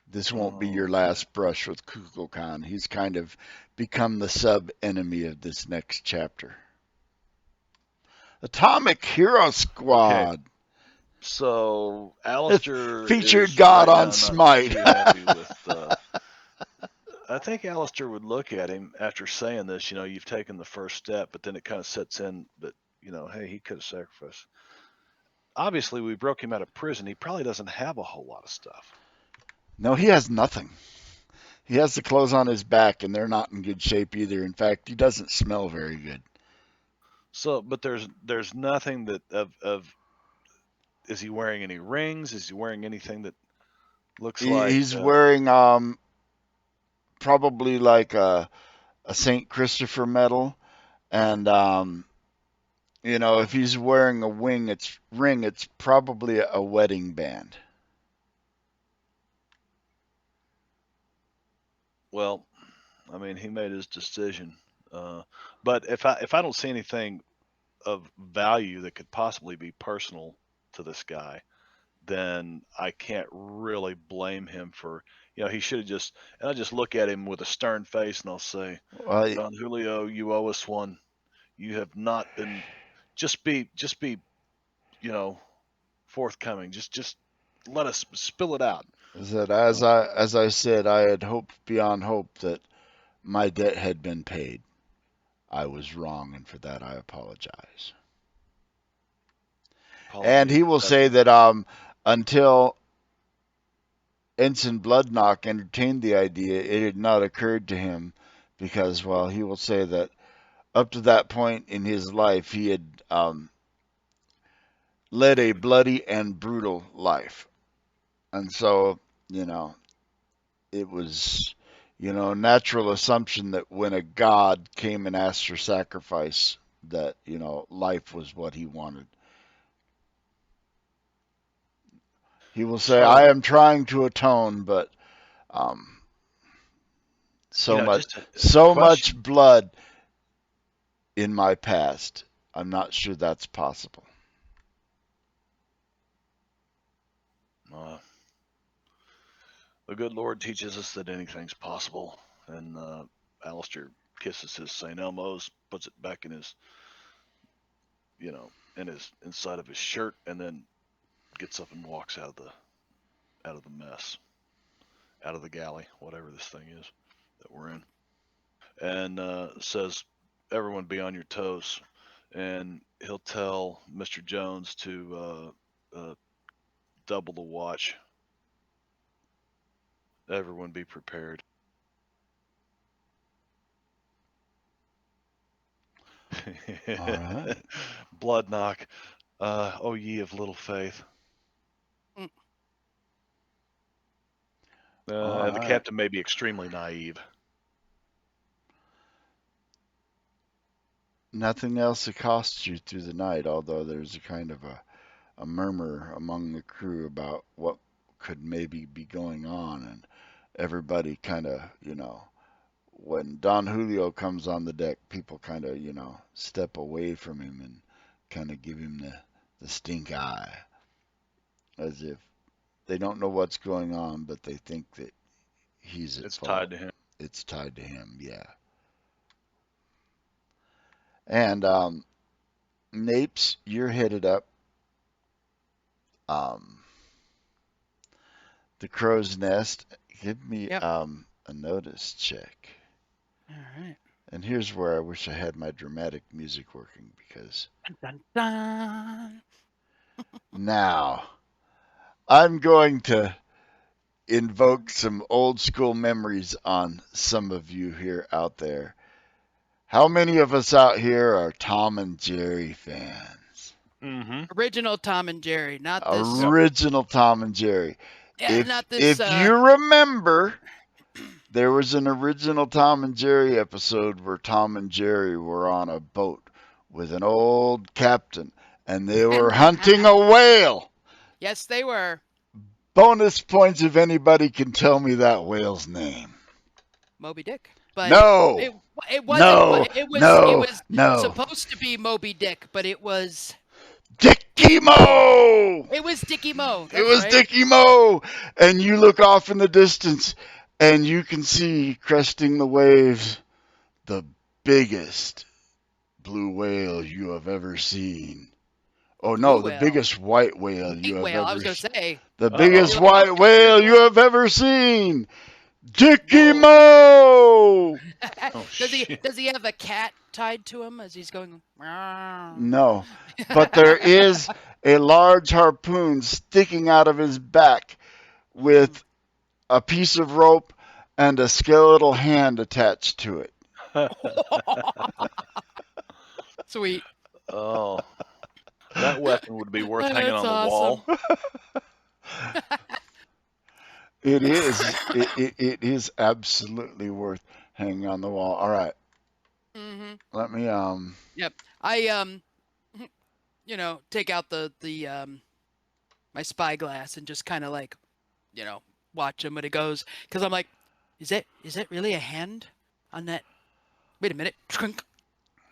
This won't be your Okay. last brush with Kukulkan. He's kind of become the sub enemy of this next chapter. Atomic Hero Okay. Squad. So Alistair Featured is God right on now not Smite. too happy with. I think Alistair would look at him after saying this. You've taken the first step, but then it kind of sets in that hey, he could have sacrificed. Obviously, we broke him out of prison. He probably doesn't have a whole lot of stuff. No, he has nothing. He has the clothes on his back, and they're not in good shape either. In fact, he doesn't smell very good. So, but there's nothing that of is he wearing any rings? Is he wearing anything that looks like He's wearing probably like a Saint Christopher medal, and if he's wearing a ring, it's probably a wedding band. well, I mean, he made his decision. Uh, but if I don't see anything of value that could possibly be personal to this guy, then I can't really blame him for, he should have just, and I just look at him with a stern face and I'll say, Well, Don Julio, you owe us one. You have not been, just be, you know, forthcoming. Just let us spill it out. that Uh, as I said, I had hoped beyond hope that my debt had been paid. I was wrong, and for that I apologize. And Apology he will say accepted. that until Ensign Bloodknock entertained the idea, it had not occurred to him because, well, he will say that up to that point in his life, he had led a bloody and brutal life. And so, you know, it was, natural assumption that when a god came and asked for sacrifice, that, life was what he wanted. He will say, So, I am trying to atone, but um, so much, just a so much question. blood in my past. I'm not sure that's possible. Uh, the good Lord teaches us that anything's possible. And Alistair kisses his St. Elmo's, puts it back in his, in his inside of his shirt, and then gets up and walks out of the mess, out of the galley, whatever this thing is that we're in, and says, "Everyone, be on your toes." And he'll tell Mr. Jones to double the watch. Everyone, be prepared. All right. Blood knock. Oh, ye of little faith. Mm. All The right. captain may be extremely naive. Nothing else accosts you through the night, although there's a kind of a murmur among the crew about what could maybe be going on, and everybody kind of, when Don Julio comes on the deck, people kind of, step away from him and kind of give him the stink eye, as if they don't know what's going on, but they think that he's at It's fault. tied to him. It's tied to him, yeah. And Napes, you're headed up um, the crow's nest. Give me Yep. a notice check. All right. And here's where I wish I had my dramatic music working because Dun, dun. now I'm going to invoke some old school memories on some of you here out there. How many of us out here are Tom and Jerry fans? Mm-hmm. Original Tom and Jerry, not this. Yep. Original Tom and Jerry. Yeah, If not this. if you remember, there was an original Tom and Jerry episode where Tom and Jerry were on a boat with an old captain and they were hunting a whale. Yes, they were. Bonus points if anybody can tell me that whale's name. Moby Dick. But No, it wasn't. no, It no, was no. supposed to be Moby Dick, but it was Dickie Dickie Mo. Mo! It was Dickie Mo. It That's was right. Dickie Mo! And you look off in the distance and you can see cresting the waves the biggest blue whale you have ever seen. Oh Blue no, the whale. biggest white whale you White have whale. I was ever gonna say. the I was gonna be biggest Uh-oh. like, white okay, there's whale you one. have ever seen. Dickie Whoa. Mo! Oh, does he shit. does he have a cat tied to him as he's going? "Meow"? No, but there is a large harpoon sticking out of his back Mm. with a piece of rope and a skeletal hand attached to it. Sweet. Oh, that weapon would be worth hanging That's on the awesome. wall. It is. It is absolutely worth hanging on the wall. All right. Mm-hmm. Let me Yep. I take out the my spyglass and just kind of like, watch him when it goes, because I'm like, is it really a hand on that? Wait a minute.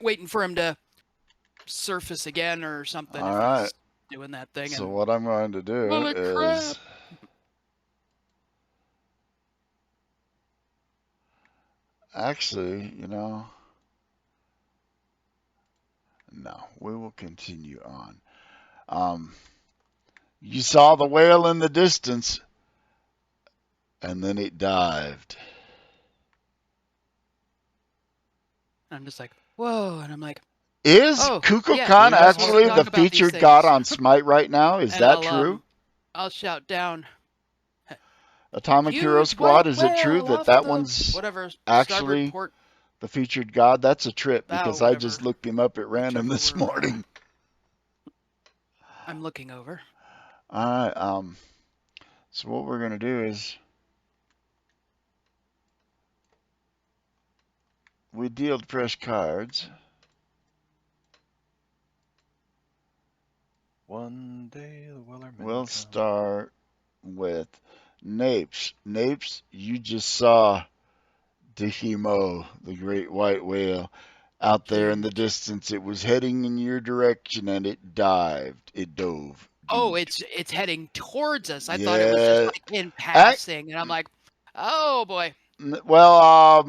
Waiting for him to surface again or something All if right. he's doing that thing. So And what I'm going to do holy crap! is actually, no, we will continue on. You saw the whale in the distance, and then it dived. I'm just like, whoa, and I'm like, Is oh yeah, Kukulkan we're supposed to actually the talk about these featured god things. on Smite right now? Is And that true? I'll shout down, Atomic Hero huge Squad, white is it true whale that off that the one's whatever starboard actually port the featured god? That's a trip bow, because I just whatever, looked him up at random whichever this we're morning. I'm looking over. All right. So what we're gonna do is we deal fresh cards. One day the Wellerman We'll comes. start with Napes. Napes, you just saw Dikimo, the great white whale, out there in the Huge. distance. It was heading in your direction and it dived. It dove. Oh, Deep. it's heading towards us. I thought it was just Yeah. like in passing, and I'm like, oh boy. Well,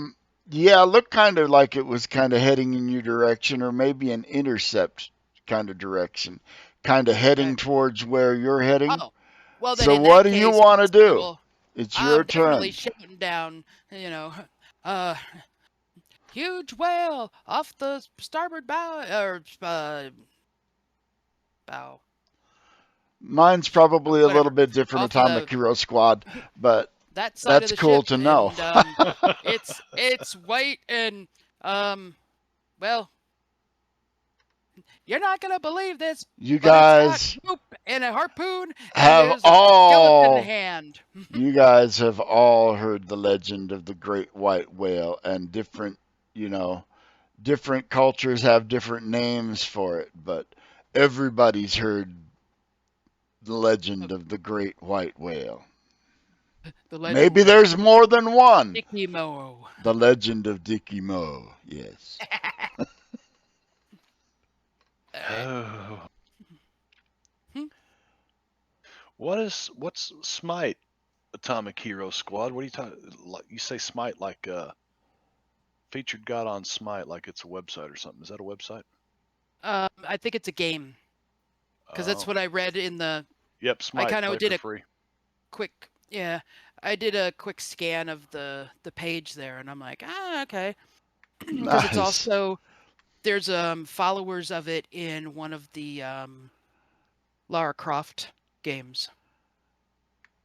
yeah, looked kind of like it was kind of heading in your direction, or maybe an intercept kind of direction, kind of heading Okay. towards where you're heading. Oh, well then So, in what that do you case, want to do? well, It's your I'm definitely turn. shouting down, uh, huge whale off the starboard bow or bow, Mine's probably a little whatever, bit different, off of Atomic the Hero Squad, but that side of that's the cool ship, to know. and it's white and well, you're not gonna believe this, You but it's got guys poop and a harpoon, and have there's a skeleton all hand. you guys have all heard the legend of the great white whale, and different cultures have different names for it, but everybody's heard the legend of the great white whale. The Maybe legend of there's more than one. Dicky Mo. The legend of Dickie Mo. Yes. Oh. Hmm? What's Smite, Atomic Hero Squad? What are you talking? Like you say Smite like featured god on Smite like it's a website or something. Is that a website? I think it's a game because that's Oh. what I read in the. Yep, I Smite. kind Play of did for a free. quick, yeah. I did a quick scan of the page there, and I'm like, okay, because it's Nice. also there's followers of it in one of the Lara Croft games.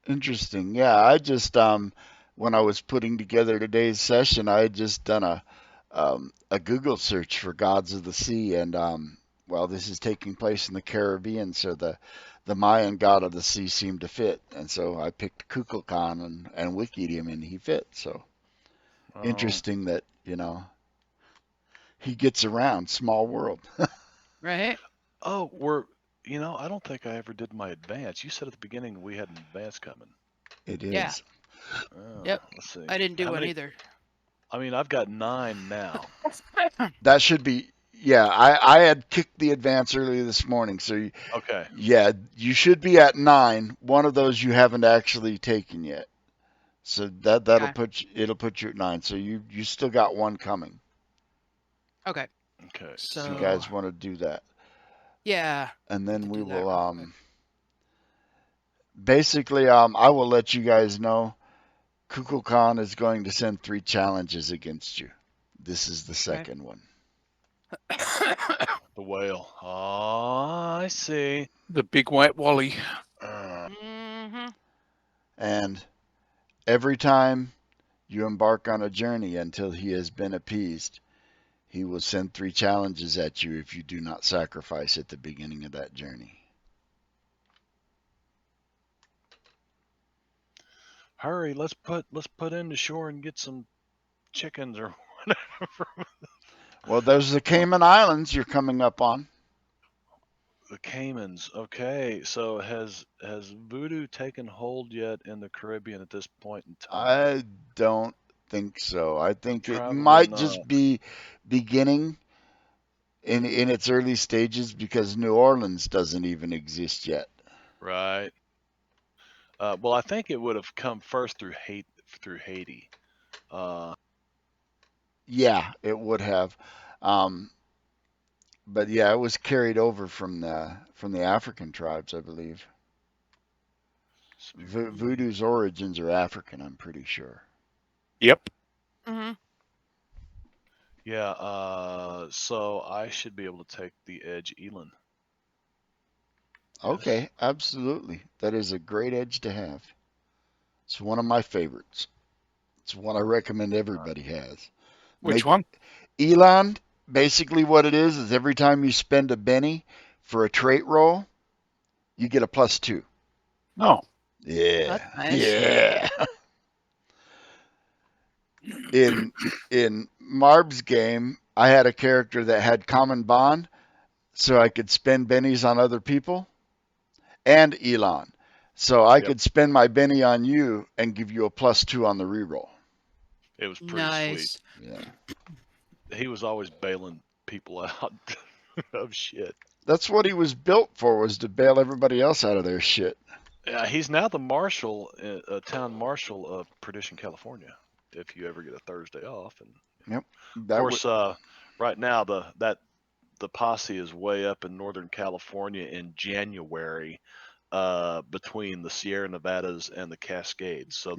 Interesting. Yeah, I just when I was putting together today's session, I had just done a Google search for gods of the sea, and well, this is taking place in the Caribbean, so the Mayan god of the sea seemed to fit, and so I picked Kukulkan and wikied him, and he fit. So Oh. interesting that he gets around. Small world. Right? Oh, I don't think I ever did my advance. You said at the beginning we had an advance coming. It Yeah. is. Oh, Yep. let's see. I didn't do How one many? either. I mean, I've got 9 now. That should be. Yeah, I had kicked the advance earlier this morning, so Okay. yeah, you should be at 9. One of those you haven't actually taken yet. So that'll Okay. it'll put you at 9. So you still got one coming. Okay. Okay. So you So guys want to do that. yeah, And we then could we do that will real quick. basically I will let you guys know Kukulkan is going to send 3 challenges against you. This is the Okay. second one. The whale. Oh, I see. The big white wally. Mm-hmm. And every time You embark on a journey until he has been appeased. He will send 3 challenges at you if you do not sacrifice at the beginning of that journey. Hurry, let's put in to shore and get some chickens or whatever. Well, there's the Cayman Islands you're coming up on. The Caymans. Okay, so has voodoo taken hold yet in the Caribbean at this point in time? I don't think so. I think it Probably might not. just be beginning in its early stages because New Orleans doesn't even exist yet. Right. Well, I think it would have come first through Haiti. Uh, Yeah, it would have. Um, but yeah, it was carried over from the African tribes, I believe. spiritually. Voodoo's origins are African, I'm pretty sure. Yep. Mm-hmm. Yeah. So I should be able to take the edge, Elon. Yes. Okay, absolutely. That is a great edge to have. It's one of my favorites. It's one I recommend everybody has. Which Make one? Elan, basically what it is every time you spend a Benny for a trait roll, you get a +2. No. That's Yeah. nice. Yeah. In in Marb's game, I had a character that had common bond, so I could spend bennies on other people, and Elon. So I Yep. could spend my Benny on you and give you a +2 on the reroll. It was pretty sweet. Nice. Yeah. He was always bailing people out of shit. That's what he was built for, was to bail everybody else out of their shit. Yeah, he's now the marshal, town marshal of Perdition, California. If you ever get a Thursday off, and Yep. of That would course, right now the posse is way up in Northern California in January, between the Sierra Nevadas and the Cascades. So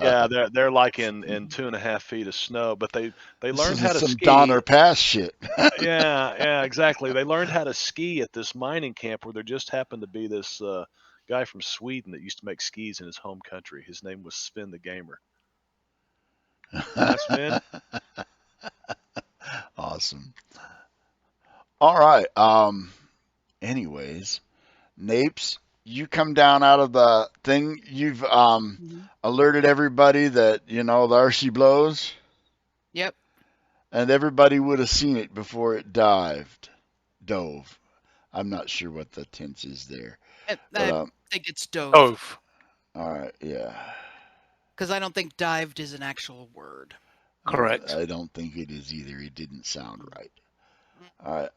yeah, they're like in 2.5 feet of snow, but they This learned is how to some ski. Donner Pass shit. Yeah, exactly. They learned how to ski at this mining camp where there just happened to be this guy from Sweden that used to make skis in his home country. His name was Sven the Gamer. Hi, Sven. Awesome. All right. Anyways, Napes, you come down out of the thing. You've Mm-hmm. alerted everybody that there she blows, Yep. and everybody would have seen it before it dove. I'm not sure what the tense is there, but I think it's dove Dove. all right, yeah. because I don't think dived is an actual word. Correct. I don't think it is either. It didn't sound Mm. right. All right.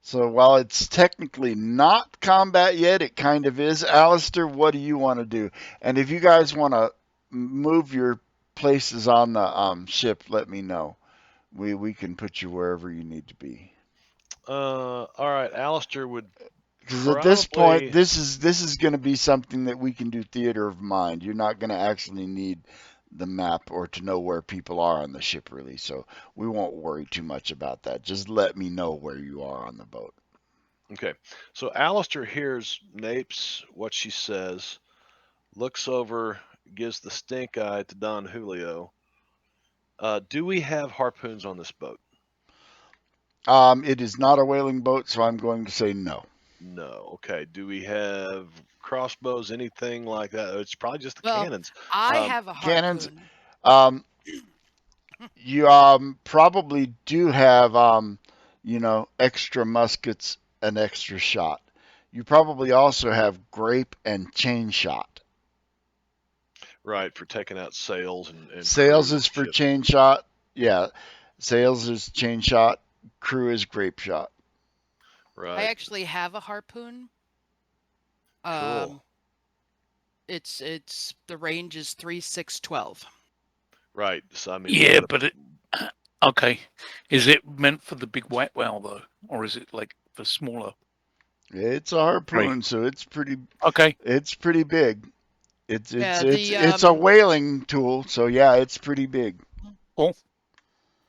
So while it's technically not combat yet, it kind of is. Alistair, what do you want to do? And if you guys want to move your places on the ship, let me know. We can put you wherever you need to be. All right. Alistair would Because at this point, probably. this is going to be something that we can do theater of mind. You're not going to actually need the map or to know where people are on the ship, really. So we won't worry too much about that. Just let me know where you are on the boat. Okay. So Alistair hears Napes, what she says, looks over, gives the stink eye to Don Julio. Do we have harpoons on this boat? It is not a whaling boat, so I'm going to say no. No. Okay. Do we have crossbows, anything like that? It's probably just the Well, cannons. I Um, have a Cannons. harpoon. Um, you probably do have extra muskets and extra shot. You probably also have grape and chain shot. right, for taking out sails and Sails crew is of for ships. chain shot. Yeah, sails is chain shot. Crew is grape shot. I Right. actually have a harpoon. Cool. Um, it's the range is 3, 6, 12. Right. So I mean, we Yeah, got to. but it. Okay. Is it meant for the big white whale though, or is it like for smaller It's a prey? harpoon, so it's pretty. Okay. It's pretty big. It's it's Yeah, it's the it's a whaling tool, so yeah, it's pretty big. Cool.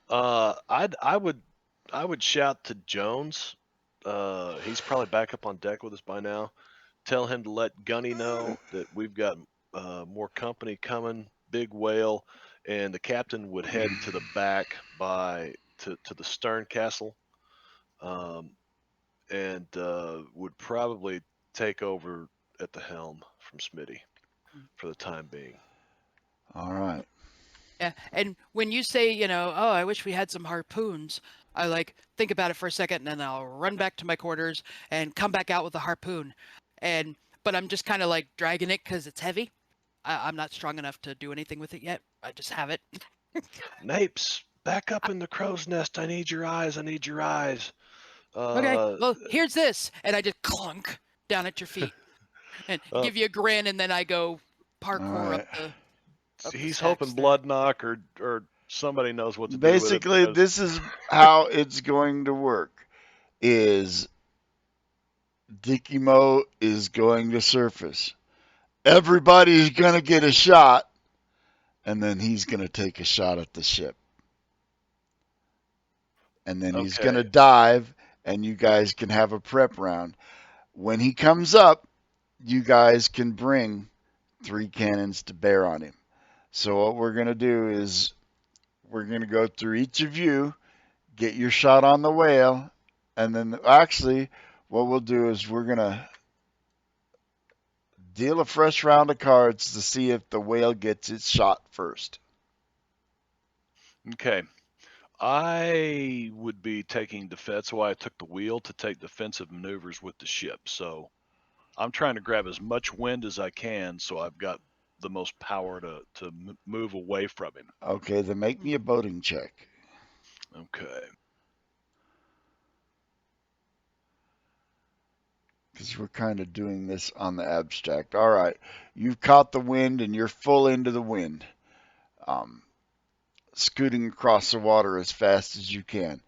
I would shout to Jones. He's probably back up on deck with us by now. Tell him to let Gunny know that we've got more company coming, big whale, and the captain would head to the back to the stern castle, um, and would probably take over at the helm from Smitty for the time being. All right. Yeah, and when you say, oh, I wish we had some harpoons, I like think about it for a second, and then I'll run back to my quarters and come back out with a harpoon, but I'm just kind of like dragging it because it's heavy. I'm not strong enough to do anything with it yet. I just have it. Napes, back up in the crow's nest. I need your eyes. I need your eyes. Okay, Uh, well, here's this, and I just clunk down at your feet and uh, give you a grin, and then I go All parkour right. up the he's stacks hoping there. Blood Knock or somebody knows what to do with it Basically, because this is how it's going to work. Is Dicky Mo is going to surface. Everybody's going to get a shot, and then he's going to take a shot at the ship. And then he's going to okay, dive, and you guys can have a prep round. When he comes up, you guys can bring 3 cannons to bear on him. So, what we're going to do is we're going to go through each of you, get your shot on the whale, and then actually, what we'll do is we're going to deal a fresh round of cards to see if the whale gets its shot first. okay. I would be taking defense. That's why I took the wheel to take defensive maneuvers with the ship. So I'm trying to grab as much wind as I can, so I've got the most power to move away from him. Okay, then make me a boating check. Okay. Because we're kind of doing this on the abstract. All right, you've caught the wind and you're full into the wind, um, scooting across the water as fast as you can.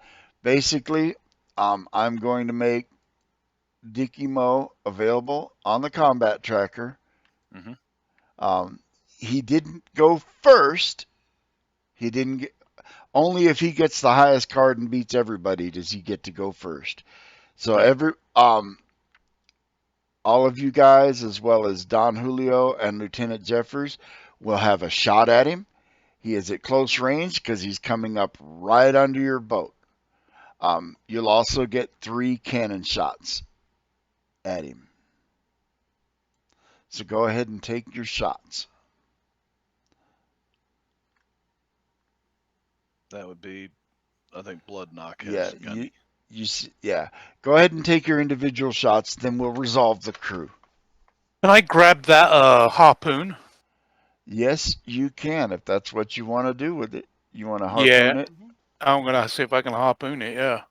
Basically, I'm going to make Dicky Mo available on the combat tracker. Mhm. Um, he didn't go first. He didn't get, only if he gets the highest card and beats everybody does he get to go first. So Okay. all of you guys, as well as Don Julio and Lieutenant Jeffers, will have a shot at him. He is at close range because he's coming up right under your boat. You'll also get 3 cannon shots at him. So go ahead and take your shots. That would be, I think Blood Knock Yeah, has gunny. yeah. Go ahead and take your individual shots. Then we'll resolve the crew. Can I grab that harpoon? Yes, you can if that's what you want to do with it. You want to Yeah, harpoon it? I'm gonna see if I can harpoon it. Yeah.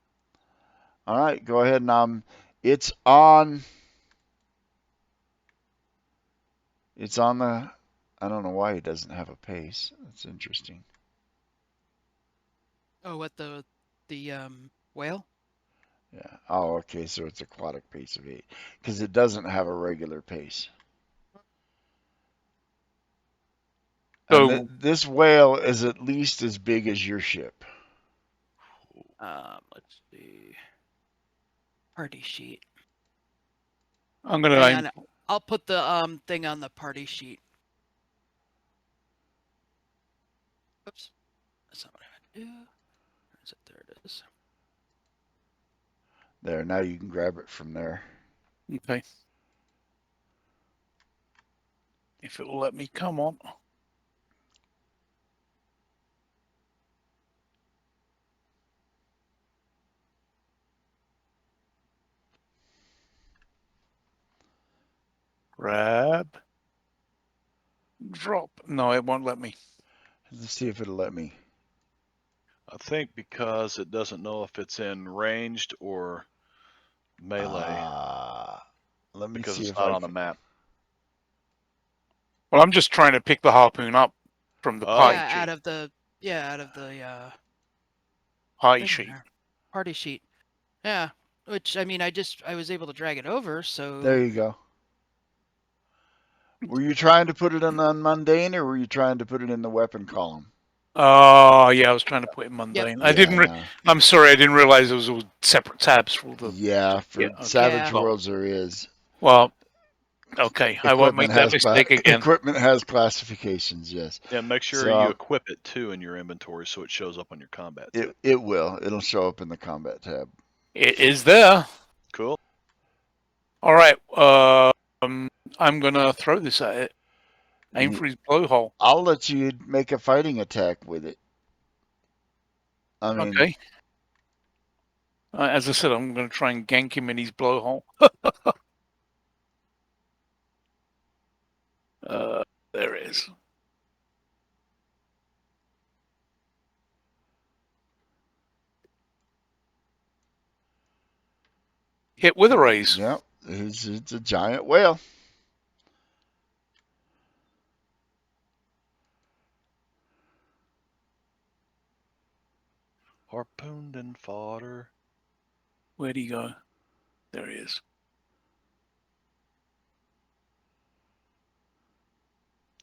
All right, go ahead and it's on. It's on the. I don't know why he doesn't have a pace. That's interesting. Oh, what the whale? Yeah. Oh, okay. So it's aquatic pace of 8 because it doesn't have a regular pace. And So this whale is at least as big as your ship. Let's see. Party sheet. I'm Hang gonna. on, I'll put the thing on the party sheet. Oops, that's not what I meant to do. Where is it? There it is. There. Now you can grab it from there. Okay. If it will let me, come on. Grab. Drop. No, it won't let me. Let's see if it'll let me. I think because it doesn't know if it's in ranged or melee Let me because see it's if not I on the can. map. Well, I'm just trying to pick the harpoon up from the Oh. party Yeah, sheet. out of the Party thing sheet. there. Party sheet. Yeah, which I mean, I was able to drag it over, so There you go. Were you trying to put it in the mundane or were you trying to put it in the weapon column? Oh, yeah, I was trying to put it mundane. I Yeah, didn't. no. I'm sorry, I didn't realize there was all separate tabs for the. Yeah, Yeah. for Okay. Savage Yeah. Worlds there is. Well, Okay, I won't make that mistake again. Equipment has classifications. Yes. Yeah, make sure So you equip it too in your inventory so it shows up on your combat tab. it will. It'll show up in the combat tab. It is there. Cool. All right. I'm gonna throw this at it. Aim for his blowhole. I'll let you make a fighting attack with it. I mean, Okay. As I said, I'm going to try and gank him in his blowhole. There it is. Hit with a raise. yep, it's a giant whale. Harpooned and fodder. Where'd he go? There he is.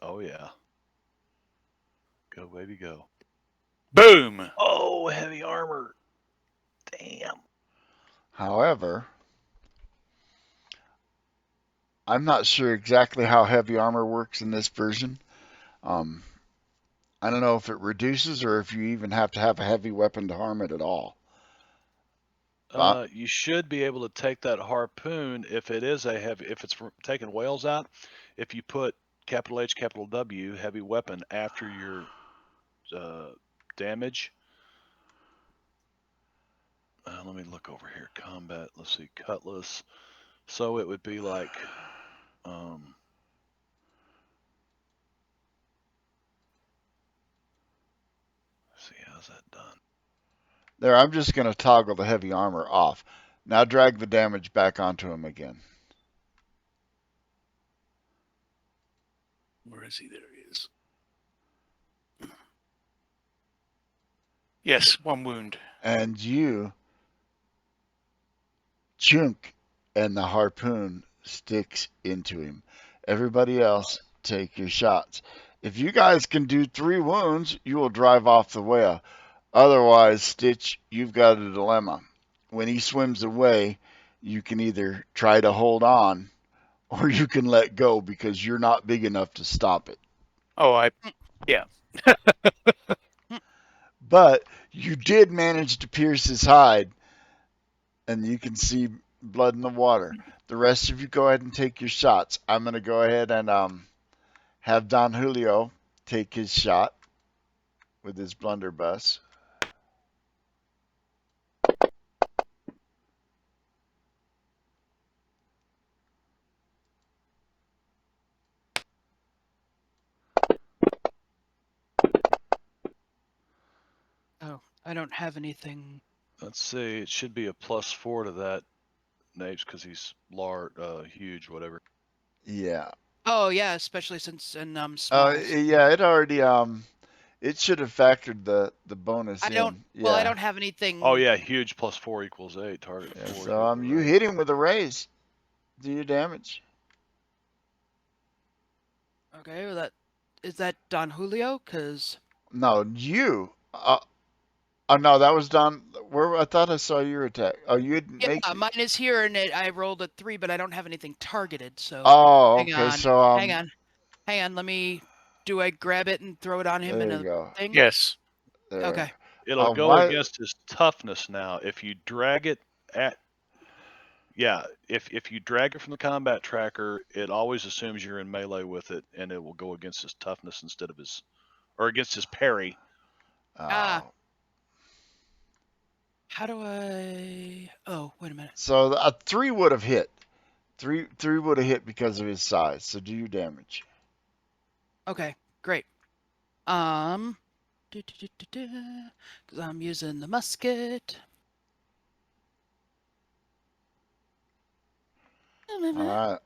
Oh yeah. Go, baby, go. Boom! Oh, heavy armor. Damn. However, I'm not sure exactly how heavy armor works in this version. I don't know if it reduces or if you even have to have a heavy weapon to harm it at all. You should be able to take that harpoon if it is a heavy, if it's taking whales out. If you put capital H, capital W, heavy weapon after your damage. Let me look over here. Combat. Let's see. Cutlass. So it would be like. Let's see, how's that done? There, I'm just going to toggle the heavy armor off. Now drag the damage back onto him again. Where is he? There he is. Yes, 1 wound. And you chunk, and the harpoon sticks into him. Everybody else, take your shots. If you guys can do 3 wounds, you will drive off the whale. Otherwise, Stitch, you've got a dilemma. When he swims away, you can either try to hold on or you can let go because you're not big enough to stop it. Oh, yeah. But you did manage to pierce his hide, and you can see blood in the water. The rest of you go ahead and take your shots. I'm going to go ahead and have Don Julio take his shot with his blunderbuss. Oh, I don't have anything. Let's see. It should be a +4 to that, Napes, because he's large, huge, whatever. Yeah. Oh yeah, especially since in small. Yeah, it already it should have factored the bonus I don't. in. Well, I Yeah. don't have anything. Oh yeah, huge +4 equals 8. Target Yeah, 4 so hit with you raise. hit him with a raise. Do your damage. Okay, well is that Don Julio? Cause No, you. Oh no, that was Don. Where I thought I saw your attack. Oh, you didn't yeah, make. mine is here, and I rolled a 3, but I don't have anything targeted. So Oh, hang okay. on, So hang on. Let me. Do I grab it and throw it on him in there you a go. thing? Yes. There. Okay. It'll go Why? against his toughness now. If you drag it at, yeah, if you drag it from the combat tracker, it always assumes you're in melee with it, and it will go against his toughness instead of his, or against his parry. Ah. How do I? Oh, wait a minute. So a 3 would have hit. Three would have hit because of his size. So do your damage. Okay, great. Because I'm using the musket. All right.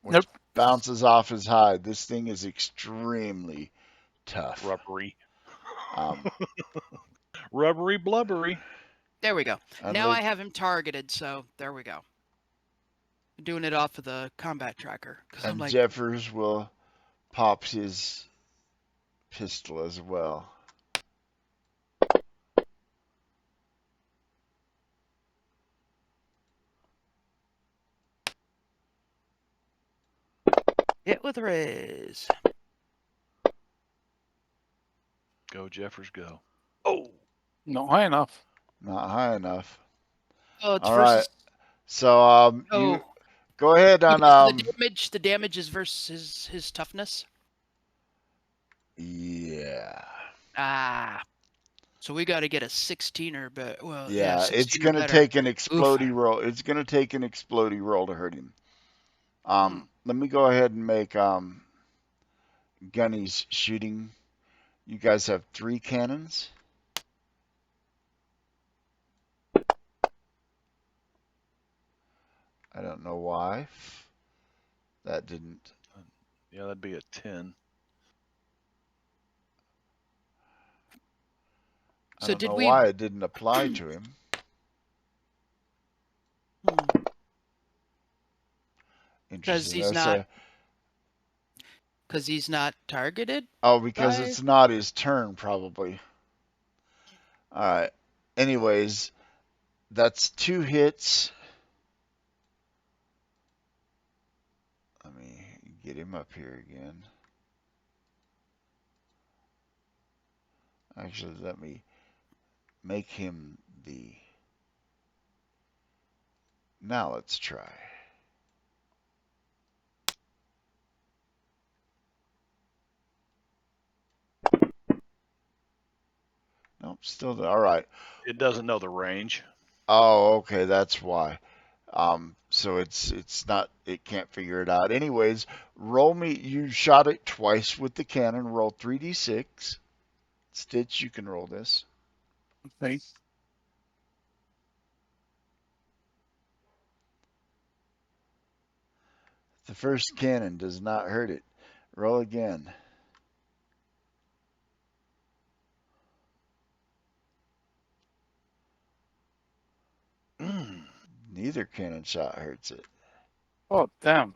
Which Nope. bounces off his hide. This thing is extremely tough. Rubbery. Um, Rubbery blubbery. There we go. I'd Now I like- have him targeted, so there we go. Doing it off of the combat tracker. Because I'm and like, Jeffers will pop his pistol as well. Hit with a raise. Go, Jeffers, go. Oh, not high enough. Not high enough. Oh, it's All right. versus. So you Oh, go ahead on because the damage is versus his toughness. yeah. Ah. So we got to get a 16 or better. Well, yeah, Yeah, it's 16 or gonna better. take an Oof. explodey roll. It's gonna take an explodey roll to hurt him. Hmm. Let me go ahead and make Gunny's shooting. You guys have 3 cannons. I don't know why that didn't. Yeah, that'd be a 10. I So don't did know we? why it didn't apply to him. Because Interesting. he's That's not. a Because he's not targeted. because by. it's not his turn probably. All right. Anyways, that's 2 hits. Let me get him up here again. Actually, let me make him the. Now let's try. Nope, still all right. It doesn't know the range. Oh, okay, that's why. So it's not, it can't figure it out. Anyways, roll me. You shot it twice with the cannon. Roll 3d6. Stitch, you can roll this. Okay. The first cannon does not hurt it. Roll again. Mm. Neither cannon shot hurts it. Oh, damn.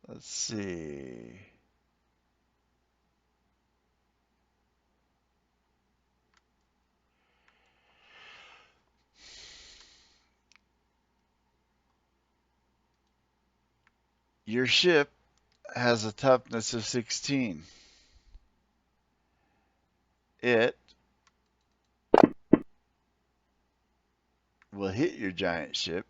Let's see. Your ship has a toughness of 16. It will hit your giant ship.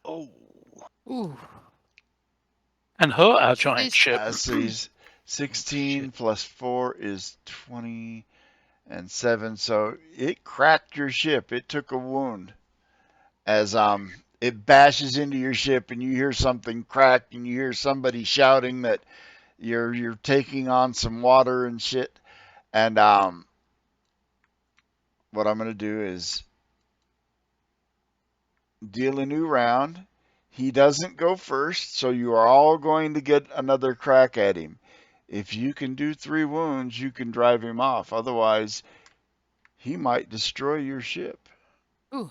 Oh. Ooh. And hurt our giant These- ship. So 16 Shit. plus 4 is 20 and 7. So it cracked your ship. It took a wound as it bashes into your ship and you hear something crack and you hear somebody shouting that you're taking on some water and shit. And what I'm going to do is deal a new round. He doesn't go first, so you are all going to get another crack at him. If you can do 3 wounds, you can drive him off. Otherwise, he might destroy your ship. Ooh.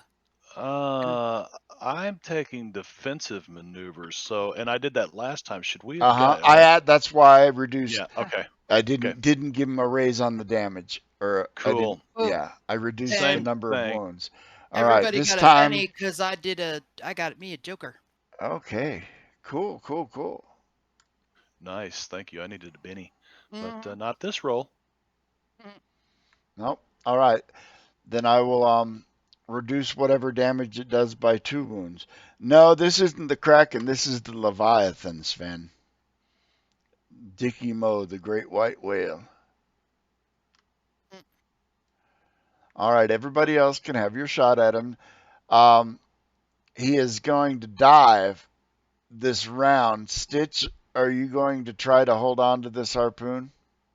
I'm taking defensive maneuvers. So, and I did that last time. Should we have Uh-huh. got? That's why I reduced. Yeah. Okay. I Okay. didn't give him a raise on the damage, or I didn't. Cool. Ooh. Yeah, I reduced the And Same number of thing. wounds. All right, everybody this got a time. penny because I got me a joker. Okay, cool. Nice. Thank you. I needed a Benny, Mm. but not this roll. Nope. All right, then I will reduce whatever damage it does by 2 wounds. No, this isn't the Kraken. This is the Leviathan, Sven. Dickie Mo, the great white whale. All right, everybody else can have your shot at him. Um, he is going to dive this round. Stitch, are you going to try to hold on to this harpoon?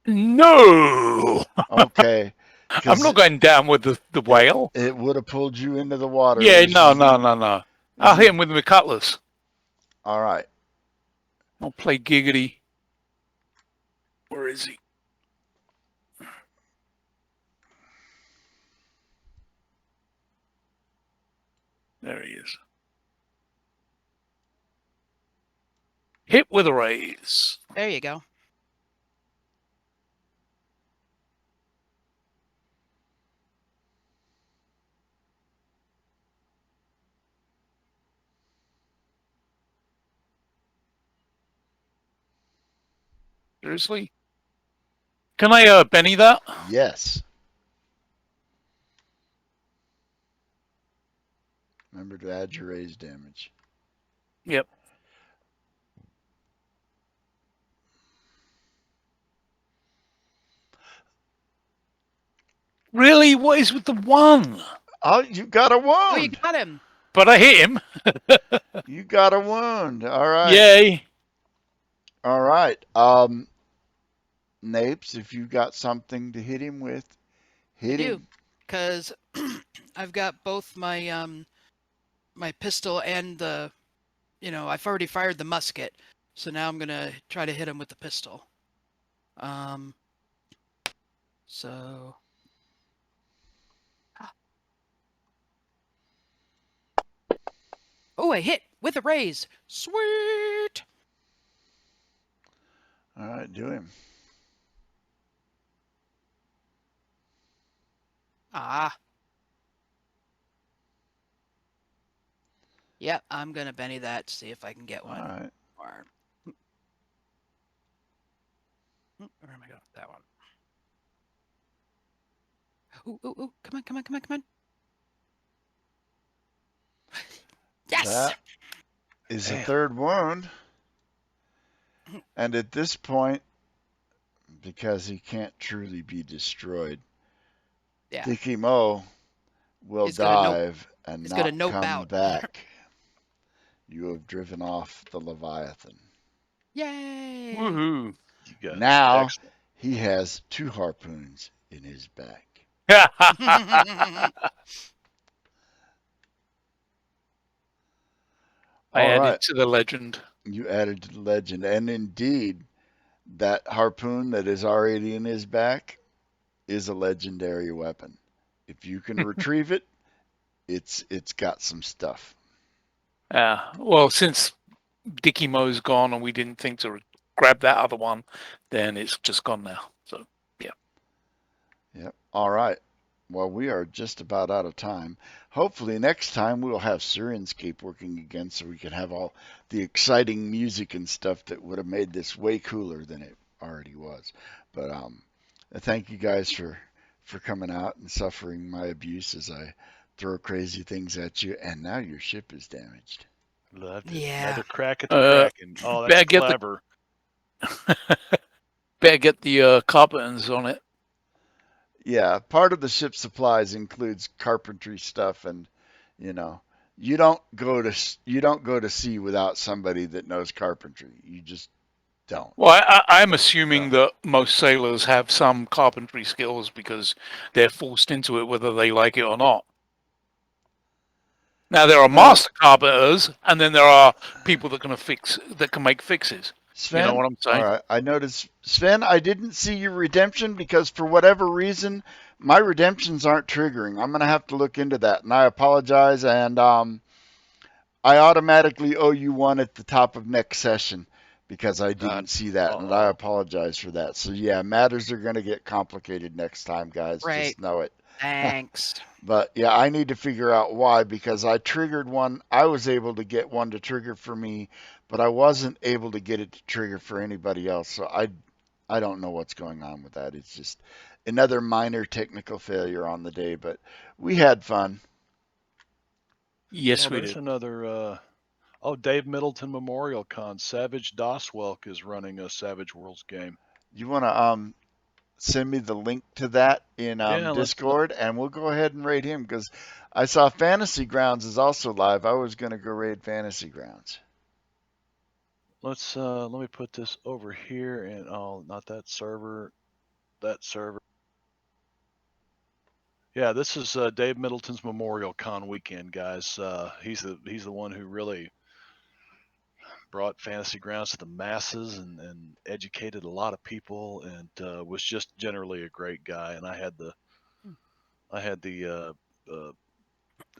No! Okay, I'm because not going down with the whale. it would have pulled you into the water. Yeah, This no. is I'll hit him with my cutlass. all right. I'll play giggity. Where is he? There he is. Hit with a raise. There you go. Seriously? Can I Benny that? Yes. Remember to add your raise damage. Yep. Really? What is with the 1? Oh, you got a Oh, you wound. got him. But I hit him. You got a wound. All right. Yay. All right. Napes, if you got something to hit him with, hit I do, him. because I've got both my my pistol and the, I've already fired the musket, so now I'm gonna try to hit him with the pistol. So. Oh, I hit with a raise. Sweet. All right, do him. Ah. Yep, I'm gonna Benny that to see if I can get All one. right. Or... Where am I going? That one. Ooh, ooh, ooh. Come on, come on, come on, come on. Yes! That is a Damn. third wound. And at this point, because he can't truly be destroyed, Yeah. Dicky Mo will He's gonna nope. dive and He's gonna not nope come out. back. You have driven off the Leviathan. Yay! Woohoo. You got Now excellent. he has 2 harpoons in his back. I All added right, to the legend. you added to the legend, and indeed, that harpoon that is already in his back is a legendary weapon. If you can retrieve it, it's got some stuff. Well, since Dicky Mo's gone and we didn't think to grab that other one, then it's just gone now. So, yeah. Yep. All right. Well, we are just about out of time. Hopefully, next time we'll have Syrinscape working again so we can have all the exciting music and stuff that would have made this way cooler than it already was. But thank you guys for coming out and suffering my abuse as I throw crazy things at you. And now your ship is damaged. Loved it. Yeah. Another crack at the Uh, Kraken. Oh, that's better get the clever. better get the carpenters on it. Yeah, part of the ship supplies includes carpentry stuff, and you know, you don't go to sea without somebody that knows carpentry. You just don't. Well, I'm assuming So that most sailors have some carpentry skills because they're forced into it whether they like it or not. Now there are no, master carpenters, and then there are people that can make fixes. You know Sven. what I'm All saying? right, I noticed Sven. I didn't see your redemption because for whatever reason, my redemptions aren't triggering. I'm gonna have to look into that, and I apologize. And I automatically owe you one at the top of next session because I didn't see that, and I Uh-oh. apologize for that. So yeah, matters are going to get complicated next time, guys. Right. Just know it. Thanks. But yeah, I need to figure out why because I triggered one. I was able to get one to trigger for me, but I wasn't able to get it to trigger for anybody else. So I don't know what's going on with that. It's just another minor technical failure on the day, but we had fun. Yes, Oh, we there's did. another. Oh, Dave Middleton Memorial Con. Savage Doswelk is running a Savage Worlds game. You want to send me the link to that in Yeah, Discord, and we'll go ahead and raid him because I saw Fantasy Grounds is also live. I was going to go raid Fantasy Grounds. let me put this over here and oh, not that server, that server. Yeah, this is Dave Middleton's Memorial Con weekend, guys. He's the one who really brought Fantasy Grounds to the masses and educated a lot of people and was just generally a great guy. And I had the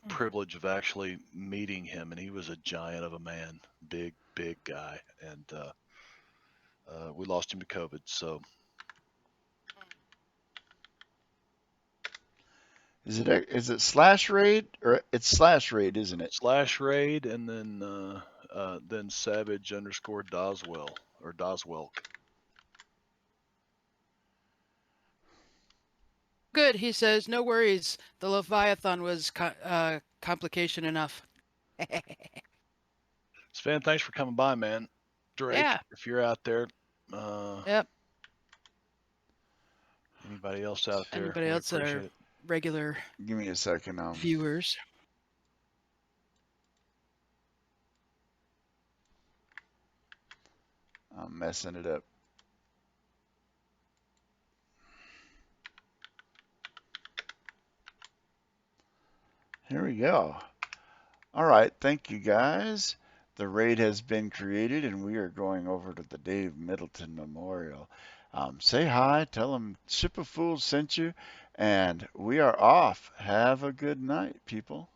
privilege of actually meeting him, and he was a giant of a man, big guy, and we lost him to COVID. So Is it slash raid or it's slash raid, isn't it? slash raid, and then Savage _ Doswell or Doswelk. good. He says, no worries. The Leviathan was complication enough. Sven, thanks for coming by, man. Drake, Yeah. if you're out there, Yep. anybody else out there, Anybody we else that appreciate are it. regular Give me a second. viewers? I'm messing it up. Here we go. All right, thank you guys. The raid has been created, and we are going over to the Dave Middleton Memorial. Say hi, tell them Ship of Fools sent you, and we are off. Have a good night, people.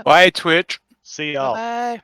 Bye, Twitch. See y'all. Bye.